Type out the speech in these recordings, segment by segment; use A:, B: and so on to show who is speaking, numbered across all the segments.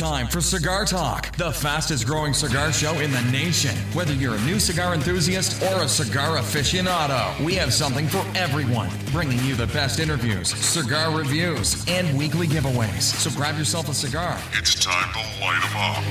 A: time for Cigar Talk, the fastest growing cigar show in the nation. Whether you're a new cigar enthusiast or a cigar aficionado, we have something for everyone, bringing you the best interviews, cigar reviews, and weekly giveaways. So grab yourself a cigar.
B: It's time to light 'em up.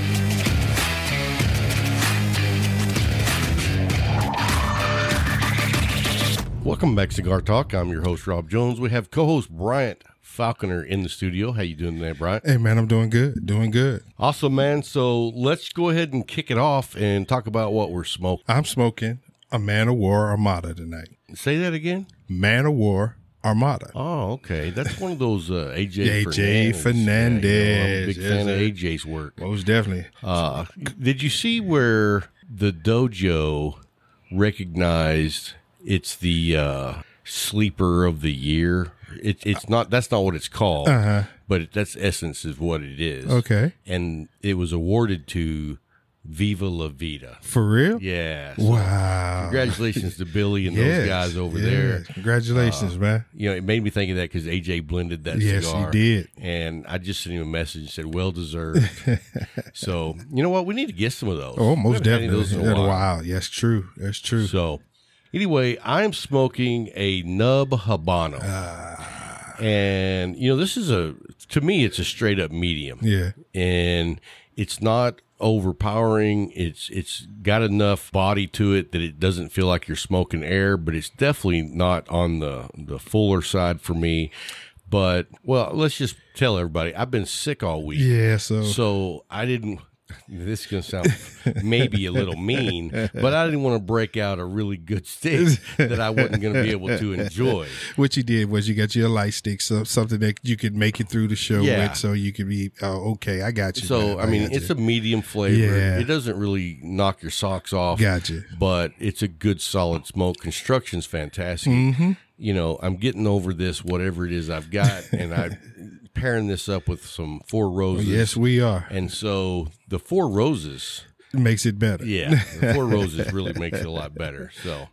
C: Welcome back, Cigar Talk. I'm your host, Rob Jones. We have co-host Bryant Falconer in the studio. How you doing today, Bryant?
D: Hey, man, I'm doing good.
C: Awesome, man. So let's go ahead and kick it off and talk about what we're smoking.
D: I'm smoking a Man of War Armada tonight.
C: Say that again?
D: Man of War Armada.
C: Oh, okay. That's one of those AJ
D: Fernandez.
C: Yeah, I'm a big fan of AJ's work.
D: Most definitely.
C: Did you see where the dojo recognized it's the sleeper of the year? It's not. That's not what it's called. But that's essence is what it is.
D: Okay.
C: And it was awarded to Viva La Vida.
D: For real?
C: Yeah. So
D: wow.
C: Congratulations to Billy and those guys over there.
D: Congratulations, man.
C: You know, it made me think of that because AJ blended that
D: cigar.
C: Yes,
D: he did.
C: And I just sent him a message and said, well deserved. So, you know what? We need to get some of those.
D: Oh, most definitely.
C: Those in
D: a while. Yes, true. That's true.
C: So, anyway, I'm smoking a Nub Habano. And, you know, this is to me, it's a straight up medium.
D: Yeah.
C: And it's not overpowering. It's got enough body to it that it doesn't feel like you're smoking air, but it's definitely not on the fuller side for me. But, well, let's just tell everybody, I've been sick all week.
D: Yeah,
C: so I didn't. This is going to sound maybe a little mean, but I didn't want to break out a really good stick that I wasn't going to be able to enjoy.
D: What you did was you got your light stick, so something that you could make it through the show with, so you could be, okay, I got you.
C: So, man. I mean, it's a medium flavor. Yeah. It doesn't really knock your socks off.
D: Gotcha.
C: But it's a good, solid smoke. Construction's fantastic.
D: Mm-hmm.
C: You know, I'm getting over this, whatever it is I've got, and I'm pairing this up with some Four Roses.
D: Yes, we are.
C: And so the Four Roses
D: makes it better.
C: Yeah, the Four Roses really makes it a lot better. So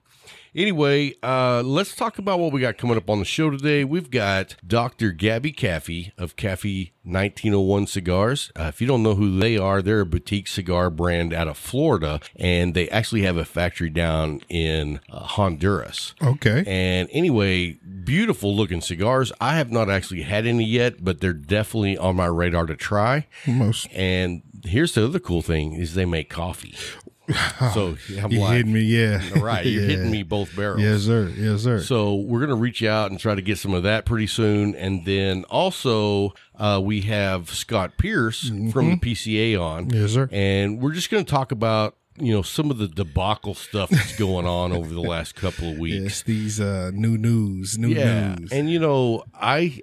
C: anyway, let's talk about what we got coming up on the show today. We've got Dr. Gabby Kafie of Kafie 1901 Cigars. If you don't know who they are, they're a boutique cigar brand out of Florida, and they actually have a factory down in Honduras.
D: Okay.
C: And anyway, beautiful looking cigars. I have not actually had any yet, but they're definitely on my radar to try. And here's the other cool thing is they make coffee. So I'm
D: you hitting me,
C: right. You're hitting me both barrels.
D: Yes, sir. Yes, sir.
C: So we're going to reach out and try to get some of that pretty soon. And then also we have Scott Pierce from the PCA on.
D: Yes, sir.
C: And we're just going to talk about, you know, some of the debacle stuff that's going on over the last couple of weeks.
D: Yes, these new news.
C: And you know, I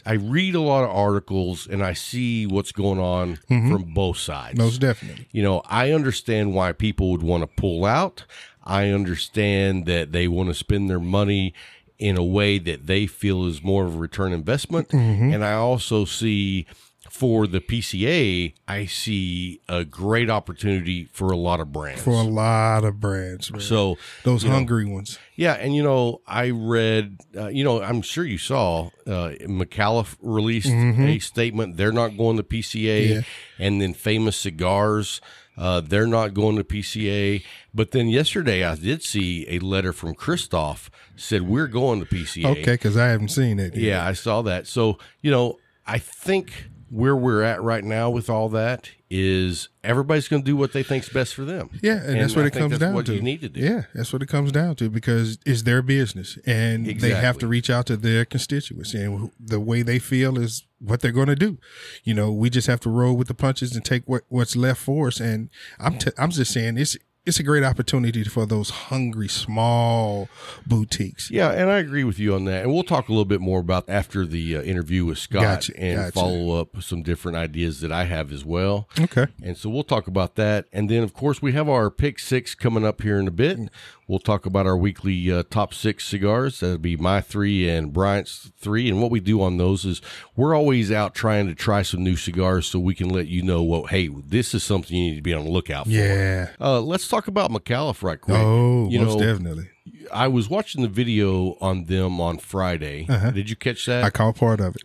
C: read a lot of articles and I see what's going on from both sides.
D: Most definitely.
C: You know, I understand why people would want to pull out. I understand that they want to spend their money in a way that they feel is more of a return investment. And I also see, for the PCA, I see a great opportunity for a lot of brands.
D: Man.
C: So
D: those hungry ones.
C: Yeah, and you know, I read, you know, I'm sure you saw McAuliffe released a statement. They're not going to PCA, and then Famous Cigars, they're not going to PCA. But then yesterday, I did see a letter from Christoph said we're going to PCA.
D: Okay, because I haven't seen it yet.
C: Yeah, I saw that. So you know, I think where we're at right now with all that is everybody's going to do what they think's best for them.
D: Yeah, and that's what it comes down to.
C: What you need to do.
D: Yeah, that's what it comes down to, because it's their business, and they have to reach out to their constituents, and the way they feel is what they're going to do. You know, we just have to roll with the punches and take what's left for us. And I'm just saying it's a great opportunity for those hungry, small boutiques.
C: Yeah, and I agree with you on that. And we'll talk a little bit more about after the interview with Scott and follow up with some different ideas that I have as well.
D: Okay.
C: And so we'll talk about that. And then, of course, we have our Pick 6 coming up here in a bit. We'll talk about our weekly top 6 cigars. That'll be my 3 and Bryant's 3. And what we do on those is we're always out trying to try some new cigars so we can let you know, well, hey, this is something you need to be on the lookout for.
D: Yeah.
C: Let's talk about McAuliffe right quick.
D: Oh, most definitely.
C: I was watching the video on them on Friday. Did you catch that?
D: I caught part of it.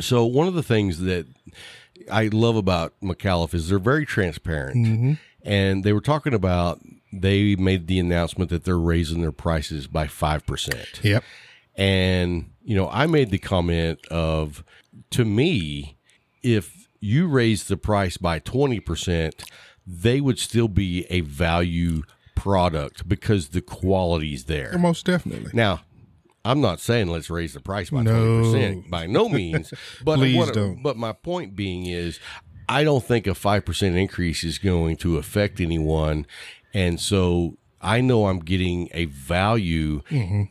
C: So one of the things that I love about McAuliffe is they're very transparent. And they were talking about, they made the announcement that they're raising their prices by 5%.
D: Yep.
C: And, you know, I made the comment of, to me, if you raise the price by 20%, they would still be a value product because the quality's there.
D: Most definitely.
C: Now, I'm not saying let's raise the price by 20%, by no means. But
D: Please don't.
C: But my point being is, I don't think a 5% increase is going to affect anyone. And so I know I'm getting a value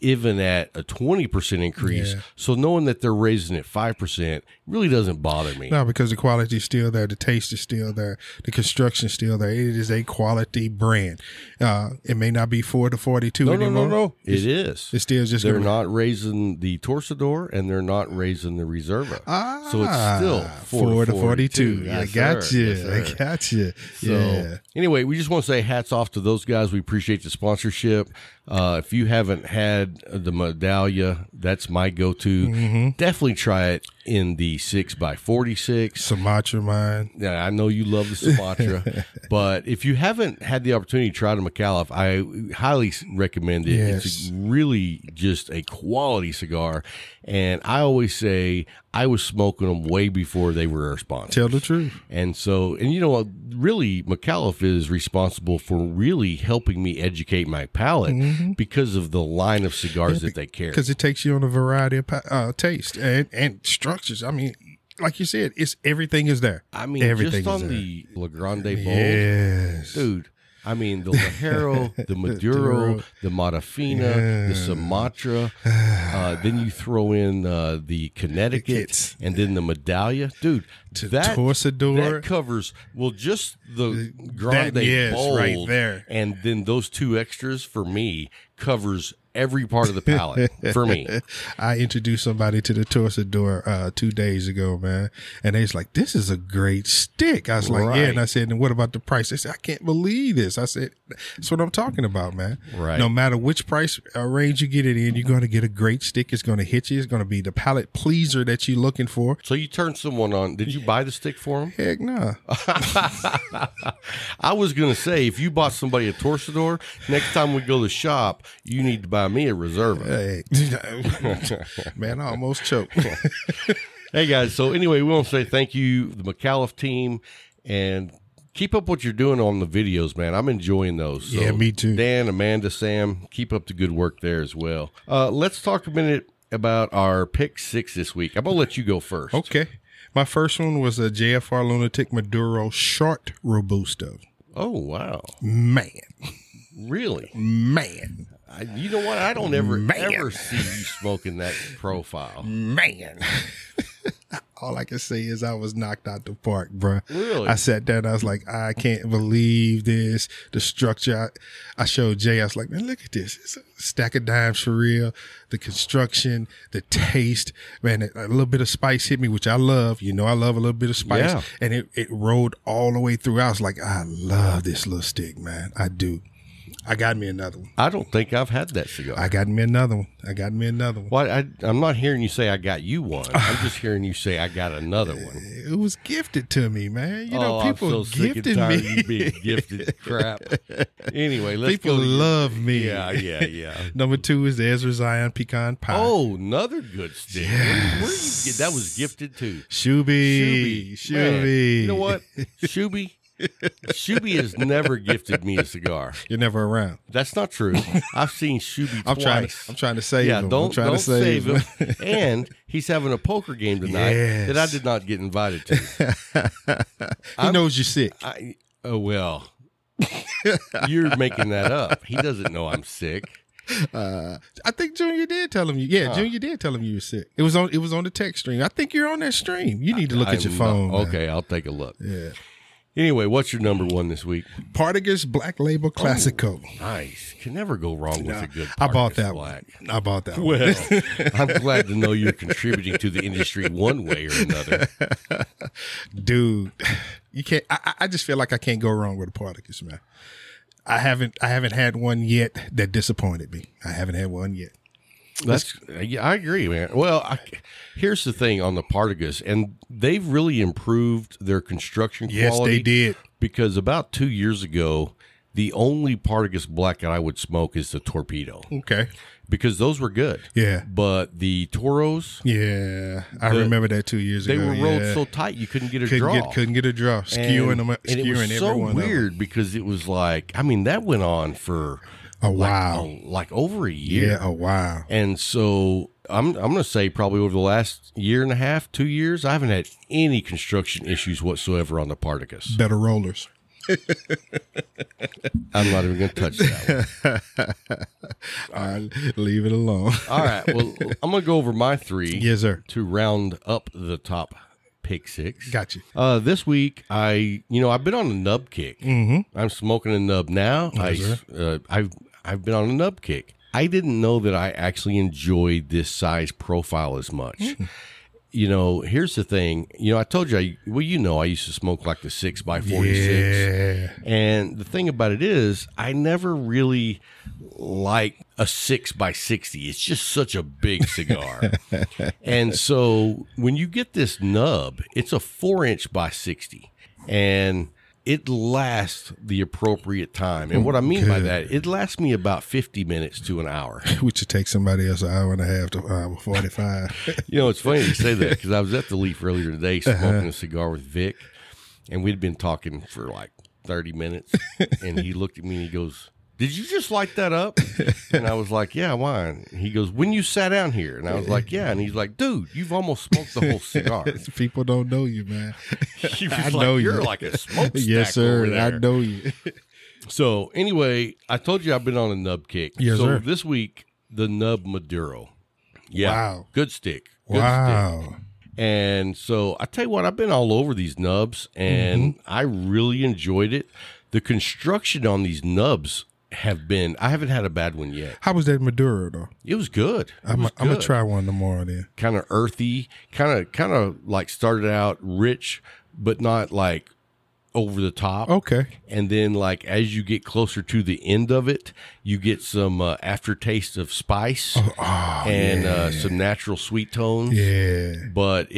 C: even at a 20% increase.
D: Yeah.
C: So knowing that they're raising it 5% really doesn't bother me.
D: No, because the quality is still there. The taste is still there. The construction is still there. It is a quality brand. It may not be 4 to 42 anymore.
C: No. It is.
D: It's still just.
C: They're not raising the Torsador and they're not raising the Reserva. So it's still 4 to 42.
D: Yes,
C: I got you.
D: Yes, I got you.
C: So,
D: yeah.
C: Anyway, we just want to say hats off to those guys. We appreciate the sponsorship. If you haven't had the Medallia, that's my go-to. Definitely try it in the 6x46.
D: Sumatra mine.
C: Yeah, I know you love the Sumatra, but if you haven't had the opportunity to try the McAuliffe, I highly recommend it.
D: Yes.
C: It's really just a quality cigar, and I always say I was smoking them way before they were our sponsor.
D: Tell the truth.
C: And so, and you know what, really, McAuliffe is responsible for really helping me educate my palate because of the line of cigars that they carry.
D: Because it takes you on a variety of taste and structures. I mean, like you said, everything is there.
C: I mean,
D: everything
C: just on the La Grande Bold,
D: yes,
C: dude. I mean, the Lajero, the Maduro, the Matafina, the Sumatra. Then you throw in the Connecticut and then the Medallia. Dude, that
D: Torsador.
C: That covers, well, just the Grande Bold.
D: Right there.
C: And then those two extras, for me, covers every part of the palate for me.
D: I introduced somebody to the Torsador 2 days ago, man, and they was like, "This is a great stick." I was like, "Yeah," and I said, "And what about the price?" They said, "I can't believe this." I said, "That's what I'm talking about, man.
C: Right.
D: No matter which price range you get it in, you're going to get a great stick. It's going to hit you. It's going to be the palate pleaser that you're looking for."
C: So you turned someone on. Did you buy the stick for him?
D: Heck no.
C: I was going to say, if you bought somebody a Torsador, next time we go to the shop, you need to buy me a Reserva.
D: Hey. Man, I almost choked.
C: Hey, guys. So anyway, we want to say thank you, the McAuliffe team, and keep up what you're doing on the videos, man. I'm enjoying those. So
D: yeah, me too.
C: Dan, Amanda, Sam, keep up the good work there as well. Let's talk a minute about our pick 6 this week. I'm going to let you go first.
D: Okay. My first one was a JFR Lunatic Maduro Short Robusto.
C: Oh, wow.
D: Man.
C: Really?
D: Man.
C: You know what? I don't ever see you smoking that profile.
D: Man. All I can say is I was knocked out the park, bro.
C: Really?
D: I sat there and I was like, I can't believe this. The structure. I showed Jay. I was like, man, look at this. It's a stack of dimes for real. The construction, the taste, man, a little bit of spice hit me, which I love. You know, I love a little bit of spice.
C: Yeah.
D: And it rolled all the way through. I was like, I love this little stick, man. I do. I got me another one.
C: I don't think I've had that cigar.
D: I got me another one.
C: Well, I'm not hearing you say I got you one. I'm just hearing you say I got another one.
D: It was gifted to me, man. You know, people
C: I'm so sick and
D: gifted
C: tired
D: me.
C: of you being gifted crap. Anyway, let's
D: People
C: go.
D: love me.
C: Yeah.
D: Number 2 is the Ezra Zion Pecan Pie.
C: Oh, another good stick.
D: Yes.
C: Where did you get that? Was gifted too.
D: Shuby.
C: Man, you know what? Shuby has never gifted me a cigar.
D: You're never around.
C: That's not true. I've seen Shuby twice.
D: I'm trying to save him.
C: Don't save him. And he's having a poker game tonight that I did not get invited to.
D: He knows you're sick.
C: Well, you're making that up. He doesn't know I'm sick.
D: I think Junior did tell him Junior did tell him you were sick. It was on the text stream. I think you're on that stream. You need to look at your phone.
C: Okay, I'll take a look.
D: Yeah.
C: Anyway, what's your number 1 this week?
D: Partagas Black Label Classico.
C: Nice. Can never go wrong with a good Partagas
D: I bought that
C: Black.
D: one. I bought that one.
C: Well, I'm glad to know you're contributing to the industry one way or another.
D: Dude, you can't. I just feel like I can't go wrong with a Partagas, man. I haven't had one yet that disappointed me. I haven't had one yet.
C: I agree, man. Well, here's the thing on the Partagas, and they've really improved their construction quality.
D: Yes, they did.
C: Because about 2 years ago, the only Partagas black that I would smoke is the Torpedo.
D: Okay.
C: Because those were good.
D: Yeah.
C: But the Toros.
D: Yeah. I remember that 2 years ago.
C: They were rolled so tight you couldn't get a draw.
D: Couldn't get a draw. Skewing them up.
C: And it was so weird because it was like, I mean, that went on for
D: a while.
C: Like over a year.
D: Yeah, a while.
C: And so I'm going to say probably over the last year and a half, 2 years, I haven't had any construction issues whatsoever on the Partagas.
D: Better rollers.
C: I'm not even going to touch that one.
D: I'll leave it alone.
C: All right. Well, I'm going to go over my three.
D: Yes, sir.
C: To round up the top pick six.
D: Got you.
C: This week, I've been on a nub kick.
D: Mm-hmm.
C: I'm smoking a nub now.
D: Yes,
C: I've been on a nub kick. I didn't know that I actually enjoyed this size profile as much. Mm. Here's the thing. I told you, I used to smoke like the 6x46.
D: Yeah.
C: And the thing about it is, I never really liked a 6x60. It's just such a big cigar. And so when you get this nub, it's a 4-inch by 60. And it lasts the appropriate time. And what I mean by that, it lasts me about 50 minutes to an hour.
D: Which should take somebody else an hour and a half to 45.
C: It's funny you say that because I was at the Leaf earlier today smoking a cigar with Vic, and we'd been talking for like 30 minutes. And he looked at me and he goes, "Did you just light that up?" And I was like, "Yeah, why?" And he goes, "When you sat down here." And I was like, "Yeah." And he's like, "Dude, you've almost smoked the whole cigar."
D: People don't know you, man.
C: I know you're like a smokestack.
D: Yes, sir.
C: Over there.
D: I know you.
C: So anyway, I told you I've been on a nub kick.
D: Yes,
C: so
D: sir.
C: This week, the Nub Maduro. Yeah.
D: Wow.
C: Good stick. Good
D: wow.
C: stick. And so I tell you what, I've been all over these nubs, and I really enjoyed it. The construction on these nubs I haven't had a bad one yet.
D: How was that Maduro though?
C: It was good.
D: I'm gonna try one tomorrow then.
C: Kind of earthy, kind of like started out rich, but not like over the top.
D: Okay.
C: And then like as you get closer to the end of it, you get some aftertaste of spice and some natural sweet tones.
D: Yeah.
C: But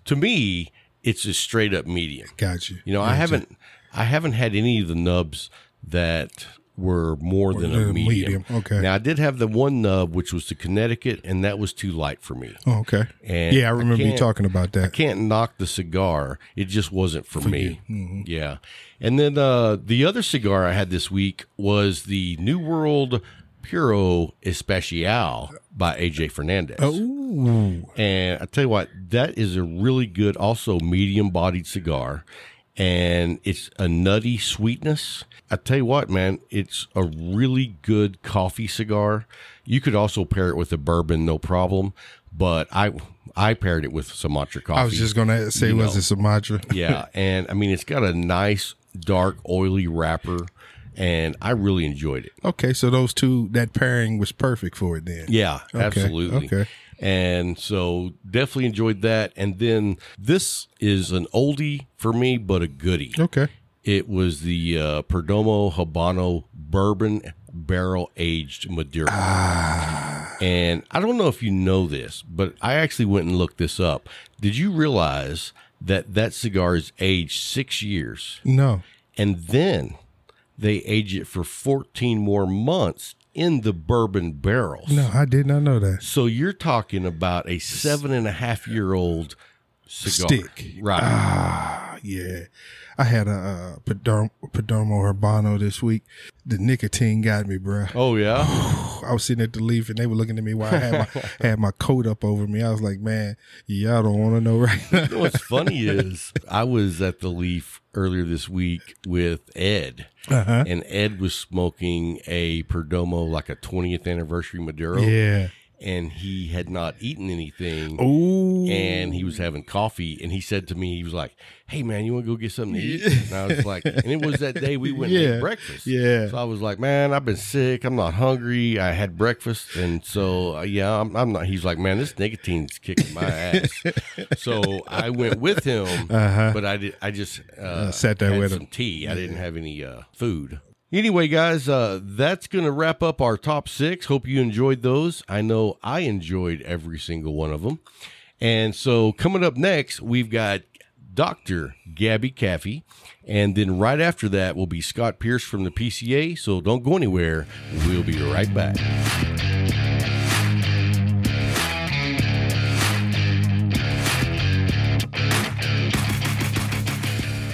C: to me, it's a straight up medium.
D: Got you.
C: I haven't had any of the nubs that were more than a medium.
D: Okay.
C: Now I did have the one nub, which was the Connecticut, and that was too light for me.
D: Oh, okay.
C: And
D: I remember you talking about that.
C: I can't knock the cigar; it just wasn't for me.
D: Mm-hmm.
C: Yeah. And then the other cigar I had this week was the New World Puro Especial by AJ Fernandez.
D: Oh.
C: And I tell you what, that is a really good, also medium-bodied cigar. And it's a nutty sweetness. I tell you what, man, it's a really good coffee cigar. You could also pair it with a bourbon, no problem. But I paired it with Sumatra coffee.
D: I was just going to say, was it Sumatra?
C: Yeah, and I mean, it's got a nice, dark, oily wrapper, and I really enjoyed it.
D: Okay, so that pairing was perfect for it then.
C: Yeah,
D: okay,
C: absolutely. Okay. And so definitely enjoyed that. And then this is an oldie for me, but a goodie.
D: Okay.
C: It was the Perdomo Habano Bourbon Barrel Aged Maduro. And I don't know if you know this, but I actually went and looked this up. Did you realize that cigar is aged 6 years?
D: No.
C: And then they age it for 14 more months in the bourbon barrels.
D: No, I did not know that.
C: So you're talking about a 7.5-year-old cigar.
D: Stick.
C: Right.
D: Yeah. I had a Perdomo Habano this week. The nicotine got me, bro.
C: Oh, yeah?
D: I was sitting at the Leaf, and they were looking at me while I had my coat up over me. I was like, man, y'all don't want to know right now.
C: You know what's funny is I was at the Leaf earlier this week with Ed, and Ed was smoking a Perdomo, like a 20th anniversary Maduro.
D: Yeah.
C: And he had not eaten anything.
D: Ooh.
C: And he was having coffee. And he said to me, he was like, "Hey, man, you want to go get something to eat?" And I was like, and it was that day we went and ate breakfast.
D: Yeah.
C: So I was like, "Man, I've been sick. I'm not hungry. I had breakfast." And so, I'm not. He's like, "Man, this nicotine's kicking my ass." So I went with him, but I just
D: sat there
C: had
D: with
C: some
D: him.
C: tea. I didn't have any food. Anyway, guys, that's going to wrap up our top 6. Hope you enjoyed those. I know I enjoyed every single one of them. And so coming up next, we've got Dr. Gabby Kafie. And then right after that will be Scott Pierce from the PCA. So don't go anywhere. We'll be right back.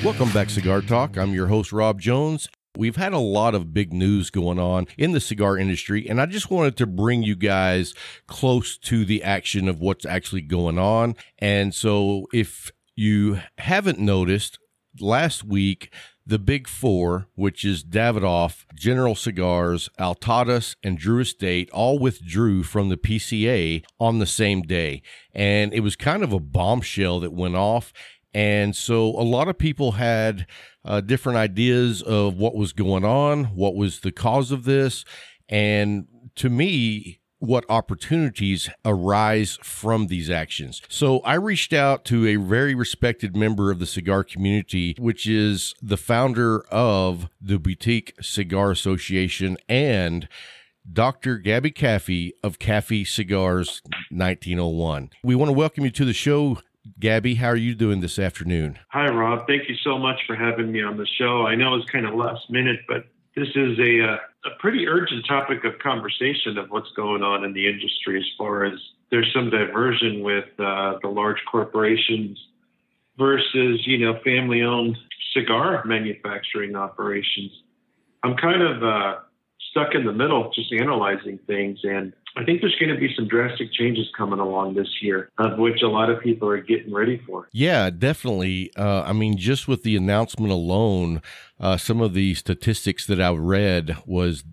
C: Welcome back, Cigar Talk. I'm your host, Rob Jones. We've had a lot of big news going on in the cigar industry, and I just wanted to bring you guys close to the action of what's actually going on. And so if you haven't noticed, last week, the Big Four, which is Davidoff, General Cigars, Altadas, and Drew Estate, all withdrew from the PCA on the same day. And it was kind of a bombshell that went off. And so a lot of people had different ideas of what was going on, what was the cause of this, and to me, what opportunities arise from these actions. So I reached out to a very respected member of the cigar community, which is the founder of the Boutique Cigar Association and Dr. Gabby Kafie of Kafie Cigars 1901. We want to welcome you to the show. Gabby, how are you doing this afternoon?
E: Hi, Rob. Thank you so much for having me on the show. I know it's kind of last minute, but this is a pretty urgent topic of conversation of what's going on in the industry as far as there's some diversion with the large corporations versus, family-owned cigar manufacturing operations. I'm kind of stuck in the middle just analyzing things, and I think there's going to be some drastic changes coming along this year, of which a lot of people are getting ready for.
C: Yeah, definitely. Just with the announcement alone, some of the statistics that I read was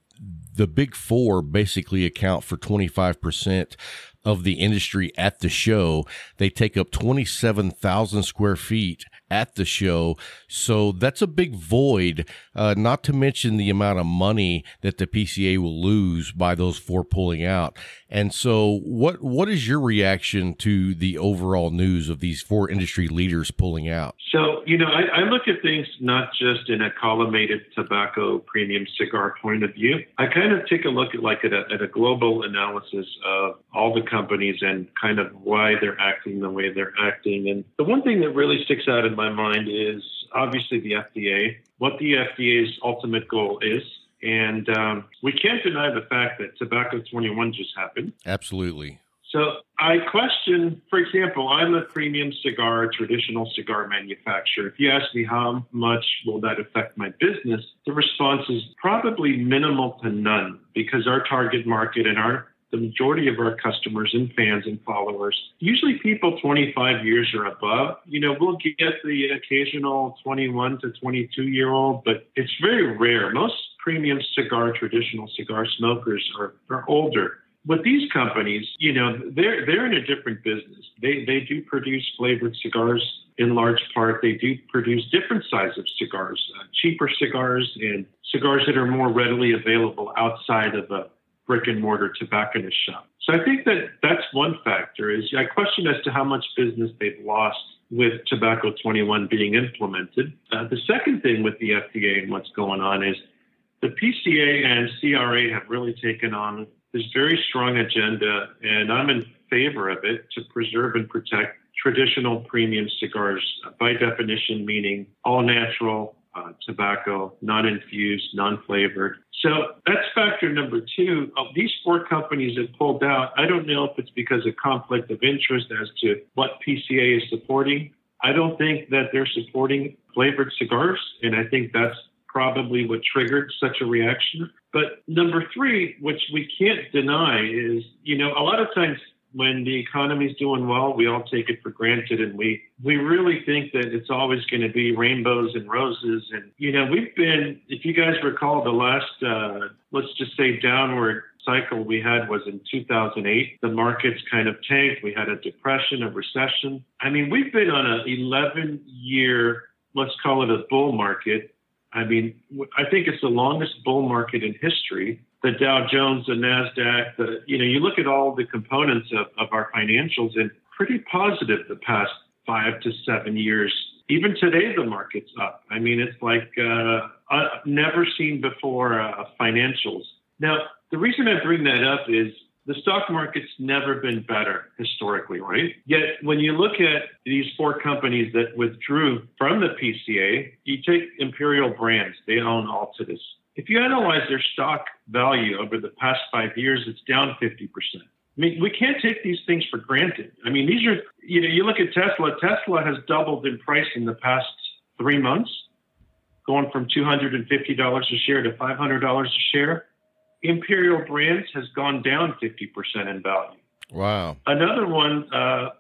C: the Big Four basically account for 25% of the industry at the show. They take up 27,000 square feet at the show. So that's a big void, not to mention the amount of money that the PCA will lose by those four pulling out. And so what is your reaction to the overall news of these four industry leaders pulling out?
E: So, I look at things not just in a collimated tobacco premium cigar point of view. I kind of take a look at a global analysis of all the companies and kind of why they're acting the way they're acting. And the one thing that really sticks out in my mind is obviously the FDA, what the FDA's ultimate goal is. And we can't deny the fact that Tobacco 21 just happened.
C: Absolutely.
E: So I question, for example, I'm a premium cigar, traditional cigar manufacturer. If you ask me how much will that affect my business, the response is probably minimal to none, because our target market and the majority of our customers and fans and followers, usually people 25 years or above, we'll get the occasional 21 to 22-year-old, but it's very rare. Most premium cigar, traditional cigar smokers are older. With these companies, they're in a different business. They do produce flavored cigars in large part. They do produce different sizes of cigars, cheaper cigars and cigars that are more readily available outside of a brick and mortar tobacconist shop. So I think that's one factor. Is I question as to how much business they've lost with Tobacco 21 being implemented. The second thing with the FDA and what's going on is the PCA and CRA have really taken on this very strong agenda, and I'm in favor of it, to preserve and protect traditional premium cigars, by definition meaning all natural tobacco, non-infused, non-flavored. So that's factor number two. Of these four companies that pulled out, I don't know if it's because of conflict of interest as to what PCA is supporting. I don't think that they're supporting flavored cigars, and I think that's probably what triggered such a reaction. But number three, which we can't deny, is, a lot of times when the economy's doing well, we all take it for granted, and we really think that it's always going to be rainbows and roses. And, we've been, if you guys recall, the last, let's just say downward cycle we had was in 2008. The markets kind of tanked. We had a depression, a recession. We've been on an 11-year, let's call it a bull market. I think it's the longest bull market in history. The Dow Jones, the NASDAQ, you look at all the components of our financials, and pretty positive the past 5 to 7 years. Even today, the market's up. I mean, it's like never seen before financials. Now, the reason I bring that up is the stock market's never been better historically, right? Yet when you look at these 4 companies that withdrew from the PCA, you take Imperial Brands, they own Altadis. If you analyze their stock value over the past 5 years, it's down 50%. I mean, we can't take these things for granted. I mean, these are, you look at Tesla. Tesla has doubled in price in the past 3 months, going from $250 a share to $500 a share. Imperial Brands has gone down 50% in value.
C: Wow.
E: Another one,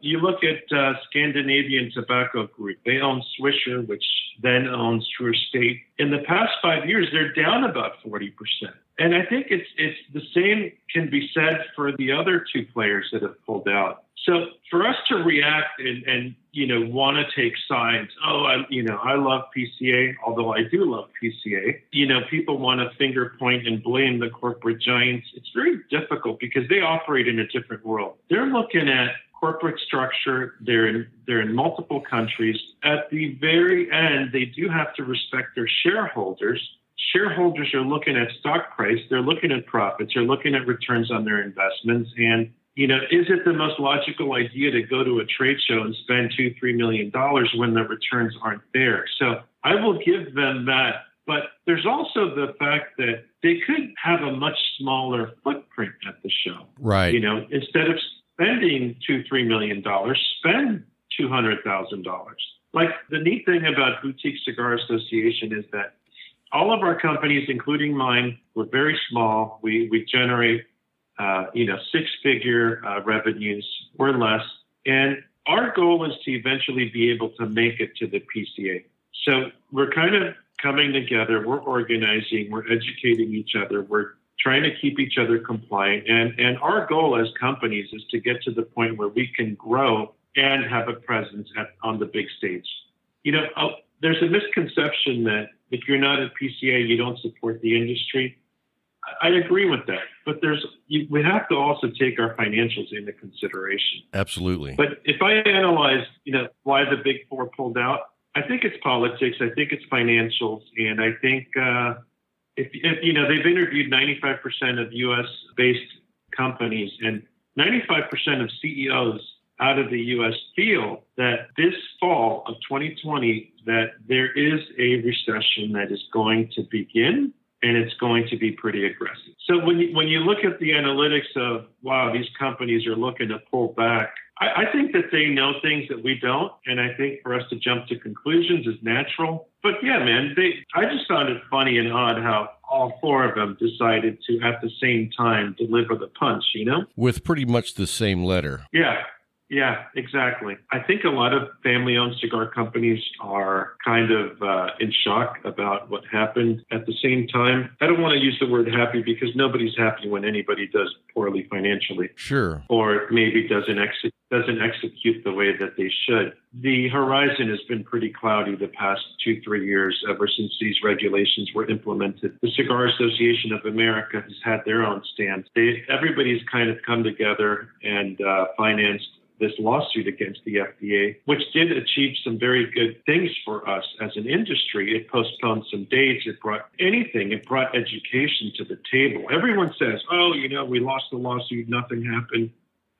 E: you look at Scandinavian Tobacco Group. They own Swisher, which then owns True Estate. In the past 5 years, they're down about 40%. And I think it's the same can be said for the other 2 players that have pulled out. So for us to react and want to take sides, I love PCA, although I do love PCA. People want to finger point and blame the corporate giants. It's very difficult because they operate in a different world. They're looking at corporate structure. They're in multiple countries. At the very end, they do have to respect their shareholders. Shareholders are looking at stock price. They're looking at profits. They're looking at returns on their investments. And is it the most logical idea to go to a trade show and spend $2-3 million when the returns aren't there? So I will give them that. But there's also the fact that they could have a much smaller footprint at the show.
C: Right.
E: Instead of spending $2-3 million, spend $200,000. Like the neat thing about Boutique Cigar Association is that all of our companies, including mine, we're very small. We generate, 6-figure revenues or less. And our goal is to eventually be able to make it to the PCA. So we're kind of coming together. We're organizing. We're educating each other. We're trying to keep each other compliant. And our goal as companies is to get to the point where we can grow and have a presence on the big stage. There's a misconception that if you're not at PCA, you don't support the industry. I agree with that, but we have to also take our financials into consideration.
C: Absolutely.
E: But if I analyze, why the big 4 pulled out, I think it's politics. I think it's financials, and I think if they've interviewed 95% of U.S.-based companies, and 95% of CEOs out of the U.S. feel that this fall of 2020, that there is a recession that is going to begin, and it's going to be pretty aggressive. So when you look at the analytics of, wow, these companies are looking to pull back, I think that they know things that we don't, and I think for us to jump to conclusions is natural. But yeah, man, I just found it funny and odd how all 4 of them decided to, at the same time, deliver the punch,
C: With pretty much the same letter.
E: Yeah, exactly. I think a lot of family-owned cigar companies are kind of in shock about what happened. At the same time, I don't want to use the word happy because nobody's happy when anybody does poorly financially.
C: Sure.
E: Or maybe doesn't execute the way that they should. The horizon has been pretty cloudy the past 2-3 years ever since these regulations were implemented. The Cigar Association of America has had their own stance. Everybody's kind of come together and financed this lawsuit against the FDA, which did achieve some very good things for us as an industry. It postponed some dates. It brought education to the table. Everyone says, we lost the lawsuit, nothing happened.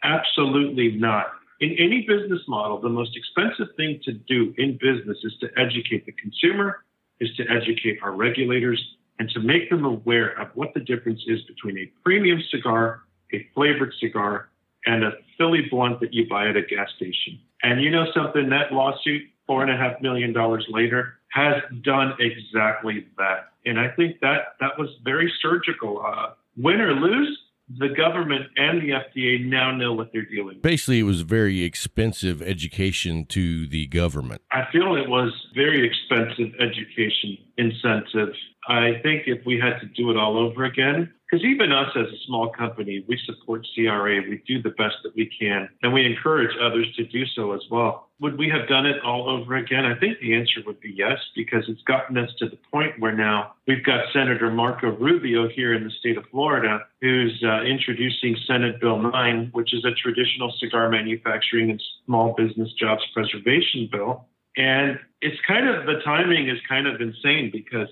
E: Absolutely not. In any business model, the most expensive thing to do in business is to educate the consumer, is to educate our regulators, and to make them aware of what the difference is between a premium cigar, a flavored cigar, and a Philly blunt that you buy at a gas station. And you know something? That lawsuit, $4.5 million later, has done exactly that. And I think that was very surgical. Win or lose, the government and the FDA now know what they're dealing with.
C: Basically, it was very expensive education to the government.
E: I feel it was very expensive education incentive. I think if we had to do it all over again, because even us as a small company, we support CRA, we do the best that we can, and we encourage others to do so as well. Would we have done it all over again? I think the answer would be yes, because it's gotten us to the point where now we've got Senator Marco Rubio here in the state of Florida, who's introducing Senate Bill 9, which is a traditional cigar manufacturing and small business jobs preservation bill. And it's kind of, the timing is kind of insane because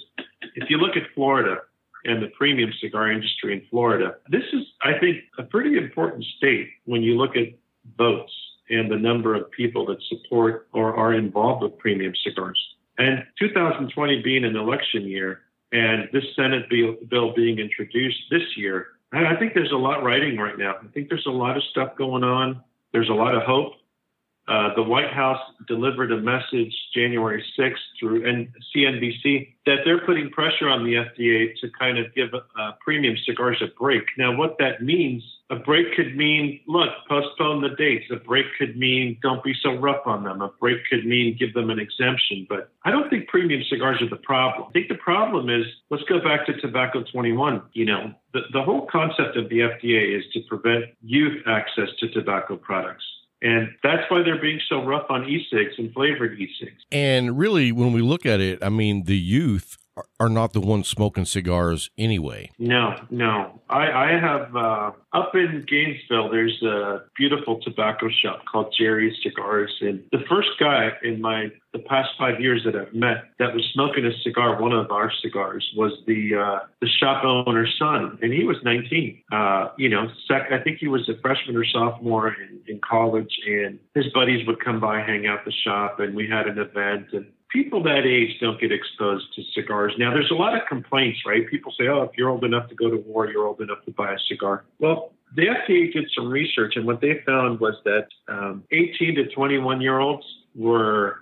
E: if you look at Florida and the premium cigar industry in Florida, this is, I think, a pretty important state when you look at votes and the number of people that support or are involved with premium cigars. And 2020 being an election year and this Senate bill being introduced this year, I think there's a lot riding right now. I think there's a lot of stuff going on. There's a lot of hope. The White House delivered a message January 6th through CNBC that they're putting pressure on the FDA to kind of give premium cigars a break. Now, what that means, a break could mean, look, postpone the dates. A break could mean don't be so rough on them. A break could mean give them an exemption. But I don't think premium cigars are the problem. I think the problem is, let's go back to Tobacco 21. You know, the whole concept of the FDA is to prevent youth access to tobacco products. And that's why they're being so rough on e-cigs and flavored e-cigs.
C: And really, when we look at it, I mean, the youth are not the ones smoking cigars anyway.
E: No. I have, up in Gainesville, there's a beautiful tobacco shop called Jerry's Cigars. And the first guy in the past 5 years that I've met that was smoking a cigar, one of our cigars, was the shop owner's son. And he was 19. I think he was a freshman or sophomore in college. And his buddies would come by, hang out the shop, and we had an event. And people that age don't get exposed to cigars. Now, there's a lot of complaints, right? People say, oh, if you're old enough to go to war, you're old enough to buy a cigar. Well, the FDA did some research, and what they found was that 18 to 21-year-olds were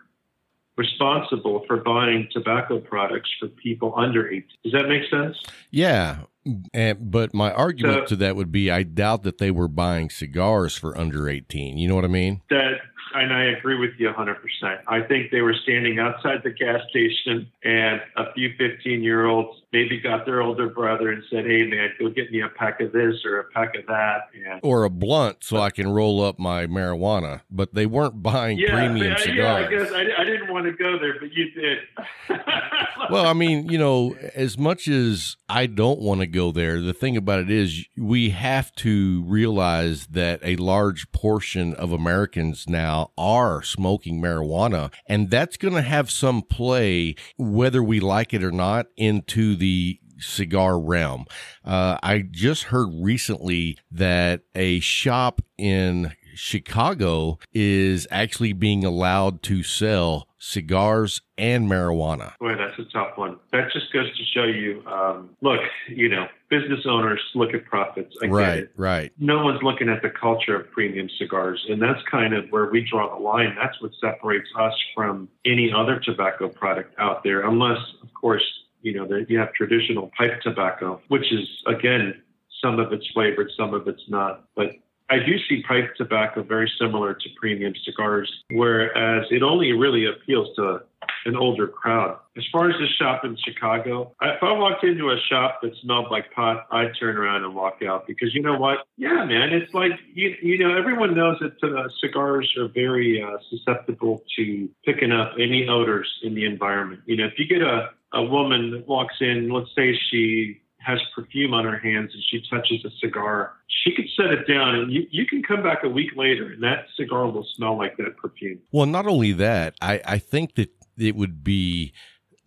E: responsible for buying tobacco products for people under 18. Does that make sense?
C: Yeah. But my argument to that would be I doubt that they were buying cigars for under 18. You know what I mean?
E: And I agree with you 100%. I think they were standing outside the gas station and a few 15-year-olds maybe got their older brother and said, hey, man, go get me a pack of this or a pack of that.
C: Or a blunt so I can roll up my marijuana. But they weren't buying premium cigars.
E: Yeah, I guess I didn't want to go there, but you did.
C: Well, I mean, you know, as much as I don't want to go there, the thing about it is we have to realize that a large portion of Americans now are smoking marijuana, and that's going to have some play, whether we like it or not, into the cigar realm. I just heard recently that a shop in Chicago is actually being allowed to sell cigars and marijuana.
E: Boy, that's a tough one. That just goes to show you, look, you know, business owners look at profits. I get it.
C: Right.
E: No one's looking at the culture of premium cigars. And that's kind of where we draw the line. That's what separates us from any other tobacco product out there, unless, of course, you know, that you have traditional pipe tobacco, which is, again, some of it's flavored, some of it's not. But I do see pipe tobacco very similar to premium cigars, whereas it only really appeals to an older crowd. As far as the shop in Chicago, if I walked into a shop that smelled like pot, I'd turn around and walk out because you know what? Yeah, man, it's like, you know, everyone knows that cigars are very susceptible to picking up any odors in the environment. You know, if you get a woman that walks in, let's say she has perfume on her hands and she touches a cigar, she could set it down and you can come back a week later and that cigar will smell like that perfume.
C: Well, not only that, I think that it would be,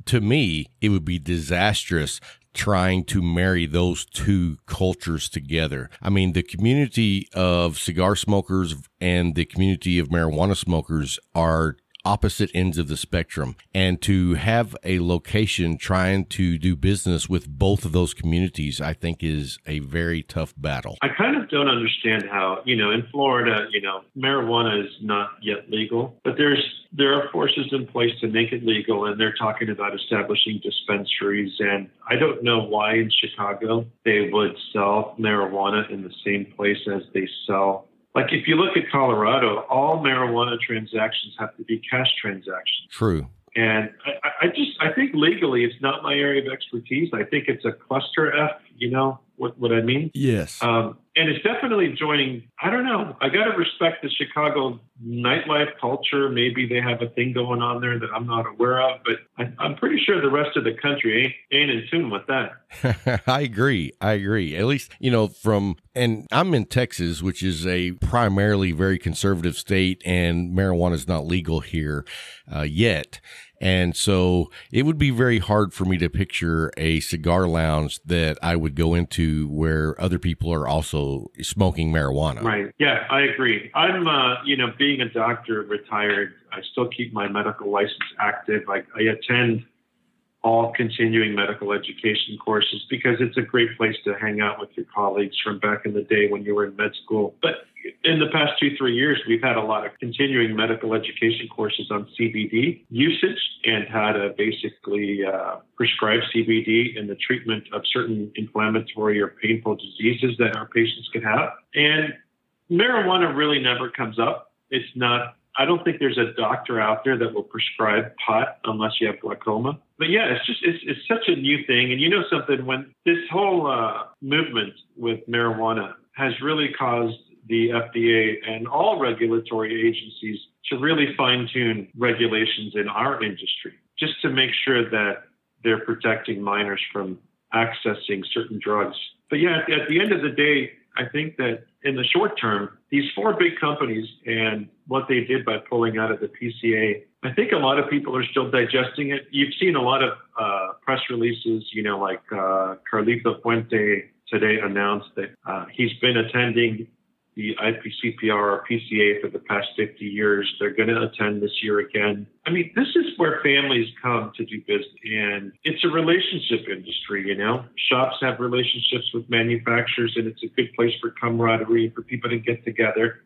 C: to me, it would be disastrous trying to marry those two cultures together. I mean, the community of cigar smokers and the community of marijuana smokers are opposite ends of the spectrum, and to have a location trying to do business with both of those communities, I think is a very tough battle.
E: I kind of don't understand how, you know, in Florida, you know, marijuana is not yet legal, but there are forces in place to make it legal, and they're talking about establishing dispensaries. And I don't know why in Chicago they would sell marijuana in the same place as they sell. Like if you look at Colorado, all marijuana transactions have to be cash transactions.
C: True.
E: And I think legally it's not my area of expertise. I think it's a cluster F You know what I mean?
C: Yes.
E: And it's definitely joining. I don't know. I got to respect the Chicago nightlife culture. Maybe they have a thing going on there that I'm not aware of, but I'm pretty sure the rest of the country ain't in tune with that.
C: I agree. At least, and I'm in Texas, which is a primarily very conservative state, and marijuana is not legal here yet. And so it would be very hard for me to picture a cigar lounge that I would go into where other people are also smoking marijuana.
E: Right. Yeah, I agree. I'm, being a doctor, retired, I still keep my medical license active. I attend all continuing medical education courses because it's a great place to hang out with your colleagues from back in the day when you were in med school. But in the past 2-3 years, we've had a lot of continuing medical education courses on CBD usage and how to basically prescribe CBD in the treatment of certain inflammatory or painful diseases that our patients can have. And marijuana really never comes up. It's not, I don't think there's a doctor out there that will prescribe pot unless you have glaucoma. But yeah, it's such a new thing. And you know something, when this whole movement with marijuana has really caused the FDA and all regulatory agencies to really fine-tune regulations in our industry, just to make sure that they're protecting minors from accessing certain drugs. But yeah, at the end of the day, I think that in the short term, these 4 big companies and what they did by pulling out of the PCA, I think a lot of people are still digesting it. You've seen a lot of press releases, like Carlito Fuente today announced that he's been attending the IPCPR or PCA for the past 50 years. They're going to attend this year again. I mean, this is where families come to do business, and it's a relationship industry, Shops have relationships with manufacturers, and it's a good place for camaraderie, for people to get together.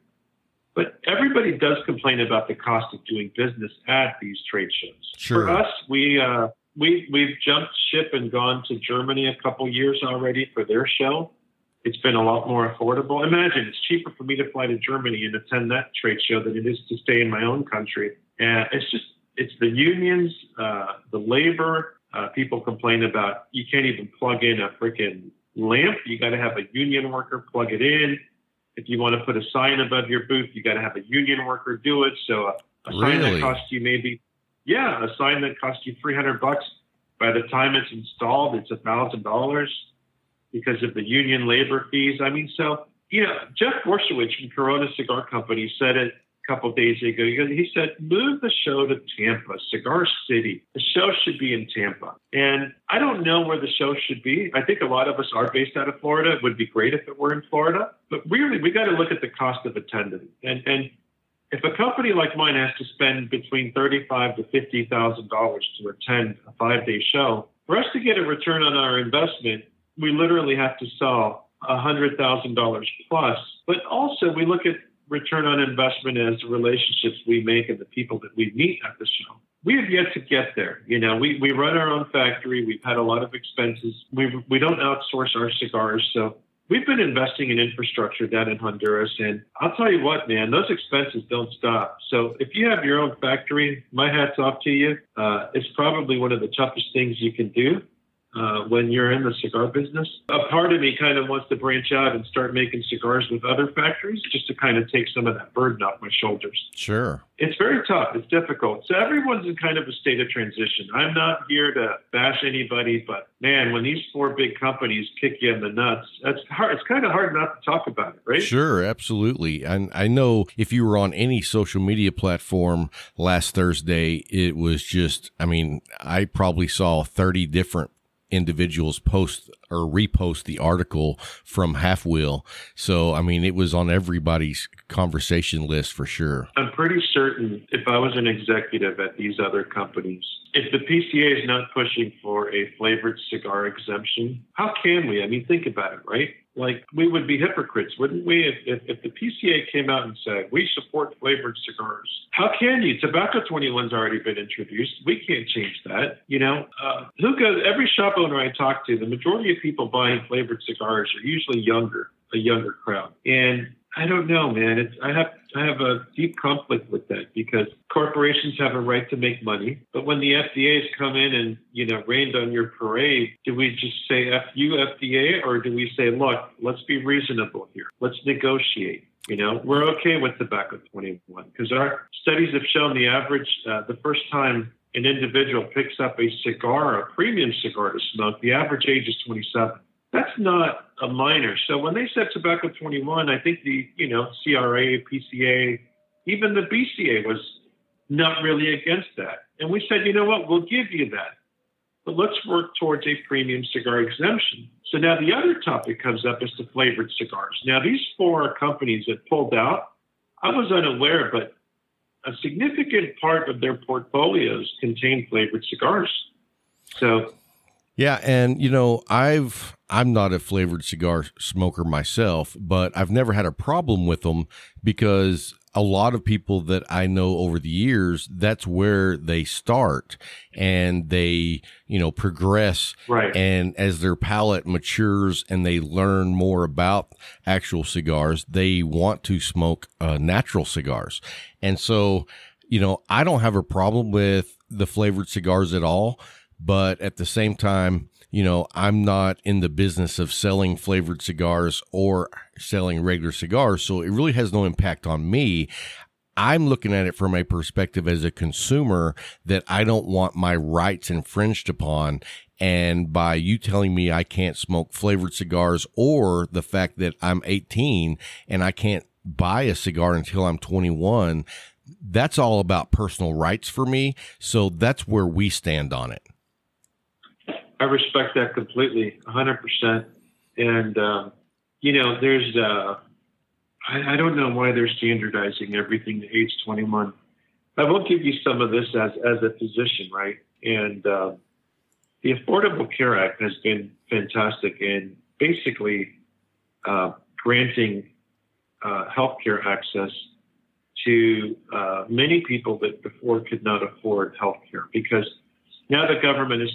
E: But everybody does complain about the cost of doing business at these trade shows.
C: Sure.
E: For us, we've jumped ship and gone to Germany a couple years already for their show. It's been a lot more affordable. Imagine it's cheaper for me to fly to Germany and attend that trade show than it is to stay in my own country. And it's the unions, the labor. People complain about you can't even plug in a freaking lamp. You got to have a union worker plug it in. If you want to put a sign above your booth, you got to have a union worker do it. So a sign that costs you a sign that costs you $300. By the time it's installed, it's $1,000. Because of the union labor fees. I mean, Jeff Borshowitz from Corona Cigar Company said it a couple of days ago. He said, move the show to Tampa, Cigar City. The show should be in Tampa. And I don't know where the show should be. I think a lot of us are based out of Florida. It would be great if it were in Florida. But really, we got to look at the cost of attending. And if a company like mine has to spend between $35,000 to $50,000 to attend a 5-day show, for us to get a return on our investment, we literally have to sell $100,000 plus. But also we look at return on investment as the relationships we make and the people that we meet at the show. We have yet to get there. We run our own factory. We've had a lot of expenses. We don't outsource our cigars. So we've been investing in infrastructure down in Honduras. And I'll tell you what, man, those expenses don't stop. So if you have your own factory, my hat's off to you. It's probably one of the toughest things you can do. When you're in the cigar business. A part of me kind of wants to branch out and start making cigars with other factories just to kind of take some of that burden off my shoulders.
C: Sure.
E: It's very tough. It's difficult. So everyone's in kind of a state of transition. I'm not here to bash anybody, but man, when these 4 big companies kick you in the nuts, that's hard. It's kind of hard not to talk about it, right?
C: Sure, absolutely. And I know if you were on any social media platform last Thursday, it was just, I probably saw 30 different individuals post or repost the article from Half Wheel. So, it was on everybody's conversation list for sure. I'm
E: pretty certain if I was an executive at these other companies, if the PCA is not pushing for a flavored cigar exemption, how can we? Think about it, right? Like, we would be hypocrites, wouldn't we? If the PCA came out and said, we support flavored cigars, how can you? Tobacco 21's already been introduced. We can't change that. Every shop owner I talk to, the majority of people buying flavored cigars are usually a younger crowd. And I don't know, man. I have a deep conflict with that because corporations have a right to make money. But when the FDA has come in and, rained on your parade, do we just say F you, FDA, or do we say, look, let's be reasonable here. Let's negotiate. We're okay with tobacco 21 because our studies have shown the average, the first time an individual picks up a cigar, a premium cigar to smoke, the average age is 27. That's not a minor. So when they said tobacco 21, I think the, CRA, PCA, even the BCA was not really against that. And we said, you know what, we'll give you that. But let's work towards a premium cigar exemption. So now the other topic comes up is the flavored cigars. Now, these 4 companies that pulled out, I was unaware, but a significant part of their portfolios contain flavored cigars. So,
C: yeah, and I'm not a flavored cigar smoker myself, but I've never had a problem with them because a lot of people that I know over the years, that's where they start and they, progress.
E: Right.
C: And as their palate matures and they learn more about actual cigars, they want to smoke natural cigars. And so, I don't have a problem with the flavored cigars at all. But at the same time, I'm not in the business of selling flavored cigars or selling regular cigars. So it really has no impact on me. I'm looking at it from a perspective as a consumer that I don't want my rights infringed upon. And by you telling me I can't smoke flavored cigars or the fact that I'm 18 and I can't buy a cigar until I'm 21, that's all about personal rights for me. So that's where we stand on it.
E: I respect that completely, 100%. And, there's, I don't know why they're standardizing everything to age 21. I will give you some of this as a physician, right? And the Affordable Care Act has been fantastic in basically granting healthcare access to many people that before could not afford healthcare because now the government is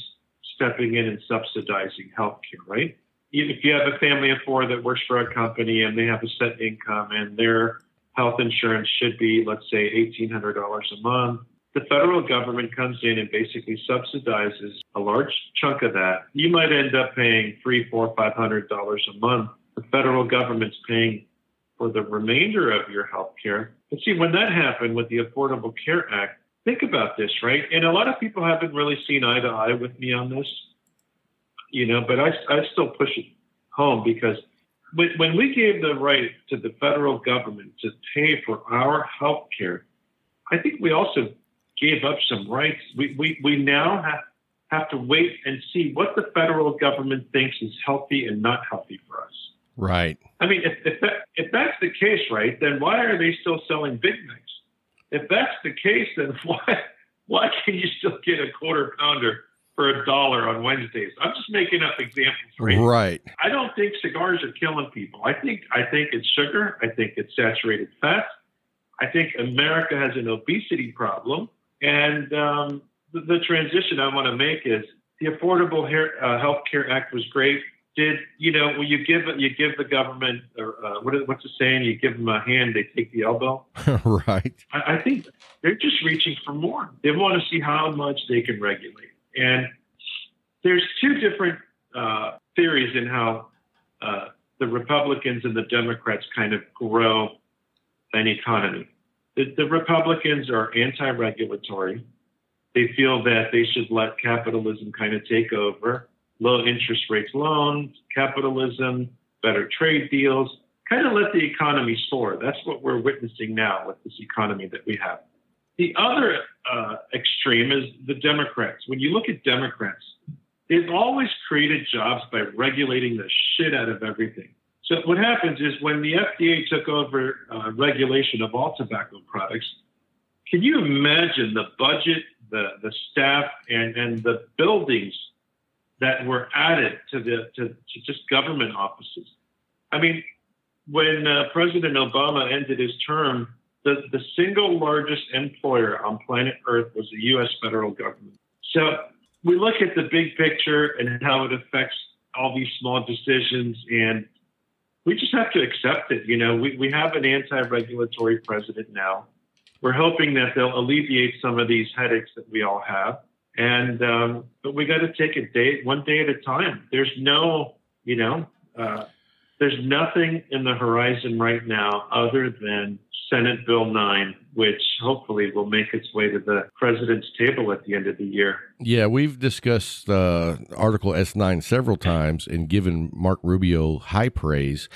E: stepping in and subsidizing healthcare, right? If you have a family of 4 that works for a company and they have a set income and their health insurance should be, let's say, $1,800 a month, the federal government comes in and basically subsidizes a large chunk of that. You might end up paying $300, $400, $500 a month. The federal government's paying for the remainder of your health care. But see, when that happened with the Affordable Care Act, think about this, right? And a lot of people haven't really seen eye to eye with me on this, but I still push it home because when we gave the right to the federal government to pay for our health care, I think we also gave up some rights. We now have to wait and see what the federal government thinks is healthy and not healthy for us.
C: Right.
E: I mean, if that's the case, right, then why are they still selling Big Macs? If that's the case, then why can you still get a quarter pounder for $1 on Wednesdays? I'm just making up examples for you.
C: Right.
E: I don't think cigars are killing people. I think it's sugar. I think it's saturated fat. I think America has an obesity problem. And the transition I want to make is the Affordable Health Care Act was great. When you give the government, what's the saying? You give them a hand, they take the elbow.
C: Right.
E: I think they're just reaching for more. They want to see how much they can regulate. And there's 2 different theories in how the Republicans and the Democrats kind of grow an economy. The Republicans are anti-regulatory. They feel that they should let capitalism kind of take over. Low interest rates loans, capitalism, better trade deals, kind of let the economy soar. That's what we're witnessing now with this economy that we have. The other extreme is the Democrats. When you look at Democrats, they've always created jobs by regulating the shit out of everything. So what happens is when the FDA took over regulation of all tobacco products, can you imagine the budget, the staff, and the buildings that were added to just government offices? I mean, when President Obama ended his term, the single largest employer on planet Earth was the U.S. federal government. So we look at the big picture and how it affects all these small decisions. And we just have to accept it. We have an anti-regulatory president now. We're hoping that they'll alleviate some of these headaches that we all have. And, but we got to take one day at a time. There's there's nothing in the horizon right now other than Senate Bill 9, which hopefully will make its way to the president's table at the end of the year.
C: Yeah, we've discussed Article S9 several times and given Mark Rubio high praise.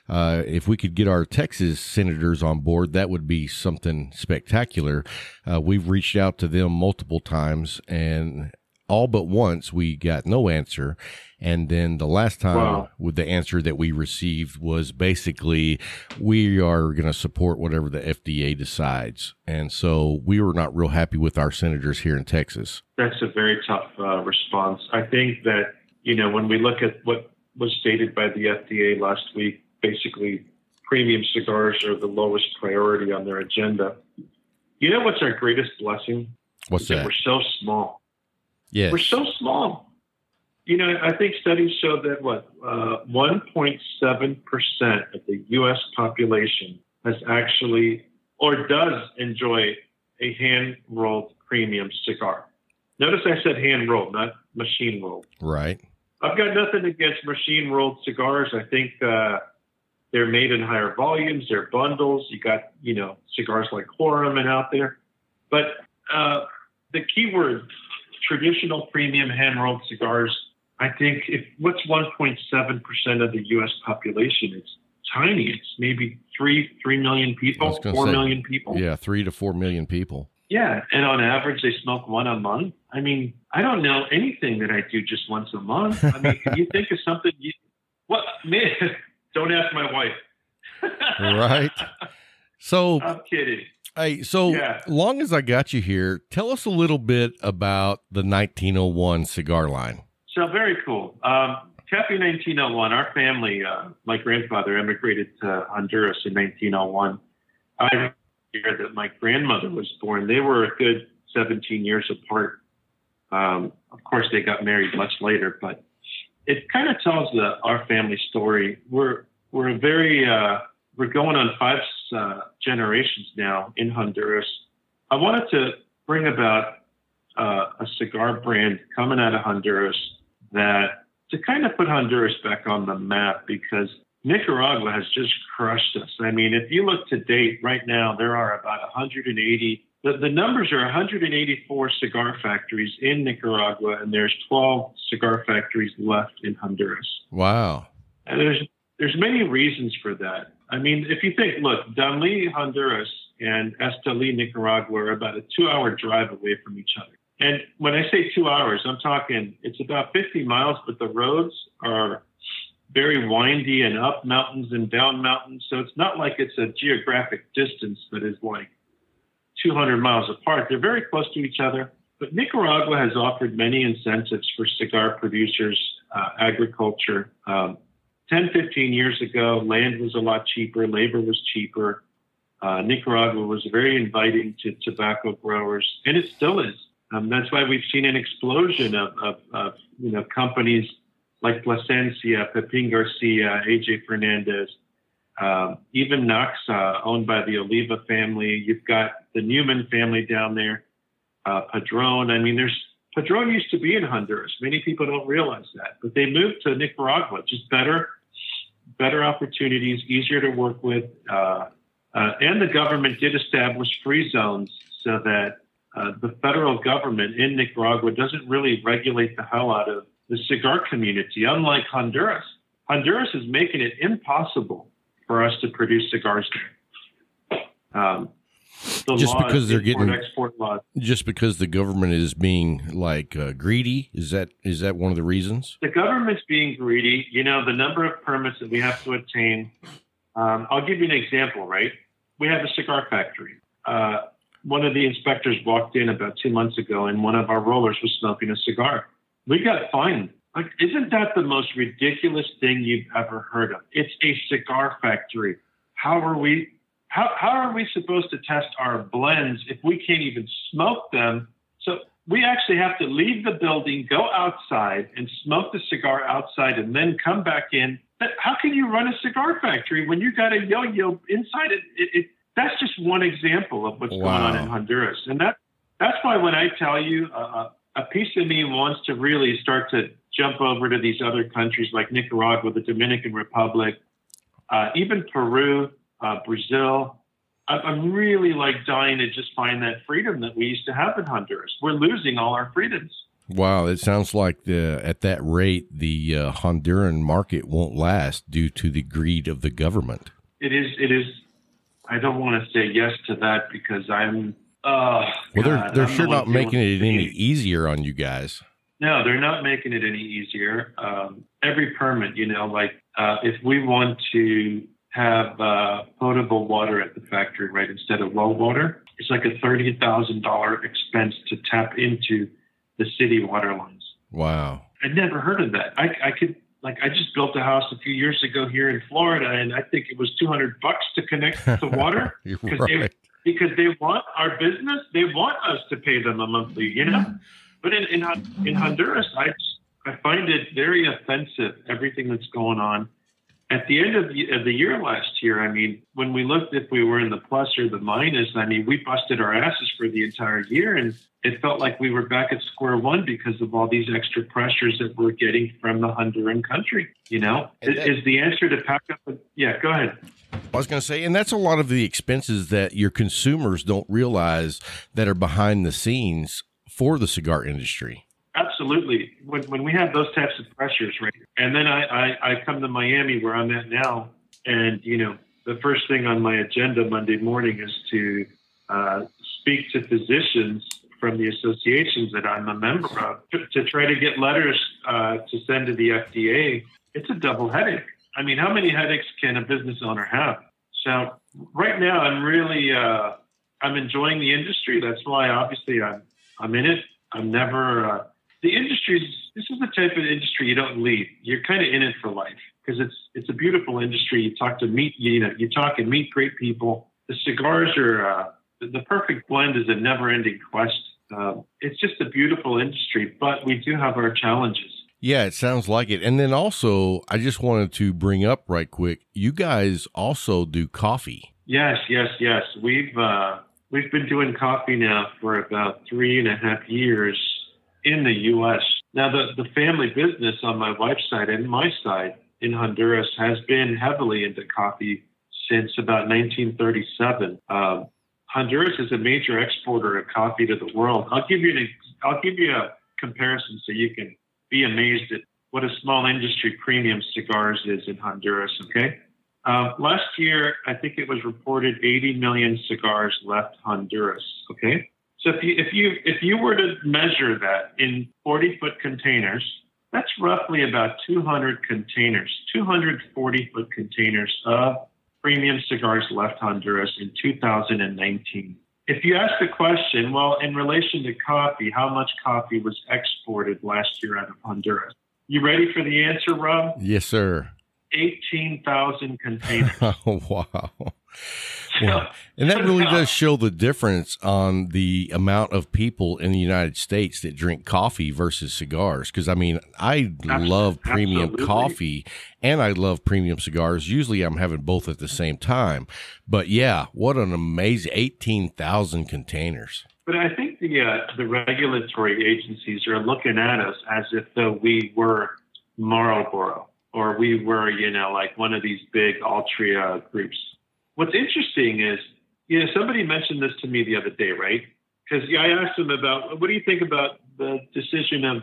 C: If we could get our Texas senators on board, that would be something spectacular. We've reached out to them multiple times, and all but once we got no answer. And then the last time with the answer that we received was basically, we are going to support whatever the FDA decides. And so we were not real happy with our senators here in Texas.
E: That's a very tough response. I think that, when we look at what was stated by the FDA last week, basically premium cigars are the lowest priority on their agenda. You know what's our greatest blessing?
C: What's that?
E: We're so small.
C: Yes.
E: We're so small. I think studies show that 1.7% of the U.S. population has actually or does enjoy a hand-rolled premium cigar. Notice I said hand-rolled, not machine-rolled.
C: Right.
E: I've got nothing against machine-rolled cigars. I think they're made in higher volumes. They're bundles. You got, cigars like Horaman out there. But the key word, traditional premium hand-rolled cigars, I think what's 1.7% of the U.S. population? It's tiny. It's maybe 3 million people, 4 million people.
C: Yeah, 3 to 4 million people.
E: Yeah, and on average, they smoke one a month. I mean, I don't know anything that I do just once a month. I mean, can you think of something? Man, don't ask my wife.
C: Right. So
E: I'm kidding.
C: Hey, so long as I got you here, tell us a little bit about the 1901 cigar line.
E: So very cool. Kafie 1901, our family, my grandfather emigrated to Honduras in 1901. I remember that my grandmother was born. They were a good 17 years apart. Of course, they got married much later, but it kind of tells our family story. We're going on 5 generations now in Honduras. I wanted to bring about a cigar brand coming out of Honduras to kind of put Honduras back on the map, because Nicaragua has just crushed us. I mean, if you look to date right now, there are about 180. The numbers are 184 cigar factories in Nicaragua, and there's 12 cigar factories left in Honduras.
C: Wow.
E: And there's many reasons for that. I mean, if you think, look, Danlí, Honduras, and Esteli, Nicaragua are about a 2-hour drive away from each other. And when I say 2 hours, I'm talking it's about 50 miles, but the roads are very windy and up mountains and down mountains. So it's not like it's a geographic distance that is like 200 miles apart. They're very close to each other. But Nicaragua has offered many incentives for cigar producers, agriculture. 10, 15 years ago, land was a lot cheaper. Labor was cheaper. Nicaragua was very inviting to tobacco growers, and it still is. That's why we've seen an explosion of companies like Plasencia, Pepin Garcia, AJ Fernandez, even Naxa, owned by the Oliva family. You've got the Newman family down there, Padron. I mean, Padron used to be in Honduras. Many people don't realize that, but they moved to Nicaragua. Just better opportunities, easier to work with, and the government did establish free zones so that the federal government in Nicaragua doesn't really regulate the hell out of the cigar community, unlike Honduras. Honduras is making it impossible for us to produce cigars there.
C: Just
E: laws,
C: because they're getting
E: export laws.
C: Just because the government is being greedy, is that one of the reasons?
E: The government's being greedy. The number of permits that we have to obtain. I'll give you an example. Right, we have a cigar factory. One of the inspectors walked in about 2 months ago, and one of our rollers was smoking a cigar. We got fined. Like, isn't that the most ridiculous thing you've ever heard of? It's a cigar factory. How are we supposed to test our blends if we can't even smoke them? So we actually have to leave the building, go outside and smoke the cigar outside, and then come back in How can you run a cigar factory when you got a yo-yo inside it? That's just one example of what's going on in Honduras. And that's why when I tell you a piece of me wants to really start to jump over to these other countries like Nicaragua, the Dominican Republic, even Peru, Brazil. I'm really like dying to just find that freedom that we used to have in Honduras. We're losing all our freedoms.
C: Wow, it sounds like at that rate, the Honduran market won't last due to the greed of the government.
E: It is. I don't want to say yes to that because I'm.
C: They're sure not making it any easier on you guys.
E: No, they're not making it any easier. Every permit, if we want to have potable water at the factory, right, instead of well water, it's like a $30,000 expense to tap into the city water lines.
C: Wow.
E: I'd never heard of that. I just built a house a few years ago here in Florida, and I think it was $200 to connect to water because they want our business. They want us to pay them a monthly, But in Honduras, I find it very offensive, everything that's going on. At the end of the year last year, I mean, when we looked if we were in the plus or the minus, I mean, we busted our asses for the entire year, and it felt like we were back at square one because of all these extra pressures that we're getting from the Honduran country. Is the answer to pack up? Yeah, go ahead.
C: I was going to say, and that's a lot of the expenses that your consumers don't realize that are behind the scenes for the cigar industry.
E: Absolutely. When we have those types of pressures, right? And then I come to Miami where I'm at now, and, the first thing on my agenda Monday morning is to speak to physicians from the associations that I'm a member of to try to get letters to send to the FDA. It's a double headache. I mean, how many headaches can a business owner have? So right now I'm really, I'm enjoying the industry. That's why obviously I'm in it. I'm never, the industry, this is the type of industry you don't leave. You're kind of in it for life because it's a beautiful industry. You talk and meet great people. The cigars are, the perfect blend is a never-ending quest. It's just a beautiful industry, but we do have our challenges.
C: Yeah, it sounds like it. And then also, I just wanted to bring up right quick, you guys also do coffee. Yes.
E: We've been doing coffee now for about 3.5 years in the U.S. Now, the family business on my wife's side and my side in Honduras has been heavily into coffee since about 1937. Honduras is a major exporter of coffee to the world. I'll give you a comparison so you can be amazed at what a small industry premium cigars is in Honduras. Okay, last year I think it was reported 80 million cigars left Honduras. Okay, so if you were to measure that in 40-foot containers, that's roughly about 200 containers, 240-foot containers of premium cigars left Honduras in 2019. If you ask the question, well, in relation to coffee, how much coffee was exported last year out of Honduras? You ready for the answer, Rob?
C: Yes, sir.
E: 18,000 containers.
C: Oh, wow. Well, and that really does show the difference on the amount of people in the United States that drink coffee versus cigars. Because, I mean, I love premium coffee and I love premium cigars. Usually I'm having both at the same time. But, yeah, what an amazing 18,000 containers.
E: But I think the regulatory agencies are looking at us as if though we were Marlboro or we were, like one of these big Altria groups. What's interesting is, somebody mentioned this to me the other day, right? Because I asked them about, what do you think about the decision of,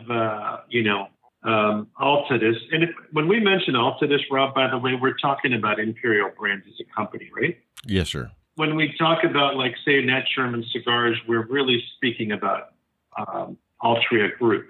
E: Altadis? And when we mention Altadis, Rob, by the way, we're talking about Imperial Brands as a company, right?
C: Yes, sir.
E: When we talk about, like, say, Nat Sherman cigars, we're really speaking about Altria Group,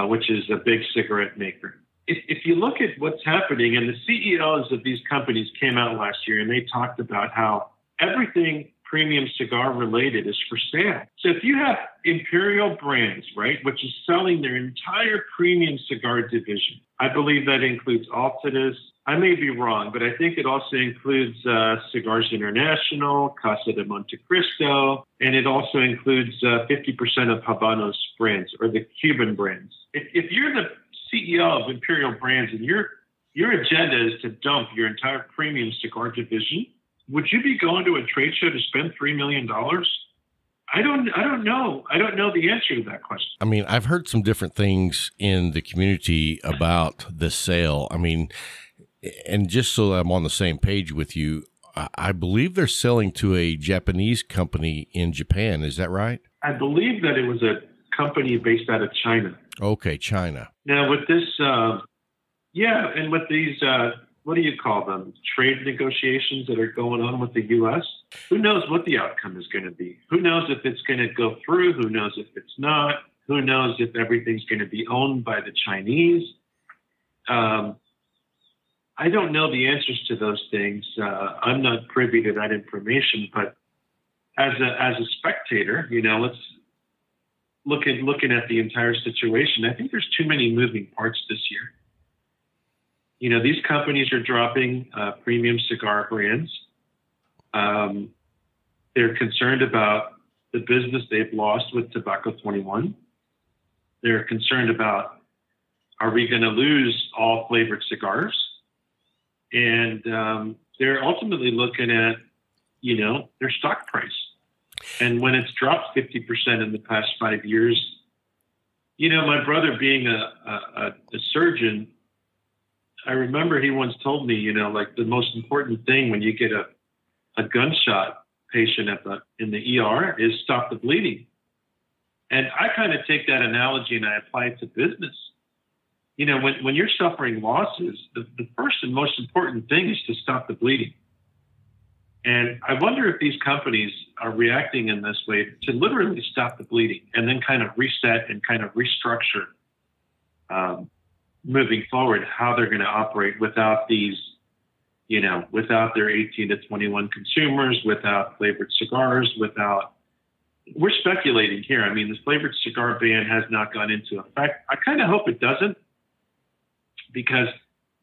E: which is a big cigarette maker. If you look at what's happening, and the CEOs of these companies came out last year and they talked about how everything premium cigar related is for sale. So if you have Imperial Brands, right, which is selling their entire premium cigar division, I believe that includes Altadis. I may be wrong, but I think it also includes Cigars International, Casa de Montecristo, and it also includes 50% of Habanos brands or the Cuban brands. If you're the CEO of Imperial Brands and you're your agenda is to dump your entire premium cigar division, would you be going to a trade show to spend $3 million? I don't know. I don't know the answer to that question.
C: I mean, I've heard some different things in the community about the sale. I mean, and just so I'm on the same page with you, I believe they're selling to a Japanese company in Japan. Is that right?
E: I believe that it was a company based out of China.
C: Okay, China.
E: Now with this, and with these, what do you call them? Trade negotiations that are going on with the U.S. Who knows what the outcome is going to be? Who knows if it's going to go through? Who knows if it's not? Who knows if everything's going to be owned by the Chinese? I don't know the answers to those things. I'm not privy to that information, but as a spectator, let's looking at the entire situation. I think there's too many moving parts this year. These companies are dropping premium cigar brands. They're concerned about the business they've lost with Tobacco 21. They're concerned about, are we going to lose all flavored cigars? And they're ultimately looking at, their stock price. And when it's dropped 50% in the past 5 years, my brother being a surgeon, I remember he once told me, like the most important thing when you get a gunshot patient in the ER is stop the bleeding. And I kind of take that analogy and I apply it to business. When you're suffering losses, the first and most important thing is to stop the bleeding. And I wonder if these companies are reacting in this way to literally stop the bleeding and then kind of reset and kind of restructure moving forward how they're going to operate without these, without their 18 to 21 consumers, without flavored cigars, we're speculating here. I mean, the flavored cigar ban has not gone into effect. I kind of hope it doesn't, because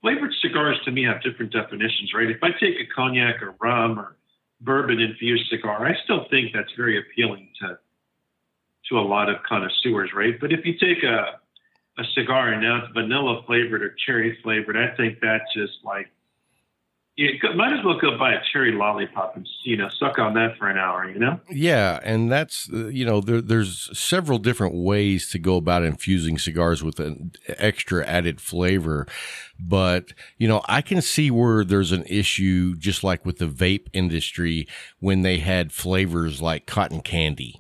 E: flavored cigars to me have different definitions, right? If I take a cognac or rum or bourbon infused cigar, I still think that's very appealing to a lot of connoisseurs, right? But if you take a cigar and now it's vanilla flavored or cherry flavored, I think that's just like, you might as well go buy a cherry lollipop and, suck on that for an hour,
C: Yeah. And that's, there's several different ways to go about infusing cigars with an extra added flavor. But, I can see where there's an issue, just like with the vape industry, when they had flavors like cotton candy.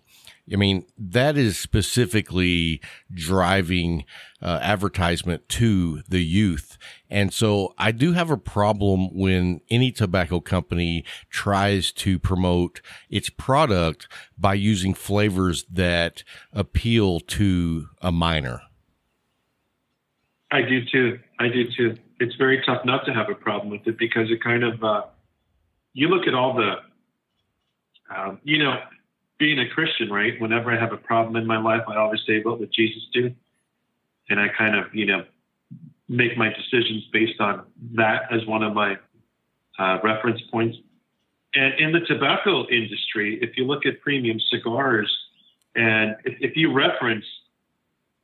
C: I mean, that is specifically driving advertisement to the youth. And so I do have a problem when any tobacco company tries to promote its product by using flavors that appeal to a minor.
E: I do too. It's very tough not to have a problem with it, because it kind of, you look at all the, being a Christian, right? Whenever I have a problem in my life, I always say, what would Jesus do? And I kind of, make my decisions based on that as one of my reference points. And in the tobacco industry, if you look at premium cigars, and if you reference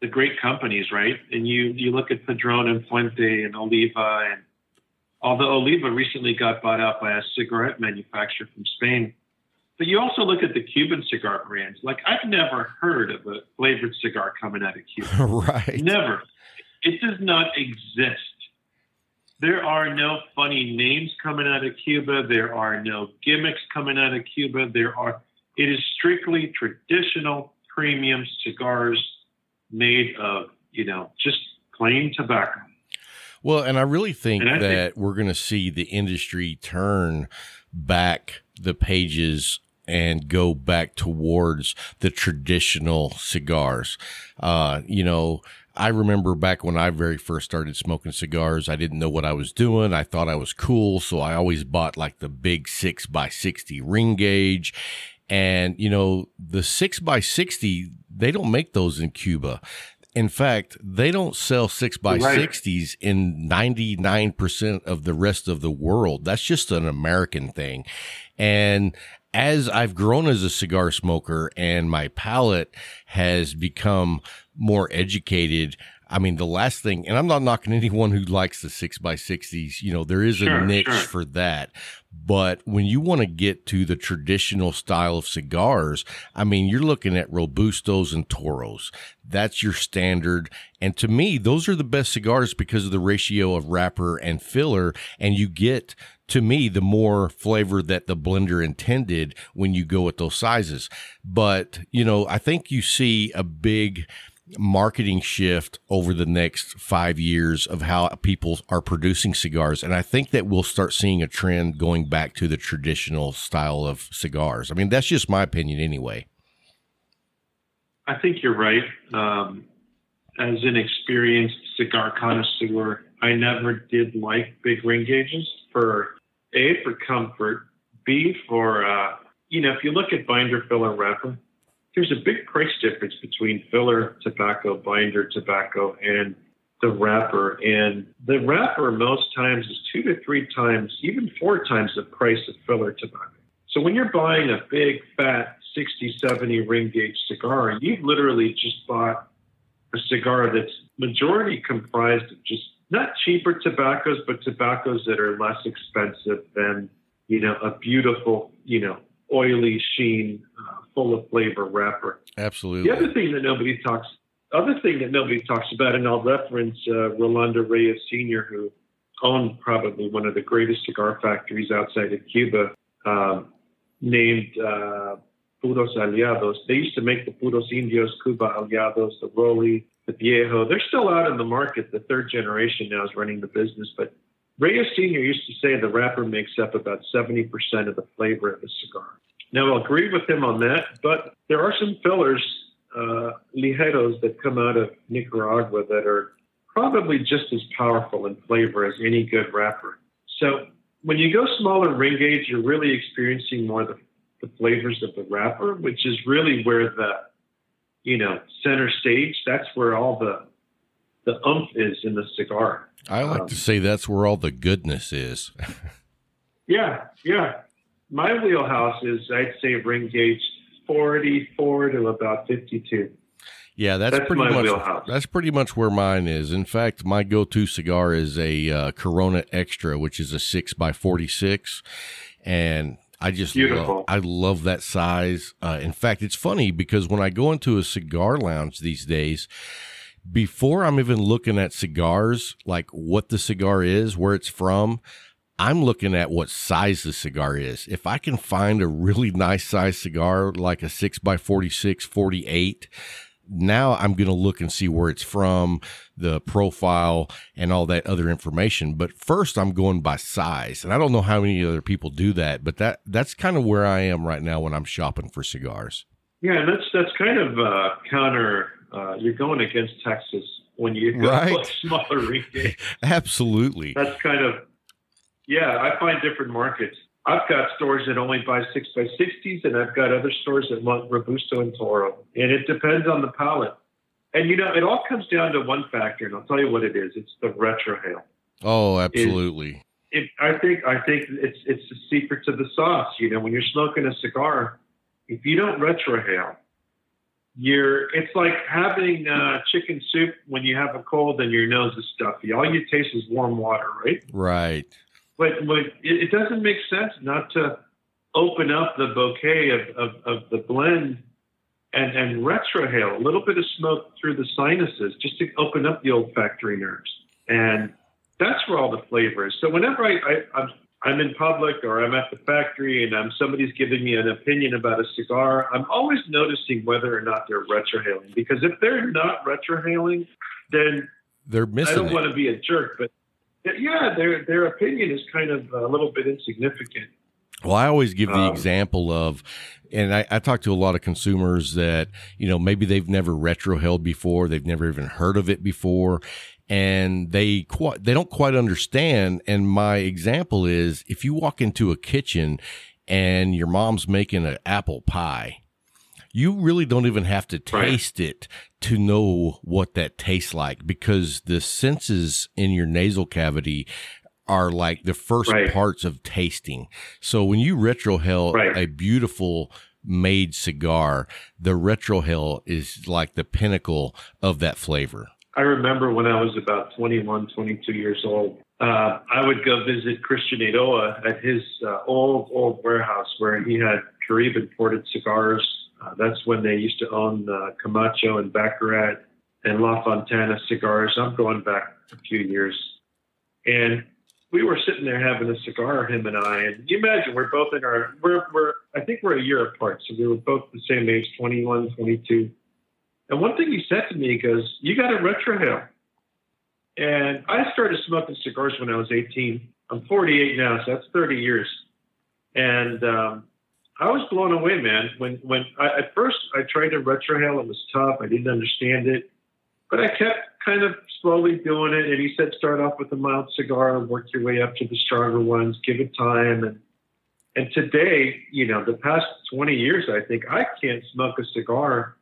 E: the great companies, right? And you look at Padron and Fuente and Oliva, and although Oliva recently got bought out by a cigarette manufacturer from Spain, but you also look at the Cuban cigar brands. Like, I've never heard of a flavored cigar coming out of Cuba.
C: Right.
E: Never. It does not exist. There are no funny names coming out of Cuba. There are no gimmicks coming out of Cuba. It is strictly traditional premium cigars made of, just plain tobacco.
C: Well, and I really think that we're going to see the industry turn back the pages and go back towards the traditional cigars. I remember back when I very first started smoking cigars, I didn't know what I was doing. I thought I was cool. So I always bought like the big 6x60 ring gauge. And, the 6x60, they don't make those in Cuba. In fact, they don't sell 6x60s in 99% of the rest of the world. That's just an American thing. And as I've grown as a cigar smoker and my palate has become more educated, I mean, the last thing, and I'm not knocking anyone who likes the 6x60s, you know, there is a niche for that. But when you want to get to the traditional style of cigars, I mean, you're looking at Robustos and Toros. That's your standard. And to me, those are the best cigars because of the ratio of wrapper and filler. And you get, to me, the more flavor that the blender intended when you go with those sizes. But, you know, I think you see a big marketing shift over the next 5 years of how people are producing cigars. And I think that we'll start seeing a trend going back to the traditional style of cigars. I mean, that's just my opinion anyway.
E: I think you're right. As an experienced cigar connoisseur, I never did like big ring gauges for comfort, B, for, you know, if you look at binder, filler, wrapper, there's a big price difference between filler tobacco, binder tobacco, and the wrapper. And the wrapper most times is 2 to 3 times, even 4 times the price of filler tobacco. So when you're buying a big, fat 60, 70 ring gauge cigar, you've literally just bought a cigar that's majority comprised of just not cheaper tobaccos, but tobaccos that are less expensive than, you know, a beautiful, you know, oily sheen, full of flavor wrapper.
C: Absolutely.
E: The other thing that nobody talks about, and I'll reference Rolando Reyes Sr., who owned probably one of the greatest cigar factories outside of Cuba, named Puros Aliados. They used to make the Puros Indios, Cuba Aliados, the Roli, the Viejo. They're still out in the market. The third generation now is running the business. But Reyes Sr. used to say the wrapper makes up about 70% of the flavor of the cigar. Now, I'll agree with him on that, but there are some fillers, ligeros, that come out of Nicaragua that are probably just as powerful in flavor as any good wrapper. So when you go smaller ring gauge, you're really experiencing more the flavors of the wrapper, which is really where the, you know, center stage, that's where all the oomph is in the cigar.
C: I like to say that's where all the goodness is. Yeah.
E: My wheelhouse is, I'd say, ring gauge 44 to about 52.
C: Yeah, that's pretty
E: my
C: much
E: wheelhouse.
C: That's pretty much where mine is. In fact, my go-to cigar is a Corona Extra, which is a 6x46, and I just love that size. In fact, it's funny because when I go into a cigar lounge these days, before I'm even looking at cigars, like what the cigar is, where it's from, I'm looking at what size the cigar is. If I can find a really nice size cigar, like a 6x46, 48, now I'm going to look and see where it's from, the profile, and all that other information. But first, I'm going by size. And I don't know how many other people do that, but that's kind of where I am right now when I'm shopping for cigars.
E: Yeah, and that's kind of counter. You're going against Texas when you go a smaller ring gauge.
C: Absolutely.
E: That's kind of, yeah, I find different markets. I've got stores that only buy 6x60s, and I've got other stores that want Robusto and Toro. And it depends on the palate. And, you know, it all comes down to one factor, and I'll tell you what it is. It's the retrohale.
C: Oh, absolutely.
E: I think it's the secret to the sauce. You know, when you're smoking a cigar, if you don't retrohale, it's like having chicken soup when you have a cold and your nose is stuffy. All you taste is warm water, right?
C: Right.
E: But it doesn't make sense not to open up the bouquet of the blend and retrohale, a little bit of smoke through the sinuses, just to open up the olfactory nerves. And that's where all the flavor is. So whenever I'm in public or I'm at the factory and somebody's giving me an opinion about a cigar, I'm always noticing whether or not they're retrohaling. Because if they're not retrohaling, then
C: they're missing.
E: I don't want to be a jerk, but yeah, their opinion is kind of a little bit insignificant.
C: Well, I always give the example of, and I talk to a lot of consumers that, you know, maybe they've never retrohaled before, they've never even heard of it before, and they don't quite understand. And my example is, if you walk into a kitchen and your mom's making an apple pie, you really don't even have to taste it to know what that tastes like, because the senses in your nasal cavity are like the first parts of tasting. So when you retrohale a beautiful made cigar, the retrohale is like the pinnacle of that flavor.
E: I remember when I was about 21, 22 years old, I would go visit Christian Eiroa at his old warehouse where he had Carib imported cigars. That's when they used to own Camacho and Baccarat and La Fontana cigars. I'm going back a few years. And we were sitting there having a cigar, him and I. And you imagine we're both in I think we're a year apart. So we were both the same age, 21, 22. And one thing he said to me, he goes, "You got a retrohale." And I started smoking cigars when I was 18. I'm 48 now, so that's 30 years. And I was blown away, man. At first I tried a retrohale, it was tough. I didn't understand it, but I kept kind of slowly doing it. And he said, start off with a mild cigar and work your way up to the stronger ones. Give it time. And today, the past 20 years, I think I can't smoke a cigar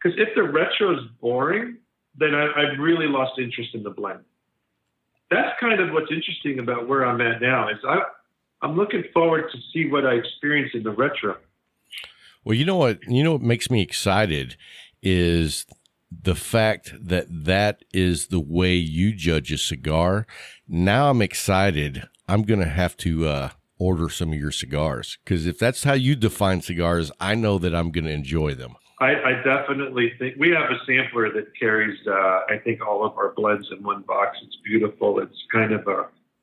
E: because if the retro is boring, then I've really lost interest in the blend. That's kind of what's interesting about where I'm at now is I'm looking forward to see what I experience in the retro.
C: Well, you know what makes me excited is the fact that is the way you judge a cigar. Now I'm excited. I'm going to have to order some of your cigars because if that's how you define cigars, I know that I'm going to enjoy them.
E: I definitely think we have a sampler that carries, I think, all of our blends in one box. It's beautiful. It's kind of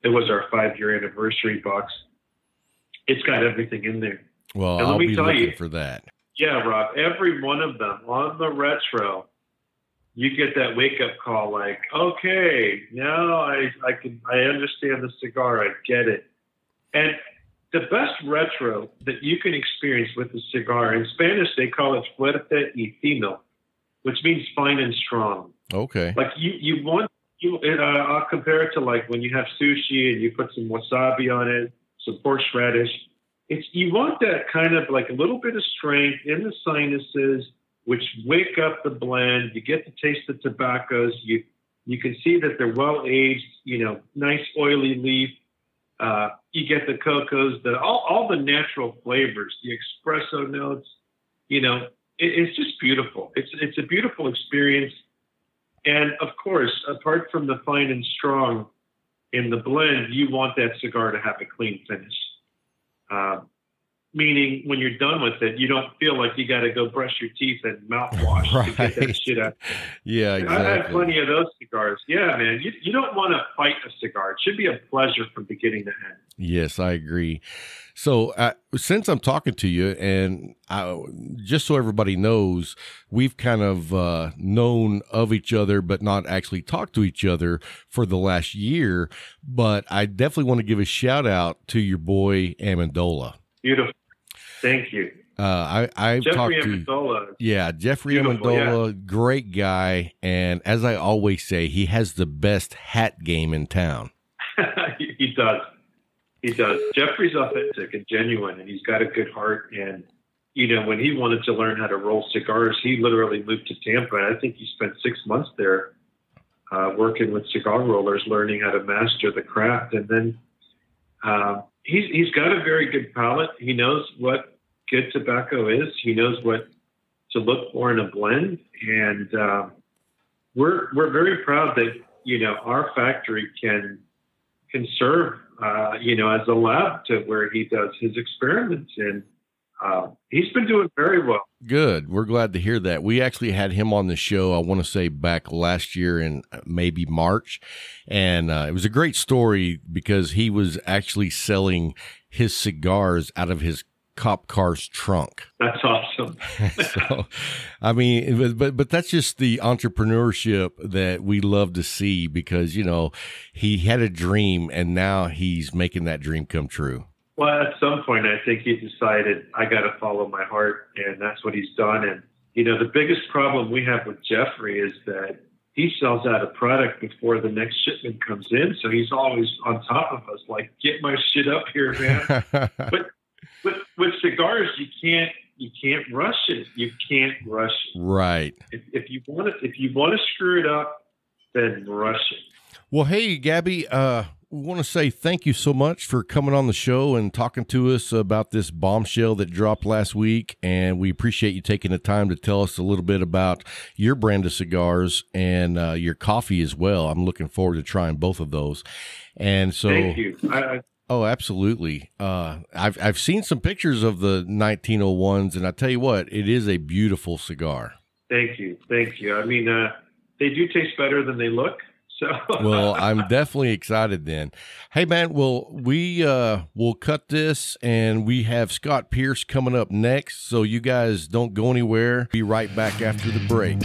E: it was our 5-year anniversary box. It's got everything in there.
C: Well, I'll be looking for that.
E: Yeah, Rob, every one of them on the retro, you get that wake up call like, okay, now I understand the cigar. I get it. And the best retro that you can experience with a cigar, in Spanish, they call it fuerte y fino, which means fine and strong.
C: Okay.
E: Like I'll compare it to like when you have sushi and you put some wasabi on it, some horseradish. You want that kind of like a little bit of strength in the sinuses, which wake up the blend. You get to taste the tobaccos. You can see that they're well aged, nice oily leaf. You get the cocos, all the natural flavors, the espresso notes, it's just beautiful. It's a beautiful experience. And of course, apart from the fine and strong in the blend, you want that cigar to have a clean finish. Meaning when you're done with it, you don't feel like you got to go brush your teeth and mouthwash to get that shit out.
C: Yeah, exactly.
E: I've had plenty of those cigars. Yeah, man. You don't want to fight a cigar. It should be a pleasure from beginning to end.
C: Yes, I agree. So since I'm talking to you, and just so everybody knows, we've kind of known of each other, but not actually talked to each other for the last year. But I definitely want to give a shout out to your boy Amendola.
E: Beautiful. Thank you.
C: I've talked to Jeffrey Amendola, great guy, and as I always say, he has the best hat game in town.
E: He does. Jeffrey's authentic and genuine, and he's got a good heart. And when he wanted to learn how to roll cigars, he literally moved to Tampa. I think he spent 6 months there working with cigar rollers, learning how to master the craft. And then he's got a very good palate. He knows what good tobacco is. He knows what to look for in a blend. And we're very proud that, our factory can serve, as a lab to where he does his experiments. And he's been doing very well.
C: Good. We're glad to hear that. We actually had him on the show, I want to say back last year in maybe March. And it was a great story because he was actually selling his cigars out of his cop car's trunk.
E: That's awesome.
C: So, I mean, but that's just the entrepreneurship that we love to see because, he had a dream and now he's making that dream come true.
E: Well, at some point, I think he decided I got to follow my heart, and that's what he's done. And, the biggest problem we have with Jeffrey is that he sells out a product before the next shipment comes in. So he's always on top of us, like, get my shit up here, man. But with cigars, you can't rush it. You can't rush it.
C: Right.
E: If you want to screw it up, then rush it.
C: Well, hey, Gabby, we want to say thank you so much for coming on the show and talking to us about this bombshell that dropped last week. And we appreciate you taking the time to tell us a little bit about your brand of cigars and your coffee as well. I'm looking forward to trying both of those. And so,
E: thank you.
C: Oh, absolutely. I've seen some pictures of the 1901s, and I tell you what, it is a beautiful cigar.
E: Thank you. I mean, they do taste better than they look. So.
C: Well, I'm definitely excited then. Hey, man, well, we'll cut this, and we have Scott Pierce coming up next, so you guys don't go anywhere. Be right back after the break.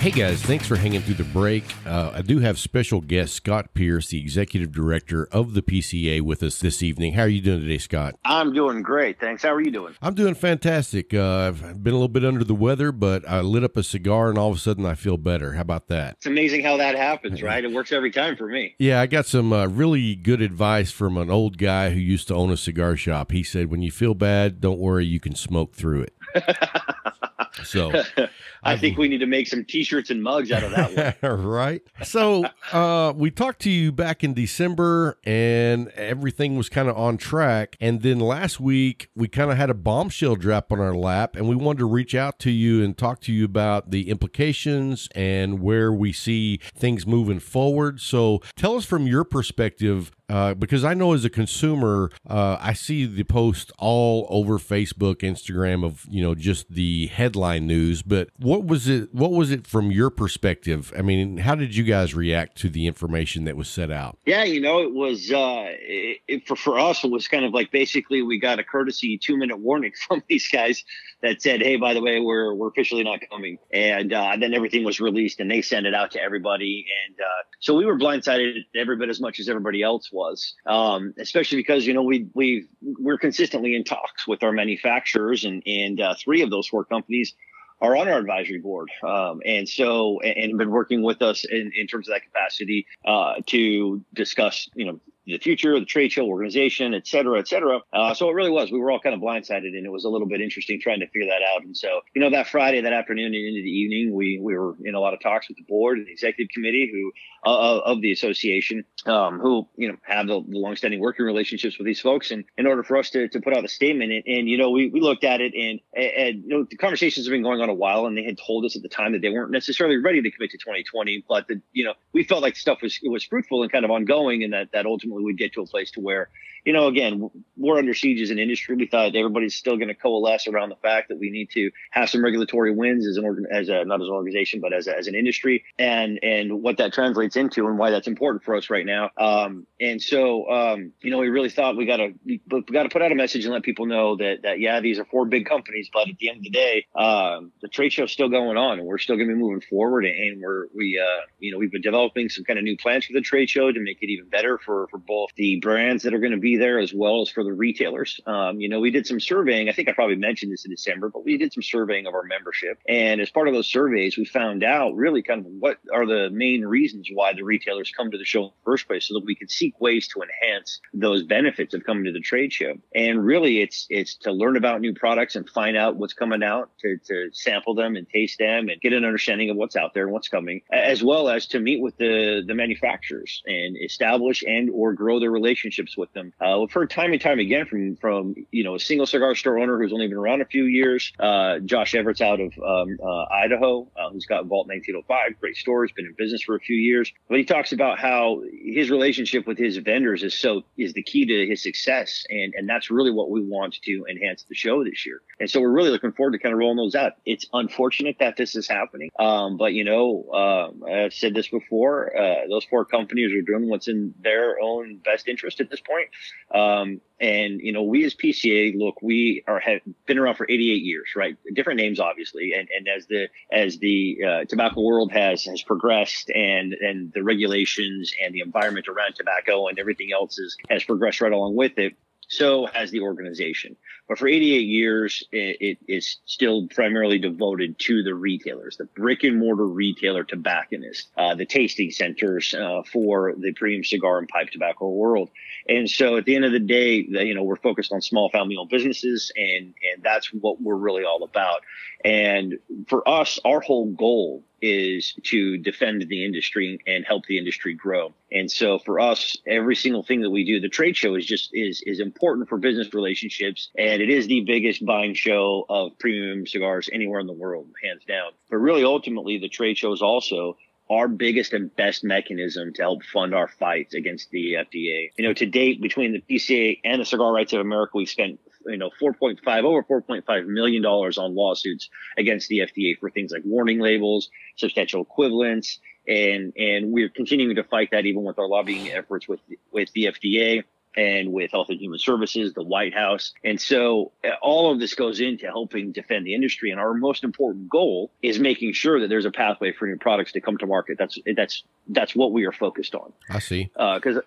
C: Hey guys, thanks for hanging through the break. I do have special guest Scott Pierce, the executive director of the PCA, with us this evening. How are you doing today, Scott?
F: I'm doing great, thanks. How are you doing?
C: I'm doing fantastic. I've been a little bit under the weather, but I lit up a cigar and all of a sudden I feel better. How about that?
F: It's amazing how that happens, right? It works every time for me.
C: Yeah, I got some really good advice from an old guy who used to own a cigar shop. He said, when you feel bad, don't worry, you can smoke through it. So
F: I think we need to make some T-shirts and mugs out of that one.
C: Right. So we talked to you back in December, and everything was kind of on track. And then last week, we kind of had a bombshell drop on our lap, and we wanted to reach out to you and talk to you about the implications and where we see things moving forward. So tell us from your perspective, because I know as a consumer, I see the post all over Facebook, Instagram of, just the headline news. But what was it from your perspective? I mean, how did you guys react to the information that was set out?
F: Yeah, it was for us, it was kind of like basically we got a courtesy 2-minute warning from these guys that said, hey, by the way, we're officially not coming. And then everything was released and they sent it out to everybody. And so we were blindsided every bit as much as everybody else was, especially because, we're consistently in talks with our manufacturers, and 3 of those 4 companies are on our advisory board. And have been working with us in terms of that capacity to discuss, the future of the trade show organization, et cetera, et cetera. So it really was. We were all kind of blindsided, and it was a little bit interesting trying to figure that out. And so, that Friday, that afternoon and into the evening, we were in a lot of talks with the board and the executive committee of the association, who, have the longstanding working relationships with these folks. And in order for us to put out a statement, and we looked at it, and the conversations have been going on a while, and they had told us at the time that they weren't necessarily ready to commit to 2020, but we felt like stuff was fruitful and kind of ongoing, and that ultimately we'd get to a place to where, again, we're under siege as an industry. We thought everybody's still going to coalesce around the fact that we need to have some regulatory wins not as an organization, but as an industry, and what that translates into and why that's important for us right now. We really thought we got to put out a message and let people know that yeah, these are 4 big companies, but at the end of the day, the trade show's still going on, and we're still going to be moving forward. And we've been developing some kind of new plans for the trade show to make it even better for both the brands that are going to be there as well as for the retailers. We did some surveying. I think I probably mentioned this in December, but we did some surveying of our membership. And as part of those surveys, we found out really kind of what are the main reasons why the retailers come to the show in the first place, so that we can seek ways to enhance those benefits of coming to the trade show. And really it's to learn about new products and find out what's coming out, to sample them and taste them and get an understanding of what's out there and what's coming, as well as to meet with the manufacturers and establish and or grow their relationships with them. We've heard time and time again from a single cigar store owner who's only been around a few years, Josh Everett's out of Idaho, who's got Vault 1905, great store, he's been in business for a few years. But he talks about how his relationship with his vendors is the key to his success, and that's really what we want to enhance the show this year. And so we're really looking forward to kind of rolling those out. It's unfortunate that this is happening, but I've said this before, those 4 companies are doing what's in their own best interest at this point. And we as PCA, look, have been around for 88 years, right? Different names, obviously. And as the tobacco world has progressed, and the regulations and the environment around tobacco and everything else has progressed right along with it, So has the organization. But for 88 years, it is still primarily devoted to the retailers, the brick and mortar retailer tobacconists, the tasting centers for the premium cigar and pipe tobacco world. And so at the end of the day, we're focused on small family owned businesses, and that's what we're really all about. And for us, our whole goal is to defend the industry and help the industry grow. And so for us, every single thing that we do, the trade show is important for business relationships. And it is the biggest buying show of premium cigars anywhere in the world, hands down. But really, ultimately, the trade show is also our biggest and best mechanism to help fund our fights against the FDA. To date, between the PCA and the Cigar Rights of America, we've spent over $4.5 million on lawsuits against the FDA for things like warning labels, substantial equivalence, and we're continuing to fight that even with our lobbying efforts with the FDA and with Health and Human Services, the White House. And so all of this goes into helping defend the industry. And our most important goal is making sure that there's a pathway for new products to come to market. That's what we are focused on.
C: I see.
F: Because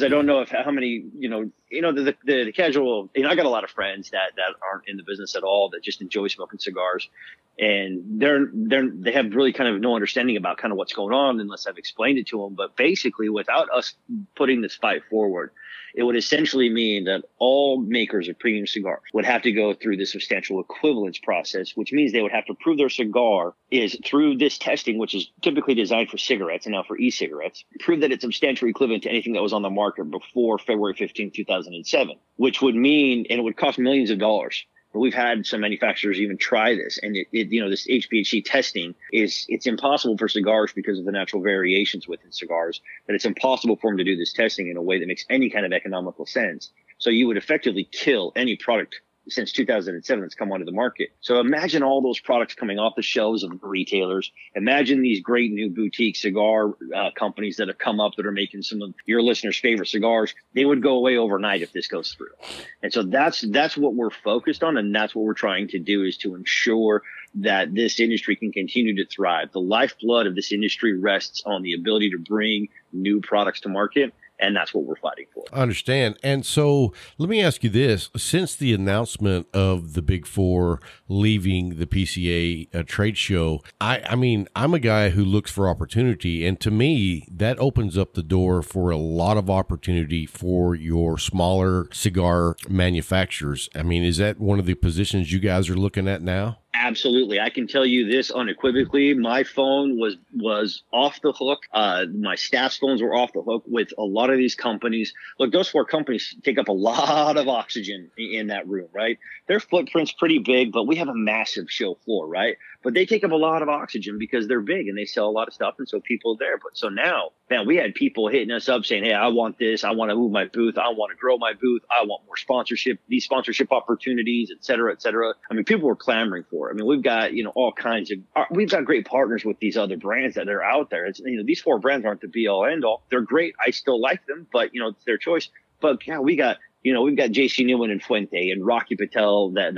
F: I don't know how many, the casual, I got a lot of friends that aren't in the business at all, that just enjoy smoking cigars. And they have really kind of no understanding about kind of what's going on unless I've explained it to them. But basically, without us putting this fight forward, it would essentially mean that all makers of premium cigars would have to go through the substantial equivalence process, which means they would have to prove their cigar is through this testing, which is typically designed for cigarettes and now for e-cigarettes, prove that it's substantially equivalent to anything that was on the market before February 15, 2007, which would mean, and it would cost millions of dollars. But we've had some manufacturers even try this, and this HPHC testing it's impossible for cigars because of the natural variations within cigars, that it's impossible for them to do this testing in a way that makes any kind of economical sense. So you would effectively kill any product since 2007 that's come onto the market. So imagine all those products coming off the shelves of retailers. Imagine these great new boutique cigar companies that have come up that are making some of your listeners' favorite cigars. They would go away overnight if this goes through. And so that's what we're focused on, and that's what we're trying to do, is to ensure that this industry can continue to thrive. The lifeblood of this industry rests on the ability to bring new products to market. And that's what we're fighting for.
C: I understand. And so let me ask you this. Since the announcement of the Big Four leaving the PCA trade show, I mean, I'm a guy who looks for opportunity. And to me, that opens up the door for a lot of opportunity for your smaller cigar manufacturers. I mean, is that one of the positions you guys are looking at now?
F: Absolutely. I can tell you this unequivocally. My phone was off the hook. My staff's phones were off the hook with a lot of these companies. Look, those four companies take up a lot of oxygen in that room, right? Their footprint's pretty big, but we have a massive show floor, right? But they take up a lot of oxygen because they're big and they sell a lot of stuff. And so people are there. But so now, man, we had people hitting us up saying, hey, I want this. I want to move my booth. I want to grow my booth. I want more sponsorship, these sponsorship opportunities, et cetera, et cetera. I mean, people were clamoring for it. I mean, we've got, all kinds of, we've got great partners with these other brands that are out there. It's, these four brands aren't the be all end all. They're great. I still like them, but it's their choice. But yeah, we've got JC Newman and Fuente and Rocky Patel that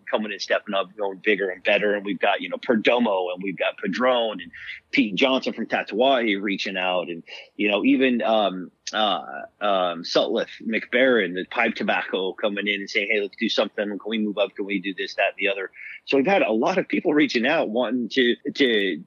F: coming and stepping up, going bigger and better. And we've got, Perdomo, and we've got Padron and Pete Johnson from Tatuaje reaching out. And, even Sutliff, McBaron, the pipe tobacco coming in and saying, hey, let's do something. Can we move up? Can we do this, that, and the other? So we've had a lot of people reaching out, wanting to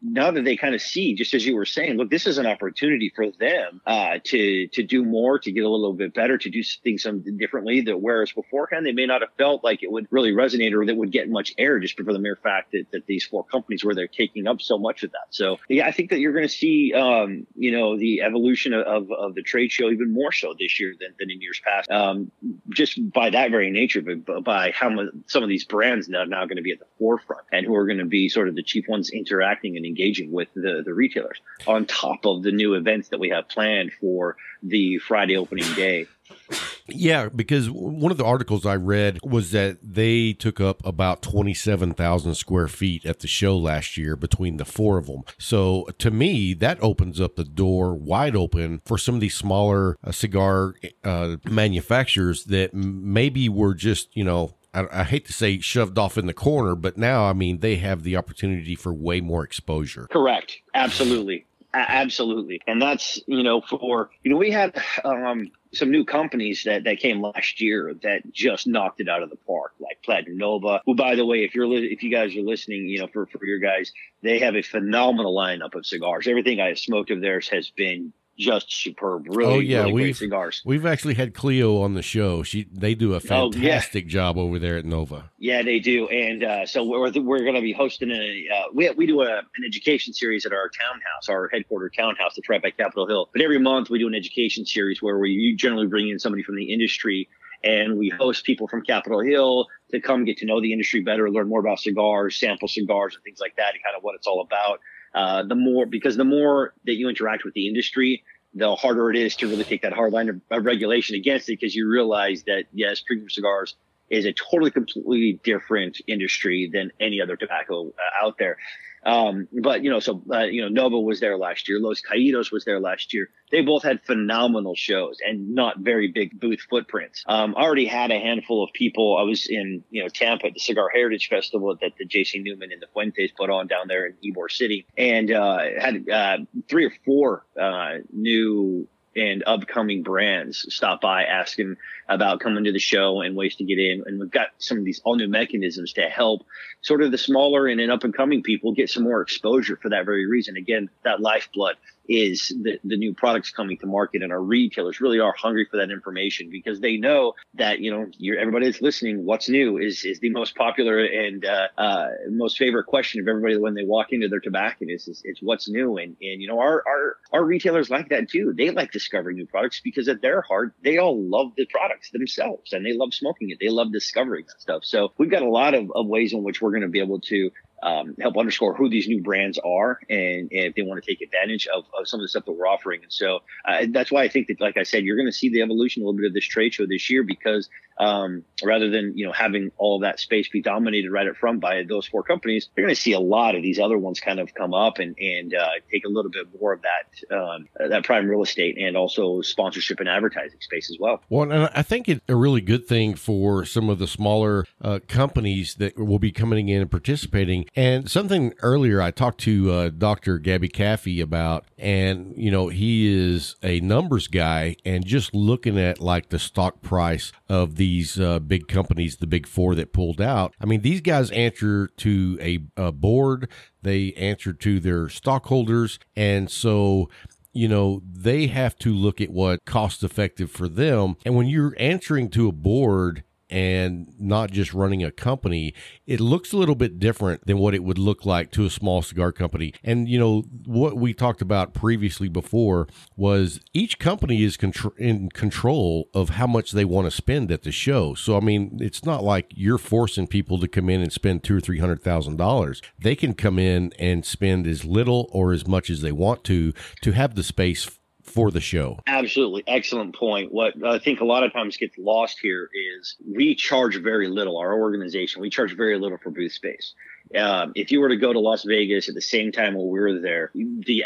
F: now that they kind of see, just as you were saying, look, this is an opportunity for them to do more, to get a little bit better, to do things something differently, that whereas beforehand they may not have felt like it would really resonate or that would get much air just for the mere fact that these four companies were there taking up so much of that. So yeah, I think that you're going to see the evolution of the trade show even more so this year than in years past, just by that very nature, but by how much some of these brands that are now going to be at the forefront and who are going to be sort of the chief ones interacting and engaging with the retailers, on top of the new events that we have planned for the Friday opening day.
C: Yeah, because one of the articles I read was that they took up about 27,000 square feet at the show last year between the four of them. So to me, that opens up the door wide open for some of these smaller cigar manufacturers that maybe were just, I hate to say shoved off in the corner, but now, I mean, they have the opportunity for way more exposure.
F: Correct. Absolutely. Absolutely. And that's, we had some new companies that came last year that just knocked it out of the park, like Platinum Nova, who, by the way, if you guys are listening, for your guys, they have a phenomenal lineup of cigars. Everything I have smoked of theirs has been just superb. Really, really great cigars.
C: We've actually had Cleo on the show. They do a fantastic job over there at Nova.
F: Yeah, they do. And so we're going to be hosting we do an education series at our townhouse, our headquarter townhouse that's right by Capitol Hill. But every month we do an education series where we generally bring in somebody from the industry, and we host people from Capitol Hill to come get to know the industry better, learn more about cigars, sample cigars and things like that, and kind of what it's all about. The more that you interact with the industry, the harder it is to really take that hard line of regulation against it, because you realize that, yes, premium cigars is a totally, completely different industry than any other tobacco out there. But Nova was there last year. Los Caídos was there last year. They both had phenomenal shows and not very big booth footprints. Already had a handful of people. I was in, Tampa at the Cigar Heritage Festival that the J.C. Newman and the Fuentes put on down there in Ybor City, and had 3 or 4 new and upcoming brands stop by asking about coming to the show and ways to get in. And we've got some of these all new mechanisms to help sort of the smaller and up and coming people get some more exposure for that very reason. Again, that lifeblood is the new products coming to market, and our retailers really are hungry for that information, because they know that, everybody that's listening, what's new is the most popular and most favorite question of everybody when they walk into their tobacconist is what's new. And our retailers like that too. They like discovering new products, because at their heart, they all love the products themselves and they love smoking it. They love discovering that stuff. So we've got a lot of ways in which we're going to be able to help underscore who these new brands are, and if they want to take advantage of some of the stuff that we're offering. And so that's why I think that, like I said, you're going to see the evolution a little bit of this trade show this year, because rather than having all of that space be dominated right up front by those 4 companies, you're going to see a lot of these other ones kind of come up and take a little bit more of that prime real estate and also sponsorship and advertising space as well.
C: Well, and I think it's a really good thing for some of the smaller companies that will be coming in and participating. And something earlier I talked to Dr. Gabby Kafie about, and, he is a numbers guy, and just looking at like the stock price of these big companies, the big 4 that pulled out. I mean, these guys answer to a board, they answer to their stockholders. And so, they have to look at what cost effective for them. And when you're answering to a board and not just running a company, it looks a little bit different than what it would look like to a small cigar company. And, what we talked about previously before was each company is in control of how much they want to spend at the show. So, I mean, it's not like you're forcing people to come in and spend $200,000 or $300,000. They can come in and spend as little or as much as they want to have the space for the show.
F: Absolutely. Excellent point. What I think a lot of times gets lost here is we charge very little. Our organization, we charge very little for booth space. If you were to go to Las Vegas at the same time while we were there, the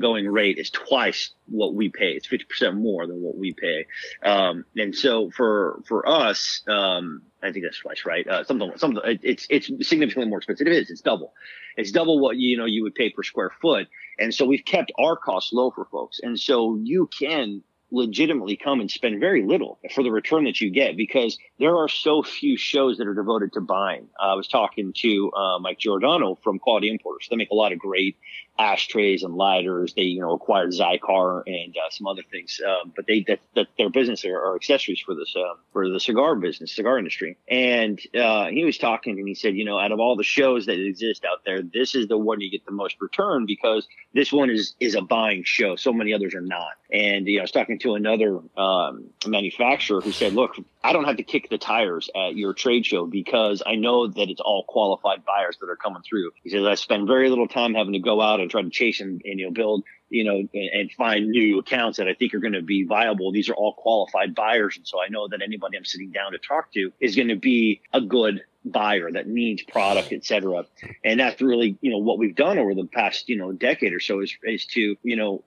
F: going rate is twice what we pay. It's 50% more than what we pay. And so for us, I think that's twice, right? It's significantly more expensive. It is. It's double. It's double what you would pay per square foot. And so we've kept our costs low for folks. And so you can legitimately come and spend very little for the return that you get, because there are so few shows that are devoted to buying. I was talking to Mike Giordano from Quality Importers. They make a lot of great ashtrays and lighters. They acquired Zycar and some other things, but their business are accessories for the cigar industry. And he was talking and he said, out of all the shows that exist out there, this is the one you get the most return, because this one is a buying show. So many others are not. And I was talking to another manufacturer who said, look, I don't have to kick the tires at your trade show, because I know that it's all qualified buyers that are coming through. He says, I spend very little time having to go out and try to chase and build, and find new accounts that I think are going to be viable. These are all qualified buyers. And so I know that anybody I'm sitting down to talk to is going to be a good buyer that needs product, et cetera. And that's really, what we've done over the past, decade or so is to,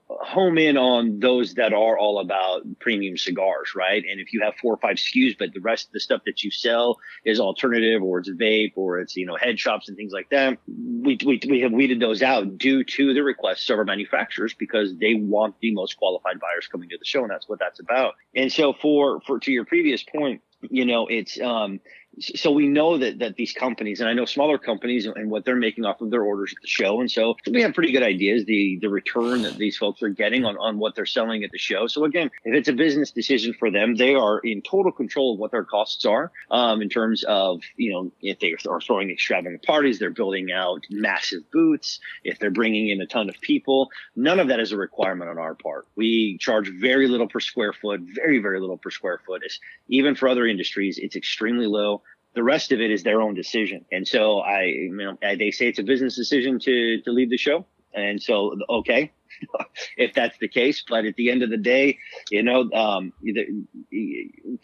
F: home in on those that are all about premium cigars, right? And if you have 4 or 5 SKUs, but the rest of the stuff that you sell is alternative, or it's vape, or it's, head shops and things like that, we have weeded those out due to the requests of our manufacturers, because they want the most qualified buyers coming to the show. And that's what that's about. And so for to your previous point, it's, so we know that these companies, and I know smaller companies and what they're making off of their orders at the show. And so we have pretty good ideas, the return that these folks are getting on what they're selling at the show. So again, if it's a business decision for them, they are in total control of what their costs are, in terms of, if they are throwing extravagant parties, they're building out massive booths, if they're bringing in a ton of people, none of that is a requirement on our part. We charge very little per square foot, very, very little per square foot. Even for other industries, it's extremely low. The rest of it is their own decision. And so they say it's a business decision to leave the show. And so, okay, if that's the case, but at the end of the day,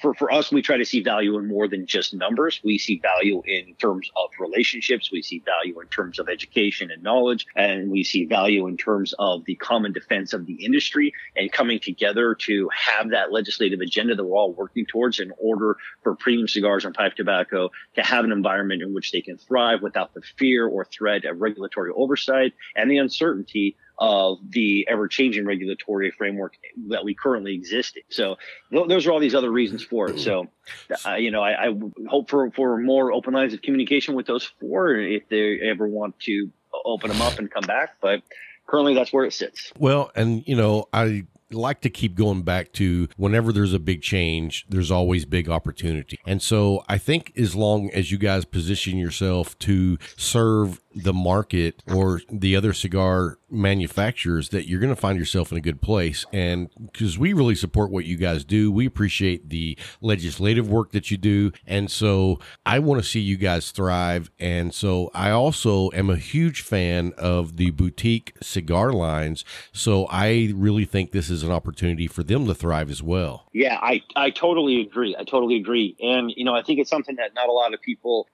F: for us, we try to see value in more than just numbers. We see value in terms of relationships. We see value in terms of education and knowledge, and we see value in terms of the common defense of the industry and coming together to have that legislative agenda that we're all working towards in order for premium cigars and pipe tobacco to have an environment in which they can thrive without the fear or threat of regulatory oversight and the uncertainty of the ever-changing regulatory framework that we currently exist in. So those are all these other reasons for it. So, I hope for more open lines of communication with those 4 if they ever want to open them up and come back. But currently that's where it sits.
C: Well, and, I like to keep going back to whenever there's a big change, there's always big opportunity. And so I think as long as you guys position yourself to serve the market or the other cigar manufacturers, that you're going to find yourself in a good place. And because we really support what you guys do, we appreciate the legislative work that you do. And so I want to see you guys thrive. And so I also am a huge fan of the boutique cigar lines. So I really think this is an opportunity for them to thrive as well.
F: Yeah, I totally agree. And, I think it's something that not a lot of people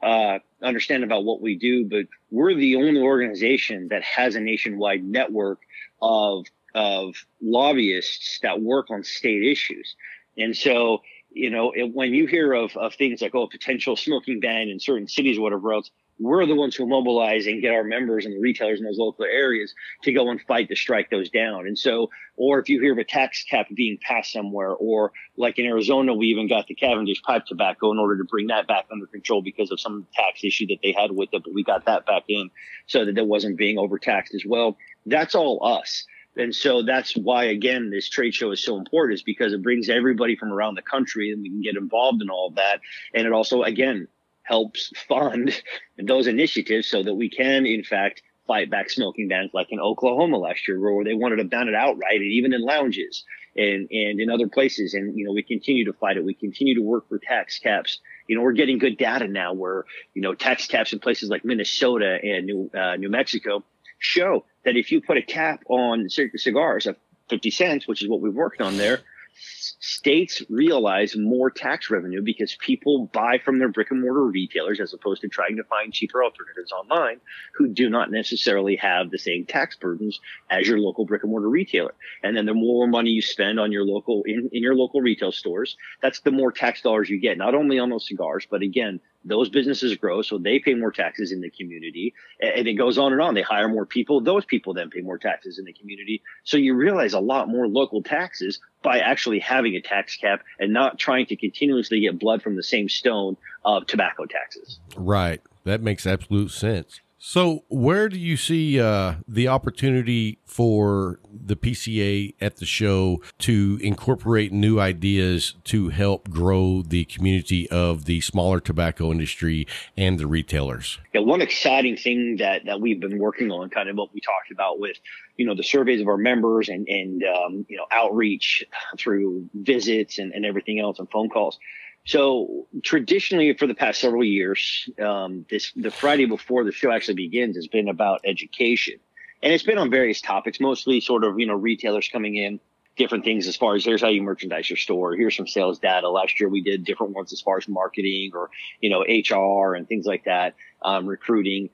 F: understand about what we do, but we're the only organization that has a nationwide network of lobbyists that work on state issues. And so, when you hear of things like, potential smoking ban in certain cities or whatever else, we're the ones who mobilize and get our members and the retailers in those local areas to go and fight to strike those down. And so, or if you hear of a tax cap being passed somewhere, or like in Arizona, we even got the Cavendish pipe tobacco in order to bring that back under control because of some tax issue that they had with it, but we got that back in so that it wasn't being overtaxed as well. That's all us. And so that's why, again, this trade show is so important, is because it brings everybody from around the country and we can get involved in all of that. And it also, again, helps fund those initiatives so that we can, in fact, fight back smoking bans, like in Oklahoma last year, where they wanted to ban it outright, and even in lounges and in other places. And, we continue to fight it. We continue to work for tax caps. We're getting good data now where, tax caps in places like Minnesota and New Mexico show that if you put a cap on cigars of 50 cents, which is what we've worked on there, states realize more tax revenue because people buy from their brick and mortar retailers as opposed to trying to find cheaper alternatives online who do not necessarily have the same tax burdens as your local brick and mortar retailer. And then the more money you spend on your local in your local retail stores, that's the more tax dollars you get, not only on those cigars, but again, those businesses grow, so they pay more taxes in the community, and it goes on and on. They hire more people. Those people then pay more taxes in the community. So you realize a lot more local taxes by actually having a tax cap and not trying to continuously get blood from the same stone of tobacco taxes.
C: Right. That makes absolute sense. So where do you see the opportunity for the PCA at the show to incorporate new ideas to help grow the community of the smaller tobacco industry and the retailers?
F: Yeah, one exciting thing that we've been working on, kind of what we talked about with, the surveys of our members and outreach through visits and everything else and phone calls. So traditionally for the past several years, the Friday before the show actually begins has been about education. And it's been on various topics, mostly sort of, retailers coming in different things as far as here's how you merchandise your store. Here's some sales data. Last year we did different ones as far as marketing or, HR and things like that, recruiting.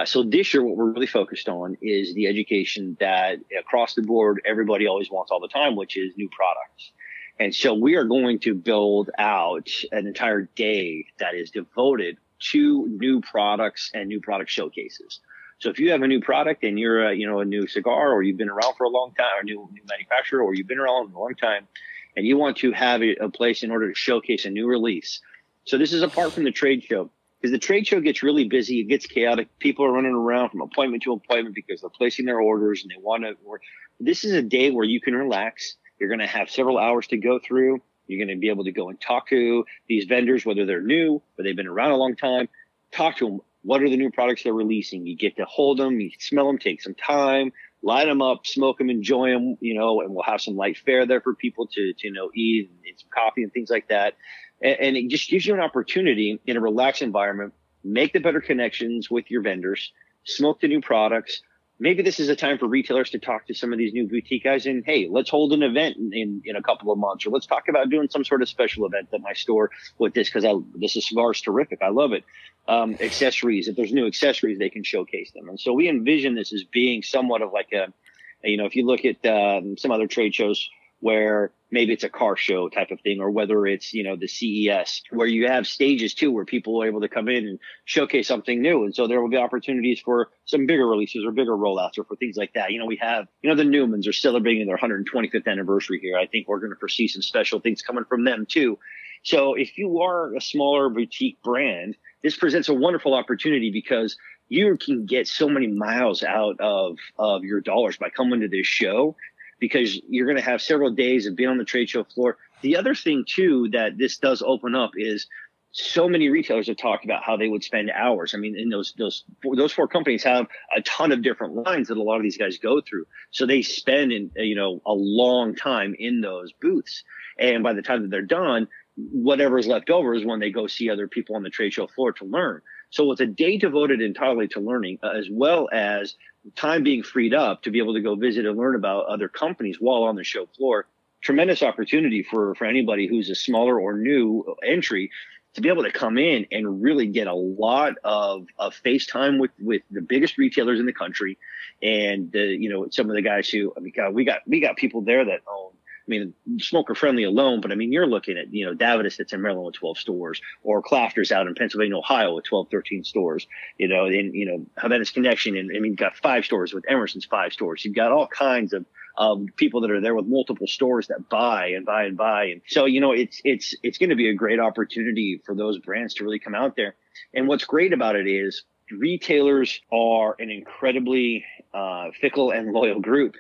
F: So this year, what we're really focused on is the education that across the board, everybody always wants all the time, which is new products. And so we are going to build out an entire day that is devoted to new products and new product showcases. So if you have a new product and you're a new cigar, or you've been around for a long time, or new manufacturer, or you've been around for a long time, and you want to have a place in order to showcase a new release. So this is apart from the trade show, because the trade show gets really busy. It gets chaotic. People are running around from appointment to appointment because they're placing their orders and they want to work. This is a day where you can relax. You're going to have several hours to go through. You're going to be able to go and talk to these vendors, whether they're new or they've been around a long time. Talk to them. What are the new products they're releasing? You get to hold them, you smell them, take some time, light them up, smoke them, enjoy them, and we'll have some light fare there for people to eat and some coffee and things like that. And it just gives you an opportunity in a relaxed environment, make the better connections with your vendors, smoke the new products. Maybe this is a time for retailers to talk to some of these new boutique guys and, hey, let's hold an event in a couple of months, or let's talk about doing some sort of special event at my store with this, because this cigar is terrific. I love it. Accessories, if there's new accessories, they can showcase them. And so we envision this as being somewhat of like if you look at some other trade shows where maybe it's a car show type of thing, or whether it's, the CES, where you have stages too, where people are able to come in and showcase something new. And so there will be opportunities for some bigger releases or bigger rollouts or for things like that. We have, the Newmans are celebrating their 125th anniversary here. I think we're going to foresee some special things coming from them too. So if you are a smaller boutique brand, this presents a wonderful opportunity, because you can get so many miles out of your dollars by coming to this show, because you're going to have several days of being on the trade show floor. The other thing too that this does open up is so many retailers have talked about how they would spend hours. I mean, in those four companies have a ton of different lines that a lot of these guys go through. So they spend a long time in those booths. And by the time that they're done, whatever is left over is when they go see other people on the trade show floor to learn. So it's a day devoted entirely to learning, as well as time being freed up to be able to go visit and learn about other companies while on the show floor. Tremendous opportunity for anybody who's a smaller or new entry to be able to come in and really get a lot of face time with the biggest retailers in the country. And, some of the guys who, God, we got people there that own, smoker friendly alone, but you're looking at, Davidas that's in Maryland with 12 stores, or Clafter's out in Pennsylvania, Ohio with 12, 13 stores, and, Havana's Connection. And you've got 5 stores with Emerson's 5 stores. You've got all kinds of people that are there with multiple stores that buy and buy and buy. And so, it's going to be a great opportunity for those brands to really come out there. And what's great about it is retailers are an incredibly fickle and loyal group.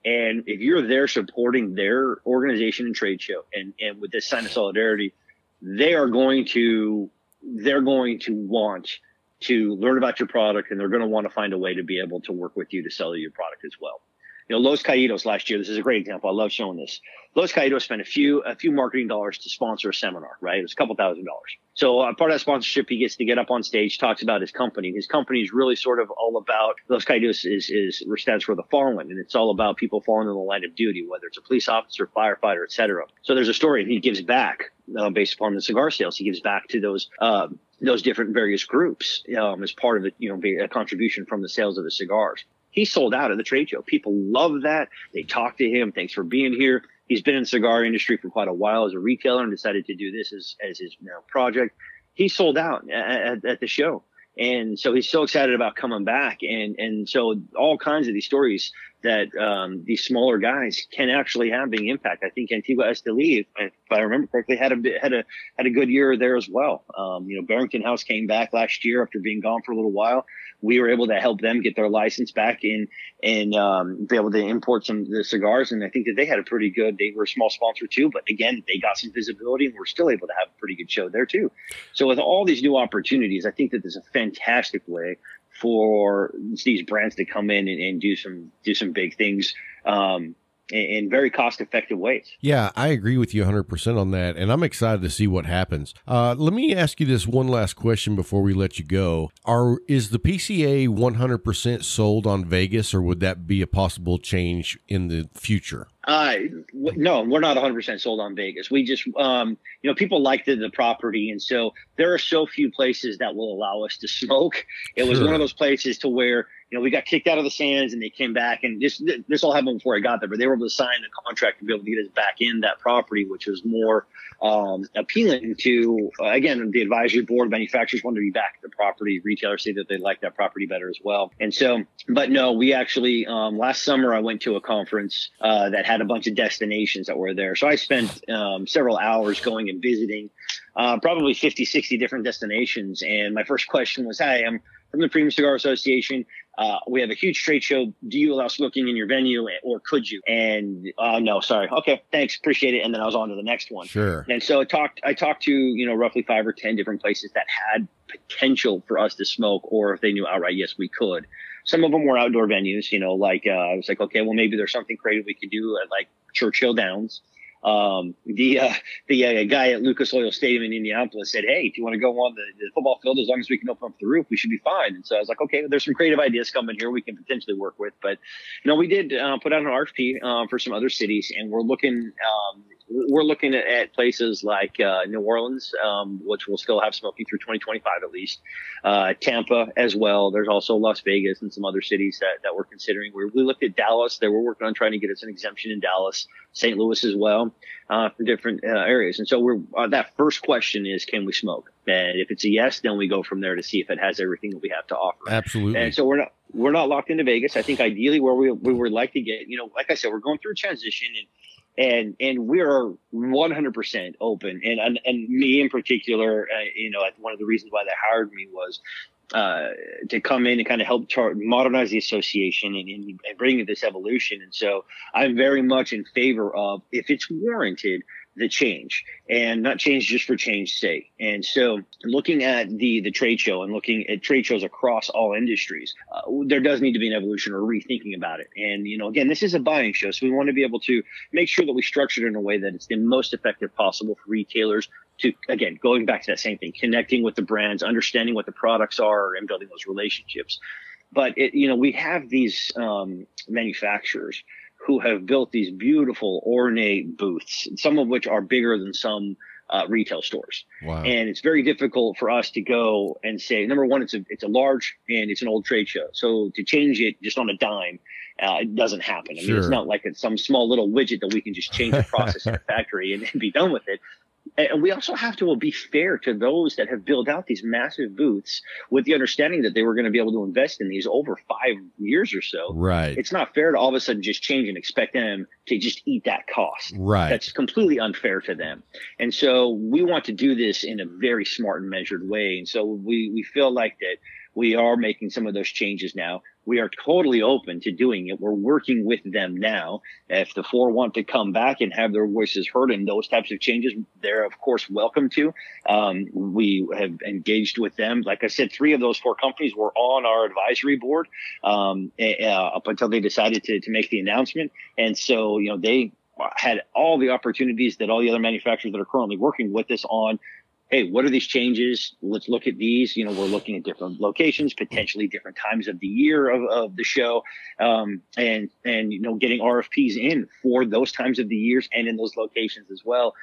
F: And if you're there supporting their organization and trade show and with this sign of solidarity, they're going to want to learn about your product, and they're going to want to find a way to be able to work with you to sell your product as well. Los Caídos last year, this is a great example. I love showing this. Los Caídos spent a few marketing dollars to sponsor a seminar, right? It was a couple $1,000s. So part of that sponsorship, he gets to get up on stage, talks about his company. His company is really sort of all about, Los Caídos stands for the fallen, and it's all about people falling in the line of duty, whether it's a police officer, firefighter, et cetera. So there's a story, and he gives back based upon the cigar sales. He gives back to those different various groups as part of it, a contribution from the sales of the cigars. He sold out at the trade show. People love that. They talk to him. Thanks for being here. He's been in the cigar industry for quite a while as a retailer and decided to do this as his project. He sold out at the show. And so he's so excited about coming back. And so all kinds of these stories that these smaller guys can actually have big impact. I think Antigua Esteli, if I remember correctly, had a good year there as well. Barrington House came back last year after being gone for a little while. We were able to help them get their license back and be able to import some of the cigars. And I think that they had they were a small sponsor too, but again, they got some visibility and we're still able to have a pretty good show there too. So with all these new opportunities, I think that there's a fantastic way for these brands to come in and do some big things, in very cost-effective ways.
C: Yeah, I agree with you 100% on that, and I'm excited to see what happens. Let me ask you this one last question before we let you go. Is the PCA 100% sold on Vegas, or would that be a possible change in the future?
F: No, we're not 100% sold on Vegas. We just, people like the property. And so there are so few places that will allow us to smoke. It was one of those places to where, we got kicked out of the Sands and they came back, and this all happened before I got there, but they were able to sign a contract to be able to get us back in that property, which was more appealing to, again, the advisory board. Manufacturers wanted to be back at the property. Retailers say that they like that property better as well. And so, but no, we actually, last summer I went to a conference that had a bunch of destinations that were there. So I spent several hours going and visiting probably 50, 60 different destinations. And my first question was, "Hi, I'm from the Premium Cigar Association. We have a huge trade show. Do you allow smoking in your venue, or could you?" And no, sorry. Okay, thanks, appreciate it. And then I was on to the next one.
C: Sure.
F: And so I talked to roughly 5 or 10 different places that had potential for us to smoke, or if they knew outright, yes, we could. Some of them were outdoor venues. I was like, okay, well, maybe there's something creative we could do at like Churchill Downs. The guy at Lucas Oil Stadium in Indianapolis said, "Hey, do you want to go on the football field? As long as we can open up the roof, we should be fine." And so I was like, okay, there's some creative ideas coming here we can potentially work with. But, we did put out an RFP for some other cities, and we're looking at places like New Orleans, which will still have smoking through 2025 at least. Tampa as well. There's also Las Vegas and some other cities that we're considering. We looked at Dallas. They were working on trying to get us an exemption in Dallas, St. Louis as well, for different areas. And so that first question is, can we smoke? And if it's a yes, then we go from there to see if it has everything that we have to offer.
C: Absolutely.
F: And so we're not locked into Vegas. I think ideally where we would like to get, like I said, we're going through a transition, and we are 100% open. And me in particular, one of the reasons why they hired me was to come in and kind of help modernize the association and bring this evolution. And so I'm very much in favor of, if it's warranted, the change, and not change just for change's sake. And so looking at the trade show and looking at trade shows across all industries, there does need to be an evolution or rethinking about it. And, again, this is a buying show, so we want to be able to make sure that we structure it in a way that it's the most effective possible for retailers to, again, going back to that same thing, connecting with the brands, understanding what the products are, and building those relationships. But, we have these manufacturers who have built these beautiful, ornate booths, some of which are bigger than some retail stores.
C: Wow.
F: And it's very difficult for us to go and say, number one, it's a large and it's an old trade show. So to change it just on a dime, it doesn't happen. I mean, it's not like it's some small little widget that we can just change the process in a factory and be done with it. And we also have to be fair to those that have built out these massive booths with the understanding that they were going to be able to invest in these over 5 years or so.
C: Right.
F: It's not fair to all of a sudden just change and expect them to just eat that cost.
C: Right.
F: That's completely unfair to them. And so we want to do this in a very smart and measured way. And so we feel like that we are making some of those changes now. We are totally open to doing it. We're working with them now. If the 4 want to come back and have their voices heard in those types of changes, they're, of course, welcome to. We have engaged with them. Like I said, 3 of those 4 companies were on our advisory board up until they decided to make the announcement. And so, they had all the opportunities that all the other manufacturers that are currently working with us on. Hey, what are these changes? Let's look at these. We're looking at different locations, potentially different times of the year of the show, and getting RFPs in for those times of the years and in those locations as well.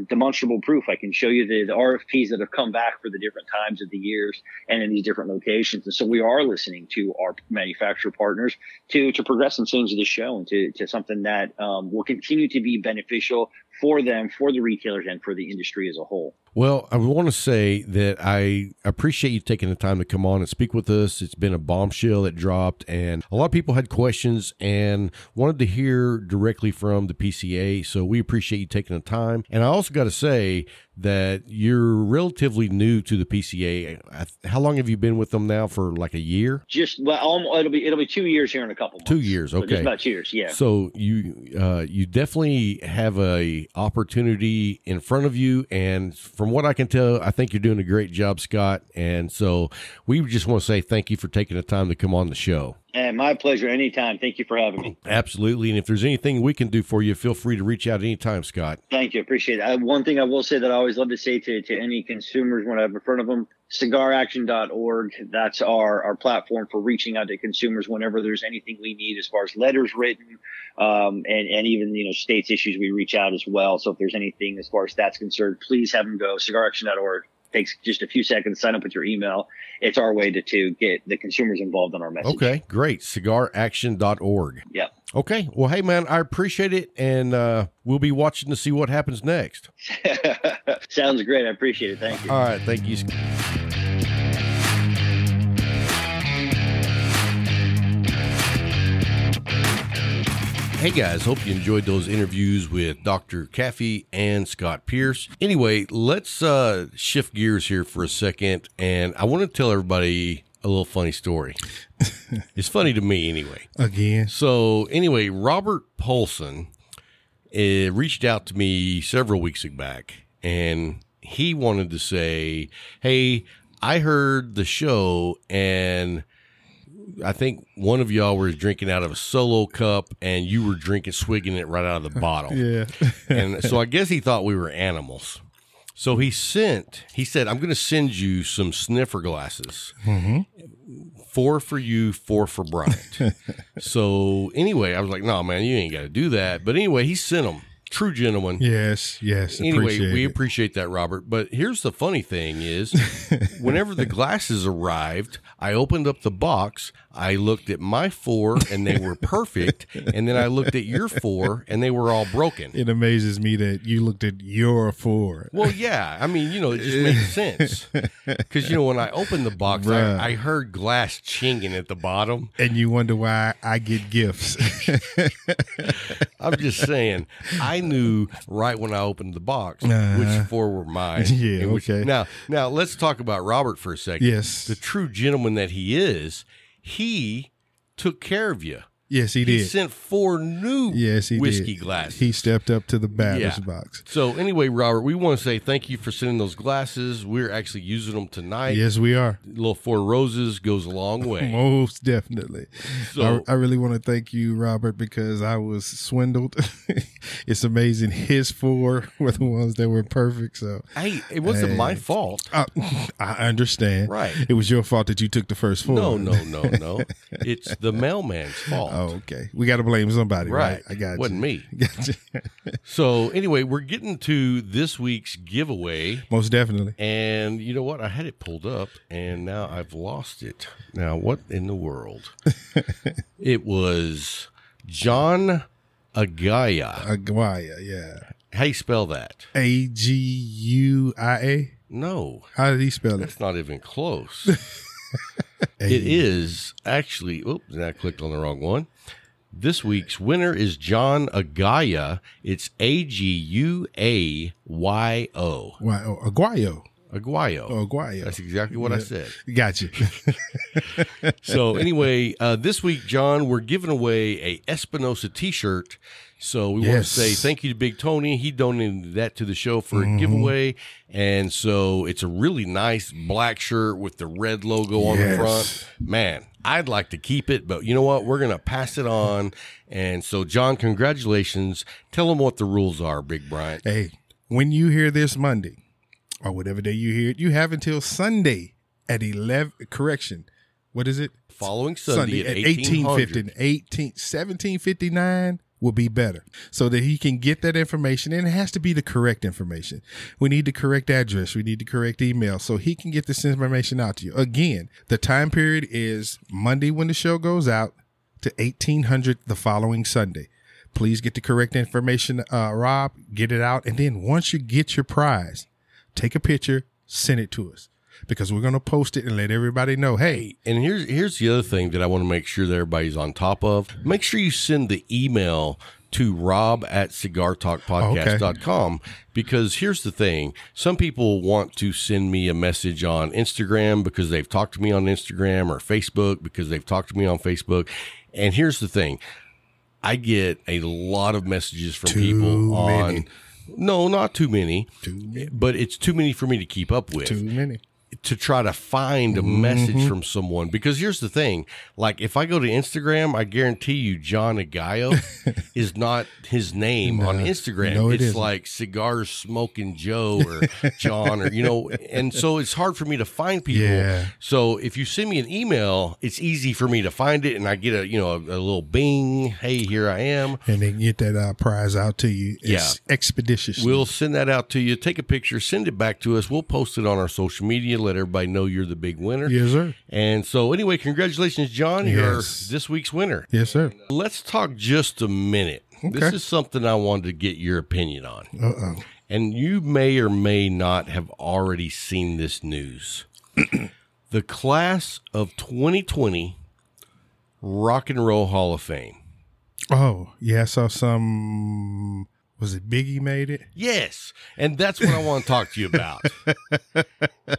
F: Demonstrable proof. I can show you the RFPs that have come back for the different times of the years and in these different locations. And so we are listening to our manufacturer partners to progress and change the show into something that will continue to be beneficial for them, for the retailers, and for the industry as a whole.
C: Well, I want to say that I appreciate you taking the time to come on and speak with us. It's been a bombshell that dropped, and a lot of people had questions and wanted to hear directly from the PCA, so we appreciate you taking the time. And I also got to say that you're relatively new to the PCA. How long have you been with them now? For like a year?
F: It'll be 2 years here in a couple months.
C: 2 years, okay.
F: So just about 2 years, yeah.
C: So you definitely have a opportunity in front of you, and from what I can tell, I think you're doing a great job, Scott. And so we just want to say thank you for taking the time to come on the show.
F: And my pleasure. Anytime. Thank you for having me.
C: Absolutely. And if there's anything we can do for you, feel free to reach out anytime, Scott.
F: Thank you. Appreciate it. One thing I will say that I always love to say to any consumers when I'm in front of them, cigaraction.org. That's our platform for reaching out to consumers whenever there's anything we need as far as letters written, and even, states issues, we reach out as well. So if there's anything as far as that's concerned, please have them go cigaraction.org. Takes just a few seconds, sign up with your email. It's our way to get the consumers involved in our message.
C: Okay, great. Cigaraction.org.
F: Yep.
C: Okay. Well, hey, man, I appreciate it. And we'll be watching to see what happens next.
F: Sounds great. I appreciate it. Thank you.
C: All right. Thank you. Hey guys, hope you enjoyed those interviews with Dr. Kafie and Scott Pierce. Anyway, let's shift gears here for a second, and I want to tell everybody a little funny story. It's funny to me anyway.
D: Again.
C: So anyway, Robert Paulson reached out to me several weeks back, and he wanted to say, hey, I heard the show, and I think one of y'all was drinking out of a Solo cup and you were swigging it right out of the bottle.
D: Yeah.
C: And so I guess he thought we were animals. So he said, I'm going to send you some sniffer glasses. Mm-hmm. 4 for you, 4 for Bryant. So anyway, I was like, no, man, you ain't got to do that. But anyway, he sent them. True gentleman.
D: Yes.
C: Anyway, we appreciate that, Robert. But here's the funny thing is, whenever the glasses arrived, I opened up the box, I looked at my 4, and they were perfect, and then I looked at your 4, and they were all broken.
D: It amazes me that you looked at your 4.
C: Well, yeah. I mean, it just makes sense. Because, when I opened the box, I heard glass chinging at the bottom.
D: And you wonder why I get gifts.
C: I'm just saying, I knew right when I opened the box which 4 were mine.
D: Yeah, okay.
C: Now let's talk about Robert for a second.
D: Yes.
C: The true gentleman that he is, he took care of you.
D: Yes, he did.
C: He sent 4 new whiskey glasses.
D: He stepped up to the batter's box.
C: So anyway, Robert, we want to say thank you for sending those glasses. We're actually using them tonight.
D: Yes, we are.
C: Little 4 roses goes a long way.
D: Most definitely.
C: So
D: I really want to thank you, Robert, because I was swindled. It's amazing. His 4 were the ones that were perfect. So
C: hey, it wasn't my fault.
D: I understand.
C: Right.
D: It was your fault that you took the first 4.
C: No. It's the mailman's fault.
D: Oh, okay. We got to blame somebody, right? I got
C: Wasn't
D: you.
C: me. So anyway, we're getting to this week's giveaway.
D: Most definitely.
C: And you know what? I had it pulled up, and now I've lost it. Now, what in the world? It was John Aguaya.
D: Aguaya, yeah.
C: How you spell that?
D: Aguia?
C: No.
D: How did he spell it?
C: That's not even close. It is actually, oops, I clicked on the wrong one. This week's winner is John Aguaya. It's Aguayo.
D: Aguayo.
C: Aguayo.
D: Oh, Aguayo.
C: That's exactly what I said.
D: Got you.
C: So anyway, this week, John, we're giving away a Espinosa t-shirt. So we want to say thank you to Big Tony. He donated that to the show for a giveaway. And so it's a really nice black shirt with the red logo on the front. Man, I'd like to keep it, but you know what? We're going to pass it on. And so, John, congratulations. Tell them what the rules are, Big Bryant.
D: Hey, when you hear this Monday or whatever day you hear it, you have until Sunday at 11, correction. What is it?
C: Following Sunday at
D: 1759 will be better so that he can get that information, and it has to be the correct information. We need the correct address. We need the correct email so he can get this information out to you. Again, the time period is Monday when the show goes out to 1800 the following Sunday. Please get the correct information, Rob, get it out. And then once you get your prize, take a picture, send it to us, because we're going to post it and let everybody know, hey.
C: And here's the other thing that I want to make sure that everybody's on top of. Make sure you send the email to rob@cigartalkpodcast.com, because here's the thing. Some people want to send me a message on Instagram because they've talked to me on Instagram, or Facebook because they've talked to me on Facebook. And here's the thing. I get a lot of messages from people on... No, not too many. But it's too many for me to keep up with.
D: Too many.
C: to try to find a message from someone. Because here's the thing, like if I go to Instagram, I guarantee you John Agallo is not his name on Instagram.
D: No,
C: it's
D: isn't.
C: like Cigars Smoking Joe or John, or, you know, and so it's hard for me to find people.
D: Yeah.
C: So if you send me an email, it's easy for me to find it, and I get a little bing, hey, here I am.
D: And they get that prize out to you expeditiously.
C: We'll send that out to you. Take a picture, send it back to us. We'll post it on our social media. Let everybody know you're the big winner.
D: Yes, sir.
C: And so anyway, congratulations, John. You're this week's winner.
D: Yes, sir.
C: Let's talk just a minute.
D: Okay.
C: This is something I wanted to get your opinion on.
D: Uh-oh.
C: And you may or may not have already seen this news. The class of 2020 Rock and Roll Hall of Fame.
D: Oh, yeah, I saw some. Was it Biggie made it?
C: Yes, and that's what I want to talk to you about.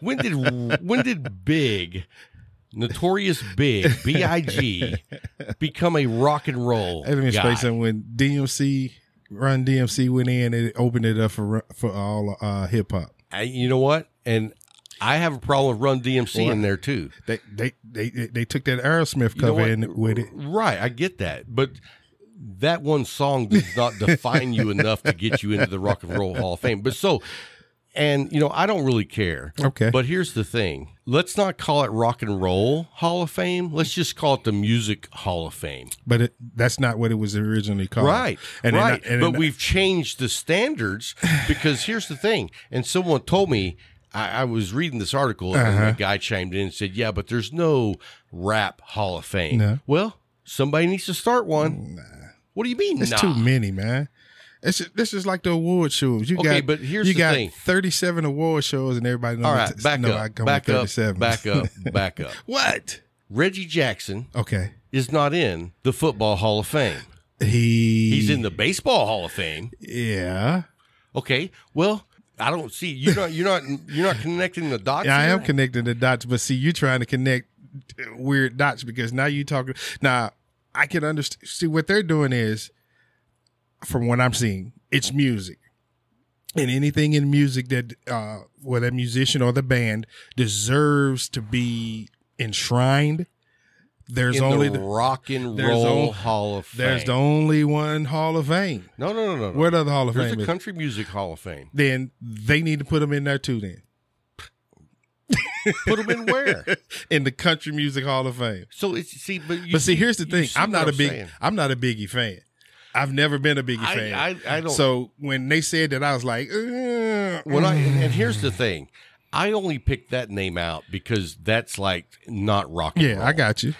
C: When did Big, Notorious Big, B.I.G., become a rock and roll
D: Let me
C: guy?
D: explain something. When Run DMC went in, it opened it up for all hip hop.
C: You know what? And I have a problem with Run DMC in there too.
D: They took that Aerosmith cover in with it.
C: Right, I get that, but that one song does not define you enough to get you into the Rock and Roll Hall of Fame. But and I don't really care.
D: Okay.
C: But here's the thing. Let's not call it Rock and Roll Hall of Fame. Let's just call it the Music Hall of Fame.
D: But that's not what it was originally called.
C: Right.
D: And
C: right. But we've changed the standards because here's the thing. And someone told me, I was reading this article and a guy chimed in and said, yeah, but there's no rap Hall of Fame.
D: No.
C: Well, somebody needs to start one. Nah. What do you mean?
D: It's too many, man. This is like the award shows.
C: But here's the thing.
D: 37 award shows, and everybody knows.
C: All right, back up.
D: What?
C: Reggie Jackson,
D: okay,
C: is not in the Football Hall of Fame. He's in the Baseball Hall of Fame.
D: Yeah.
C: Okay. Well, I don't see you're not connecting the dots.
D: Yeah, I
C: here?
D: am connecting the dots, but see, you're trying to connect weird dots because now you talking. Now I can understand. See, what they're doing is, from what I'm seeing, it's music. And anything in music that whether a musician or the band deserves to be enshrined, there's
C: in
D: only
C: the Rock and Roll Hall of Fame.
D: There's the only one Hall of Fame.
C: No.
D: What other Hall of
C: There's
D: Fame?
C: a Country Music Hall of Fame.
D: Then they need to put them in there too. Then
C: put them in where?
D: In the Country Music Hall of Fame.
C: So it's
D: but here's the thing. I'm not a Biggie fan. I've never been a Biggie fan.
C: I don't.
D: So when they said that, I was like,
C: and here's the thing. I only picked that name out because that's like not rock and roll.
D: Yeah, I got you.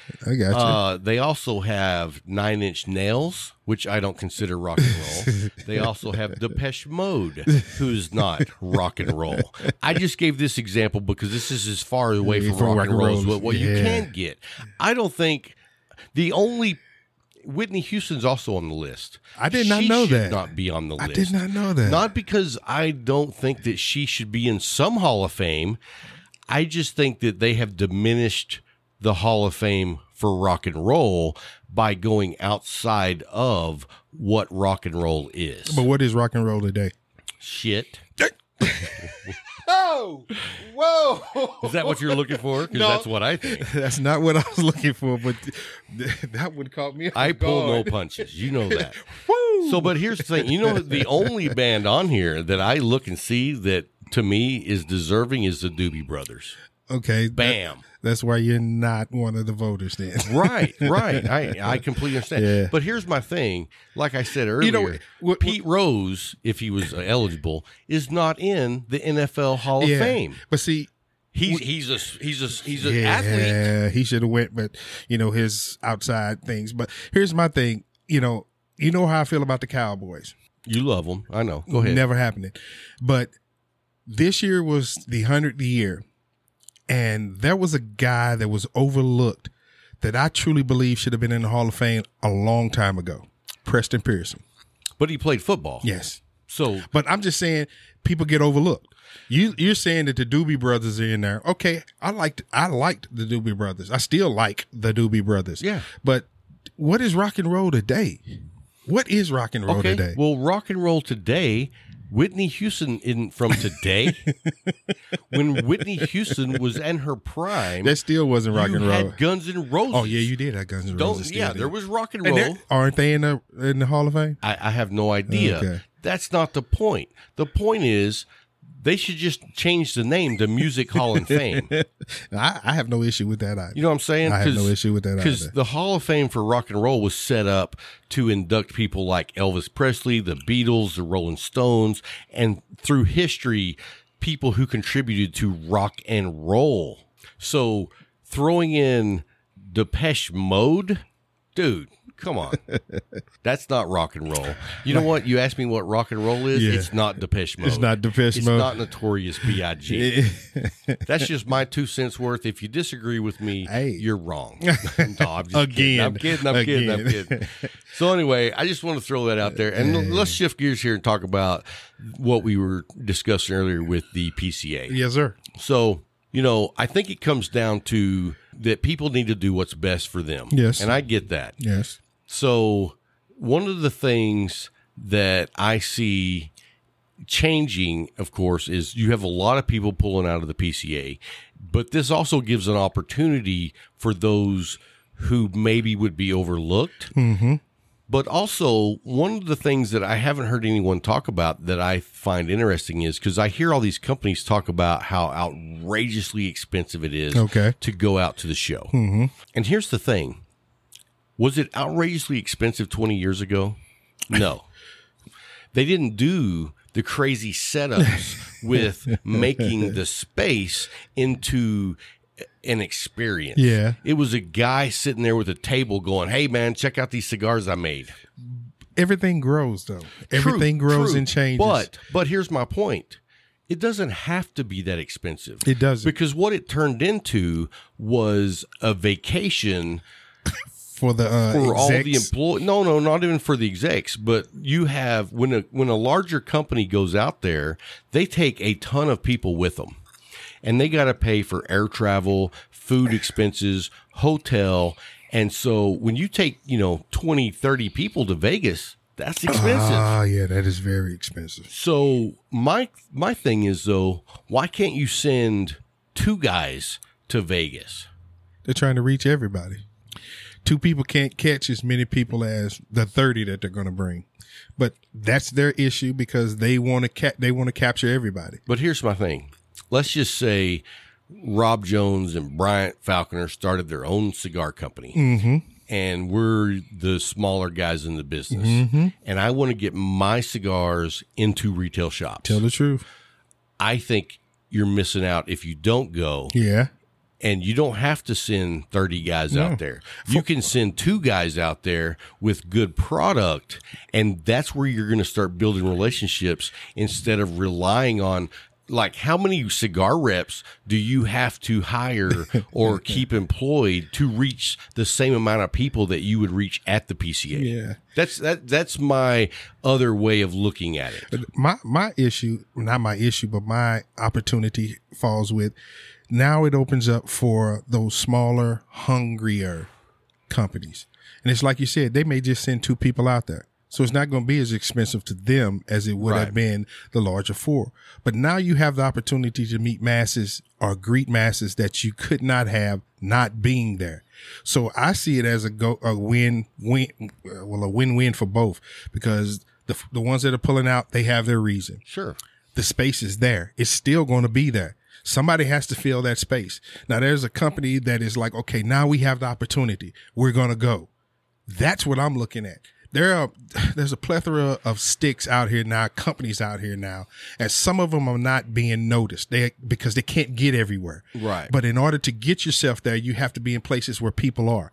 C: They also have 9 Inch Nails, which I don't consider rock and roll. They also have Depeche Mode, who's not rock and roll. I just gave this example because this is as far away from rock and roll as what you can get. I don't think the only Whitney Houston's also on the list.
D: I did not know that.
C: She should not be on the list.
D: I did not know that.
C: Not because I don't think that she should be in some Hall of Fame. I just think that they have diminished the Hall of Fame for rock and roll by going outside of what rock and roll is.
D: But what is rock and roll today?
C: Shit.
D: Oh, whoa.
C: Is that what you're looking for? Because that's what I think.
D: That's not what I was looking for, but that would caught me off
C: I pull no
D: guard.
C: punches. You know that.
D: Woo!
C: So, but here's the thing. The only band on here that I look and see that to me is deserving is the Doobie Brothers.
D: Okay.
C: Bam.
D: That's why you're not one of the voters then.
C: Right. I completely understand.
D: Yeah.
C: But here's my thing. Like I said earlier, Pete Rose, if he was eligible, is not in the NFL Hall of Fame.
D: But see,
C: he's an athlete.
D: Yeah, he should have went, but his outside things. But here's my thing. You know how I feel about the Cowboys.
C: You love them. I know. Go ahead.
D: Never happening. But this year was the 100th year. And there was a guy that was overlooked that I truly believe should have been in the Hall of Fame a long time ago. Preston Pearson.
C: But he played football.
D: Yes.
C: So,
D: but I'm just saying people get overlooked. You're saying that the Doobie Brothers are in there. Okay, I liked the Doobie Brothers. I still like the Doobie Brothers.
C: Yeah.
D: But what is rock and roll today? What is rock and roll today?
C: Well, rock and roll today Whitney Houston isn't from today. When Whitney Houston was in her prime,
D: that still wasn't rock and roll.
C: You had Guns N' Roses.
D: Oh yeah, you did have Guns N' Roses.
C: Yeah, there was rock and roll.
D: Aren't they in the Hall of Fame?
C: I have no idea.
D: Okay.
C: That's not the point. The point is they should just change the name to Music Hall of Fame.
D: I have no issue with that either.
C: You know what I'm saying?
D: I have no issue with that either.
C: Because the Hall of Fame for rock and roll was set up to induct people like Elvis Presley, the Beatles, the Rolling Stones, and through history, people who contributed to rock and roll. So throwing in Depeche Mode, dude, come on. That's not rock and roll. You know what? You asked me what rock and roll is. Yeah. It's not Depeche Mode.
D: It's not Depeche Mode.
C: It's not Notorious B.I.G. That's just my 2 cents worth. If you disagree with me, you're wrong. No, I'm just kidding. I'm kidding. So anyway, I just want to throw that out there. And let's shift gears here and talk about what we were discussing earlier with the PCA.
D: Yes, sir.
C: So, I think it comes down to that people need to do what's best for them.
D: Yes.
C: And I get that.
D: Yes.
C: So one of the things that I see changing, of course, is you have a lot of people pulling out of the PCA, but this also gives an opportunity for those who maybe would be overlooked.
D: Mm-hmm.
C: But also, one of the things that I haven't heard anyone talk about that I find interesting is because I hear all these companies talk about how outrageously expensive it is to go out to the show.
D: Mm-hmm.
C: And here's the thing. Was it outrageously expensive 20 years ago? No. They didn't do the crazy setups with making the space into an experience.
D: Yeah.
C: It was a guy sitting there with a table going, hey, man, check out these cigars I made.
D: Everything grows, though. Everything grows and changes.
C: But here's my point. It doesn't have to be that expensive.
D: It doesn't.
C: Because what it turned into was a vacation
D: for
C: all the employees. No, not even for the execs. But you have when a larger company goes out there, they take a ton of people with them, and they got to pay for air travel, food expenses, hotel. And so when you take 20, 30 people to Vegas, that's expensive.
D: Yeah, that is very expensive.
C: So my thing is, though, why can't you send 2 guys to Vegas?
D: They're trying to reach everybody. 2 people can't catch as many people as the 30 that they're going to bring. But that's their issue because they want to capture everybody.
C: But here's my thing. Let's just say Rob Jones and Bryant Falconer started their own cigar company.
D: Mm-hmm.
C: And we're the smaller guys in the business.
D: Mm-hmm.
C: And I want to get my cigars into retail shops.
D: Tell the truth.
C: I think you're missing out if you don't go.
D: Yeah.
C: And you don't have to send 30 guys out there. You can send 2 guys out there with good product, and that's where you're going to start building relationships instead of relying on, like, how many cigar reps do you have to hire or keep employed to reach the same amount of people that you would reach at the PCA?
D: Yeah.
C: That's my other way of looking at it.
D: My issue, not my issue, but my opportunity falls with, now it opens up for those smaller, hungrier companies. And it's like you said, they may just send 2 people out there. So it's not going to be as expensive to them as it would have been the larger 4. But now you have the opportunity to meet masses or greet masses that you could not have not being there. So I see it as a win-win for both, because the ones that are pulling out, they have their reason.
C: Sure.
D: The space is there. It's still going to be there. Somebody has to fill that space. Now there's a company that is like, okay, now we have the opportunity. We're going to go. That's what I'm looking at. There's a plethora of sticks out here now, companies out here now, and some of them are not being noticed because they can't get everywhere.
C: Right.
D: But in order to get yourself there, you have to be in places where people are.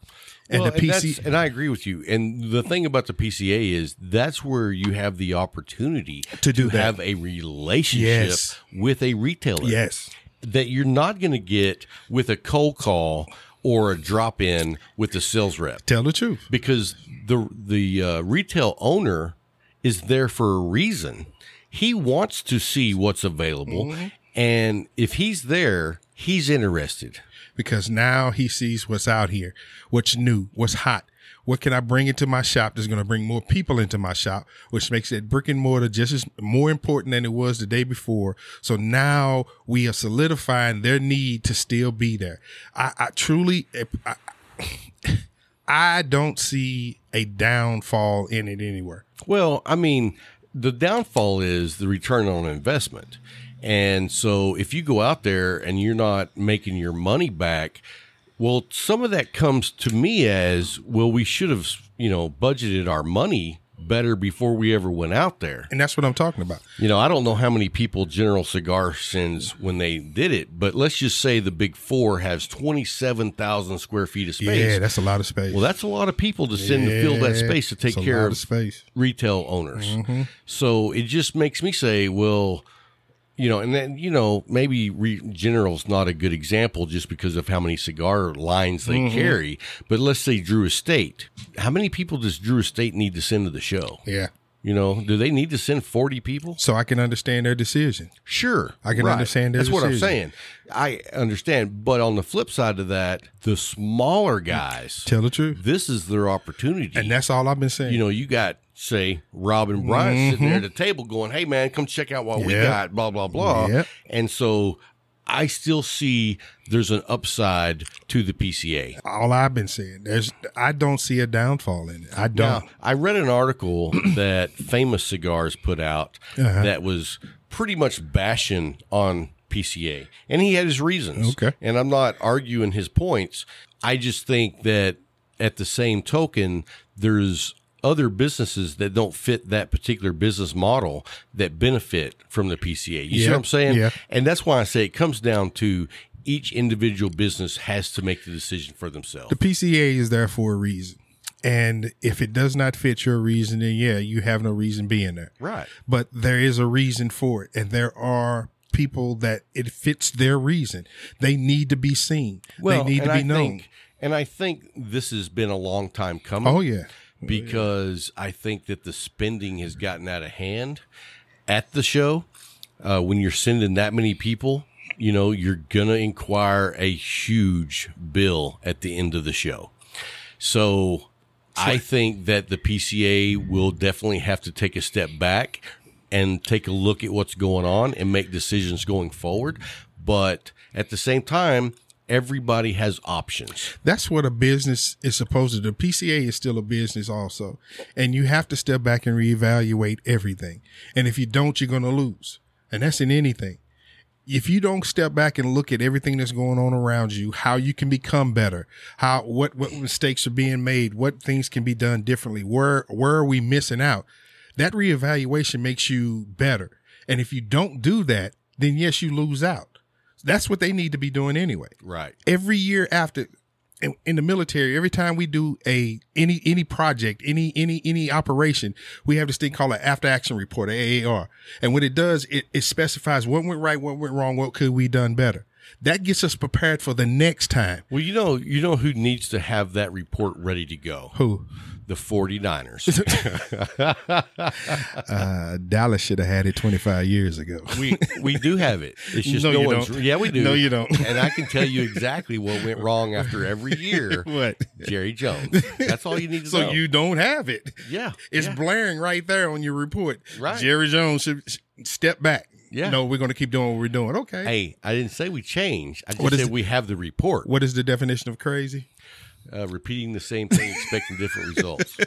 D: And
C: and I agree with you. And the thing about the PCA is that's where you have the opportunity to have a relationship with a retailer.
D: Yes.
C: That you're not going to get with a cold call or a drop in with the sales rep.
D: Tell the truth.
C: Because the retail owner is there for a reason. He wants to see what's available. Mm-hmm. And if he's there, he's interested.
D: Because now he sees what's out here, what's new, what's hot, What can I bring into my shop that's going to bring more people into my shop, which makes it brick and mortar just as more important than it was the day before. So now we are solidifying their need to still be there. I truly, I don't see a downfall in it anywhere.
C: Well, I mean, the downfall is the return on investment. And so if you go out there and you're not making your money back, well, some of that comes to me as, well, we should have, budgeted our money better before we ever went out there.
D: And that's what I'm talking about.
C: I don't know how many people General Cigar sends when they did it, but let's just say the Big Four has 27,000 square feet of space.
D: Yeah, that's a lot of space.
C: Well, that's a lot of people to send to fill that space to take care of
D: space.
C: Retail owners. So it just makes me say, well, and then, maybe General's not a good example just because of how many cigar lines they carry. But let's say Drew Estate. How many people does Drew Estate need to send to the show?
D: Yeah.
C: Do they need to send 40 people?
D: So I can understand their decision.
C: Sure.
D: I can understand their decision.
C: That's what I'm saying. I understand. But on the flip side of that, the smaller guys.
D: Tell the truth.
C: This is their opportunity.
D: And that's all I've been saying.
C: You got, say, Rob and Brian sitting there at the table going, hey, man, come check out what we got, blah, blah, blah.
D: Yep.
C: And so I still see there's an upside to the PCA.
D: All I've been saying, I don't see a downfall in it. I don't.
C: Now, I read an article that Famous Cigars put out that was pretty much bashing on PCA, and he had his reasons.
D: Okay.
C: And I'm not arguing his points. I just think that at the same token, there's other businesses that don't fit that particular business model that benefit from the PCA. You see what I'm saying?
D: Yeah.
C: And that's why I say it comes down to each individual business has to make the decision for themselves.
D: The PCA is there for a reason. And if it does not fit your reason, then you have no reason being there.
C: Right.
D: But there is a reason for it. And there are people that it fits their reason. They need to be seen.
C: Well,
D: they need to be known.
C: And I think this has been a long time coming.
D: Oh, yeah.
C: Because I think that the spending has gotten out of hand at the show. When you're sending that many people, you're going to inquire a huge bill at the end of the show. So I think that the PCA will definitely have to take a step back and take a look at what's going on and make decisions going forward. But at the same time, everybody has options.
D: That's what a business is supposed to do. PCA is still a business also. And you have to step back and reevaluate everything. And if you don't, you're going to lose. And that's in anything. If you don't step back and look at everything that's going on around you, how you can become better, what mistakes are being made, what things can be done differently, where are we missing out? That reevaluation makes you better. And if you don't do that, then yes, you lose out. That's what they need to be doing anyway.
C: Right.
D: Every year after, in the military, every time we do any project, any operation, we have this thing called an after action report, AAR. And what it does, it specifies what went right, what went wrong, what could we done better. That gets us prepared for the next time.
C: Well, you know who needs to have that report ready to go?
D: Who?
C: The 49ers.
D: Dallas should have had it 25 years ago.
C: We do have it. It's just
D: No,
C: no
D: you
C: one's.
D: don't.
C: Yeah, we do.
D: No, you don't.
C: And I can tell you exactly what went wrong after every year.
D: What?
C: Jerry Jones. That's all you need to know.
D: So you don't have it.
C: Yeah.
D: It's blaring right there on your report.
C: Right.
D: Jerry Jones should step back.
C: Yeah.
D: No, we're going to keep doing what we're doing. Okay.
C: Hey, I didn't say we changed. I
D: What
C: just
D: is
C: said we have the report.
D: What is the definition of crazy?
C: Repeating the same thing, expecting different results.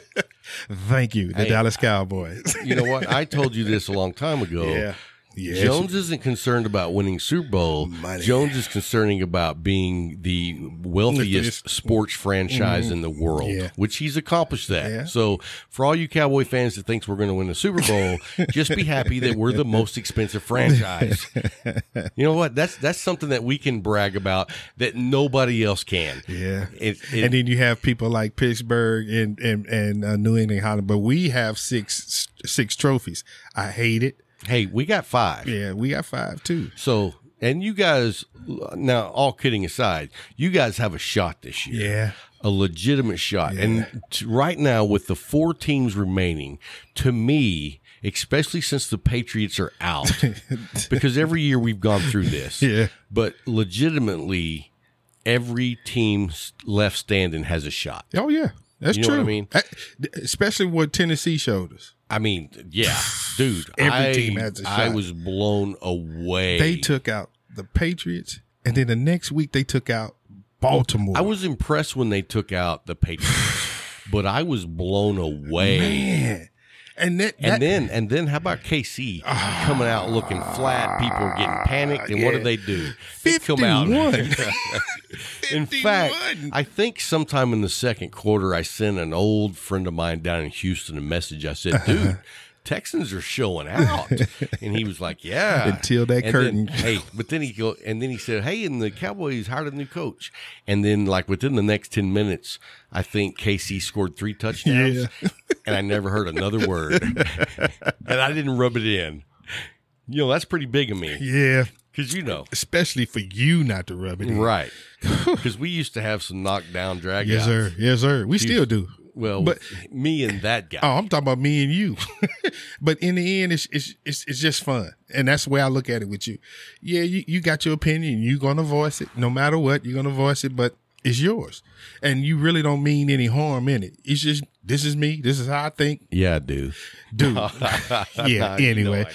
D: Thank you, the Dallas Cowboys.
C: You know what? I told you this a long time ago.
D: Yeah. Yes.
C: Jones isn't concerned about winning Super Bowl.
D: Money.
C: Jones is concerning about being the wealthiest sports franchise in the world, which he's accomplished that.
D: Yeah.
C: So for all you Cowboy fans that thinks we're going to win the Super Bowl, just be happy that we're the most expensive franchise. You know what? That's something that we can brag about that nobody else can.
D: Yeah. And then you have people like Pittsburgh and New England, Holland, but we have six trophies. I hate it.
C: Hey, we got 5.
D: Yeah, we got 5 too.
C: So, and you guys, now all kidding aside, you guys have a shot this year.
D: Yeah.
C: A legitimate shot.
D: Yeah.
C: And right now, with the 4 teams remaining, to me, especially since the Patriots are out, because every year we've gone through this, but legitimately, every team left standing has a shot.
D: Oh, yeah. That's
C: you know
D: true.
C: What I mean,
D: especially what Tennessee showed us.
C: I mean, yeah, dude.
D: Every team has a shot.
C: I was blown away.
D: They took out the Patriots, and then the next week they took out Baltimore.
C: I was impressed when they took out the Patriots, but I was blown away.
D: Man. And
C: then how about KC coming out looking flat? People are getting panicked, and what do? They come out. In fact, I think sometime in the second quarter, I sent an old friend of mine down in Houston a message. I said, "Dude, Texans are showing out," and he was like, "Yeah."
D: Until that curtain.
C: But then he said, "Hey, and the Cowboys hired a new coach," and then like within the next 10 minutes, I think KC scored 3 touchdowns.
D: Yeah.
C: And I never heard another word. And I didn't rub it in. You know, that's pretty big of me.
D: Yeah.
C: Because,
D: especially for you not to rub it in.
C: Right. Because we used to have some knockdown dragouts.
D: Yes, sir. Yes, sir. We still do.
C: Well, but me and that guy.
D: Oh, I'm talking about me and you. But in the end, it's just fun. And that's the way I look at it with you. Yeah, you got your opinion. You're going to voice it. No matter what, you're going to voice it. But it's yours. And you really don't mean any harm in it. It's just, this is me. This is how I think.
C: Yeah, I do.
D: Dude. Yeah, anyway.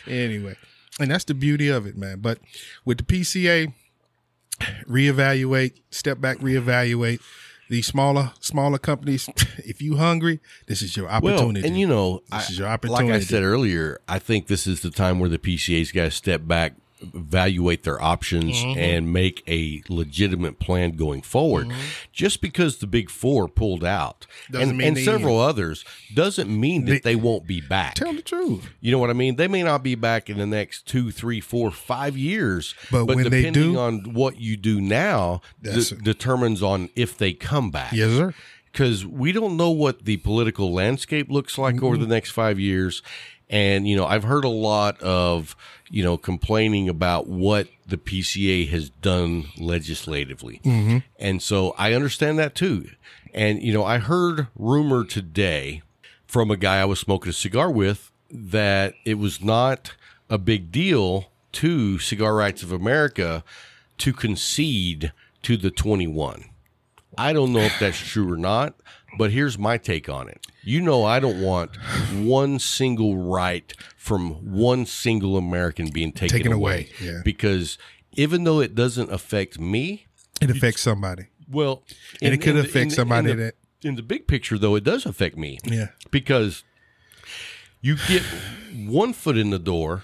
D: Anyway. And that's the beauty of it, man. But with the PCA, reevaluate, step back, reevaluate. These smaller companies, if you hungry, this is your opportunity.
C: Well, and
D: this is your opportunity.
C: Like I said earlier, I think this is the time where the PCA's got to step back, evaluate their options, and make a legitimate plan going forward. Just because the Big Four pulled out and several others doesn't mean that they won't be back.
D: Tell the truth.
C: You know what I mean? They may not be back in the next 2, 3, 4, 5 years, but
D: when
C: depending
D: they do,
C: on what you do now determines on if they come back.
D: Yes, sir.
C: Because we don't know what the political landscape looks like over the next 5 years. And, I've heard a lot of, complaining about what the PCA has done legislatively. And so I understand that too. And, I heard rumor today from a guy I was smoking a cigar with that it was not a big deal to Cigar Rights of America to concede to the 21. I don't know if that's true or not, but here's my take on it. I don't want one single right from one single American being taken away.
D: Yeah.
C: Because even though it doesn't affect me,
D: it affects somebody.
C: Well,
D: and it could affect somebody
C: in the big picture, though, it does affect me.
D: Yeah.
C: Because you get one foot in the door.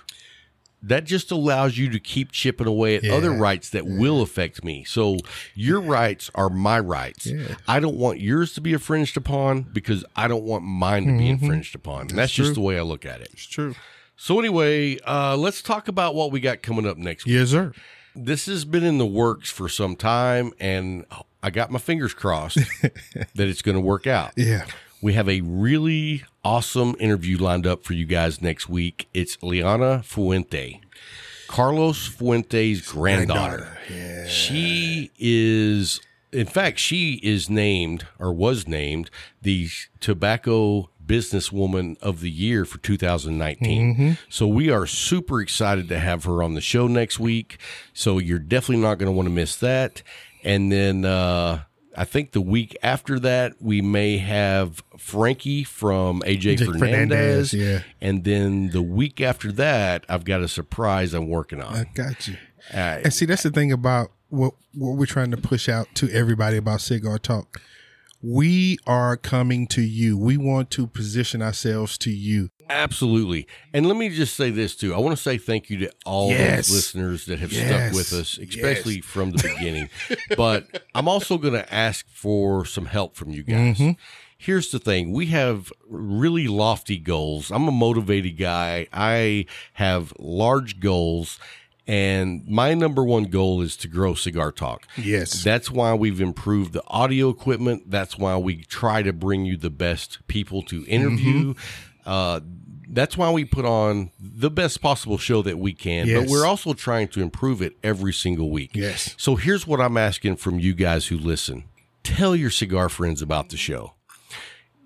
C: That just allows you to keep chipping away at other rights that will affect me. So your rights are my rights. Yeah. I don't want yours to be infringed upon because I don't want mine to be infringed upon. And that's just the way I look at it.
D: It's true.
C: So anyway, let's talk about what we got coming up next week.
D: Yes, sir.
C: This has been in the works for some time, and I got my fingers crossed that it's going to work out.
D: Yeah.
C: We have a really awesome interview lined up for you guys next week. It's Liana Fuente, Carlos Fuente's granddaughter.
D: Yeah.
C: She is named or was named the Tobacco Businesswoman of the Year for 2019. So we are super excited to have her on the show next week. So you're definitely not going to want to miss that. And then, I think the week after that, we may have Frankie from AJ Fernandez.
D: Yeah.
C: And then the week after that, I've got a surprise I'm working on.
D: I got you. And see, that's the thing about what we're trying to push out to everybody about Cigar Talk. We are coming to you. We want to position ourselves to you.
C: Absolutely. And let me just say this, too. I want to say thank you to all those listeners that have stuck with us, especially from the beginning. But I'm also going to ask for some help from you guys. Here's the thing. We have really lofty goals. I'm a motivated guy. I have large goals. And my number one goal is to grow Cigar Talk.
D: Yes.
C: That's why we've improved the audio equipment. That's why we try to bring you the best people to interview. That's why we put on the best possible show that we can. But we're also trying to improve it every single week.
D: Yes.
C: So here's what I'm asking from you guys who listen. Tell your cigar friends about the show.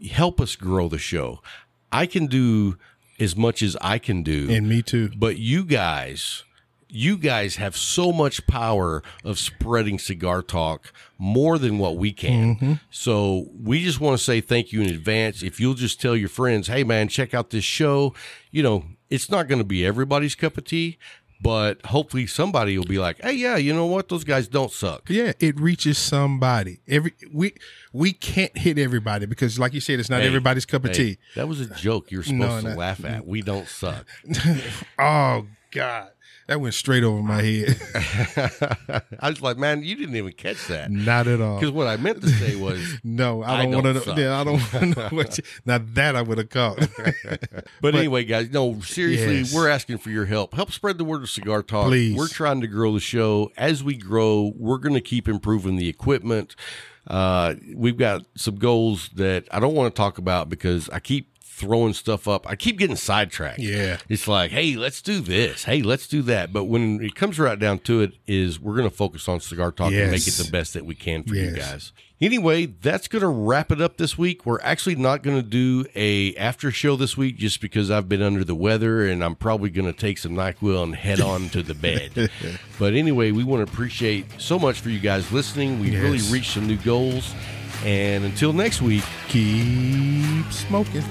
C: Help us grow the show. I can do as much as I can do.
D: And me too.
C: But you guys you guys have so much power of spreading cigar talk more than what we can. So we just want to say thank you in advance. If you'll just tell your friends, hey man, check out this show. You know, it's not going to be everybody's cup of tea, but hopefully somebody will be like, hey, yeah, you know what? Those guys don't suck.
D: Yeah, it reaches somebody. We can't hit everybody because, like you said, it's not everybody's cup of tea.
C: That was a joke you're supposed to laugh at. We don't suck.
D: Oh, God. That went straight over my head.
C: I was like, man, you didn't even catch that.
D: Not at all.
C: Because what I meant to say was,
D: no, I don't want to. Yeah, I don't want to know what. Now that I would have caught.
C: but anyway, guys, no, seriously, we're asking for your help. Help spread the word of Cigar Talk.
D: Please.
C: We're trying to grow the show. As we grow, we're going to keep improving the equipment. We've got some goals that I don't want to talk about because I keep throwing stuff up. I keep getting sidetracked.
D: Yeah.
C: It's like, hey, let's do this. Hey, let's do that. But when it comes right down to it, is we're going to focus on Cigar Talk and make it the best that we can for you guys. Anyway, that's going to wrap it up this week. We're actually not going to do a after show this week just because I've been under the weather and I'm probably going to take some NyQuil and head on to the bed. But anyway, we want to appreciate so much for you guys listening. We really reached some new goals. And until next week,
D: keep smoking.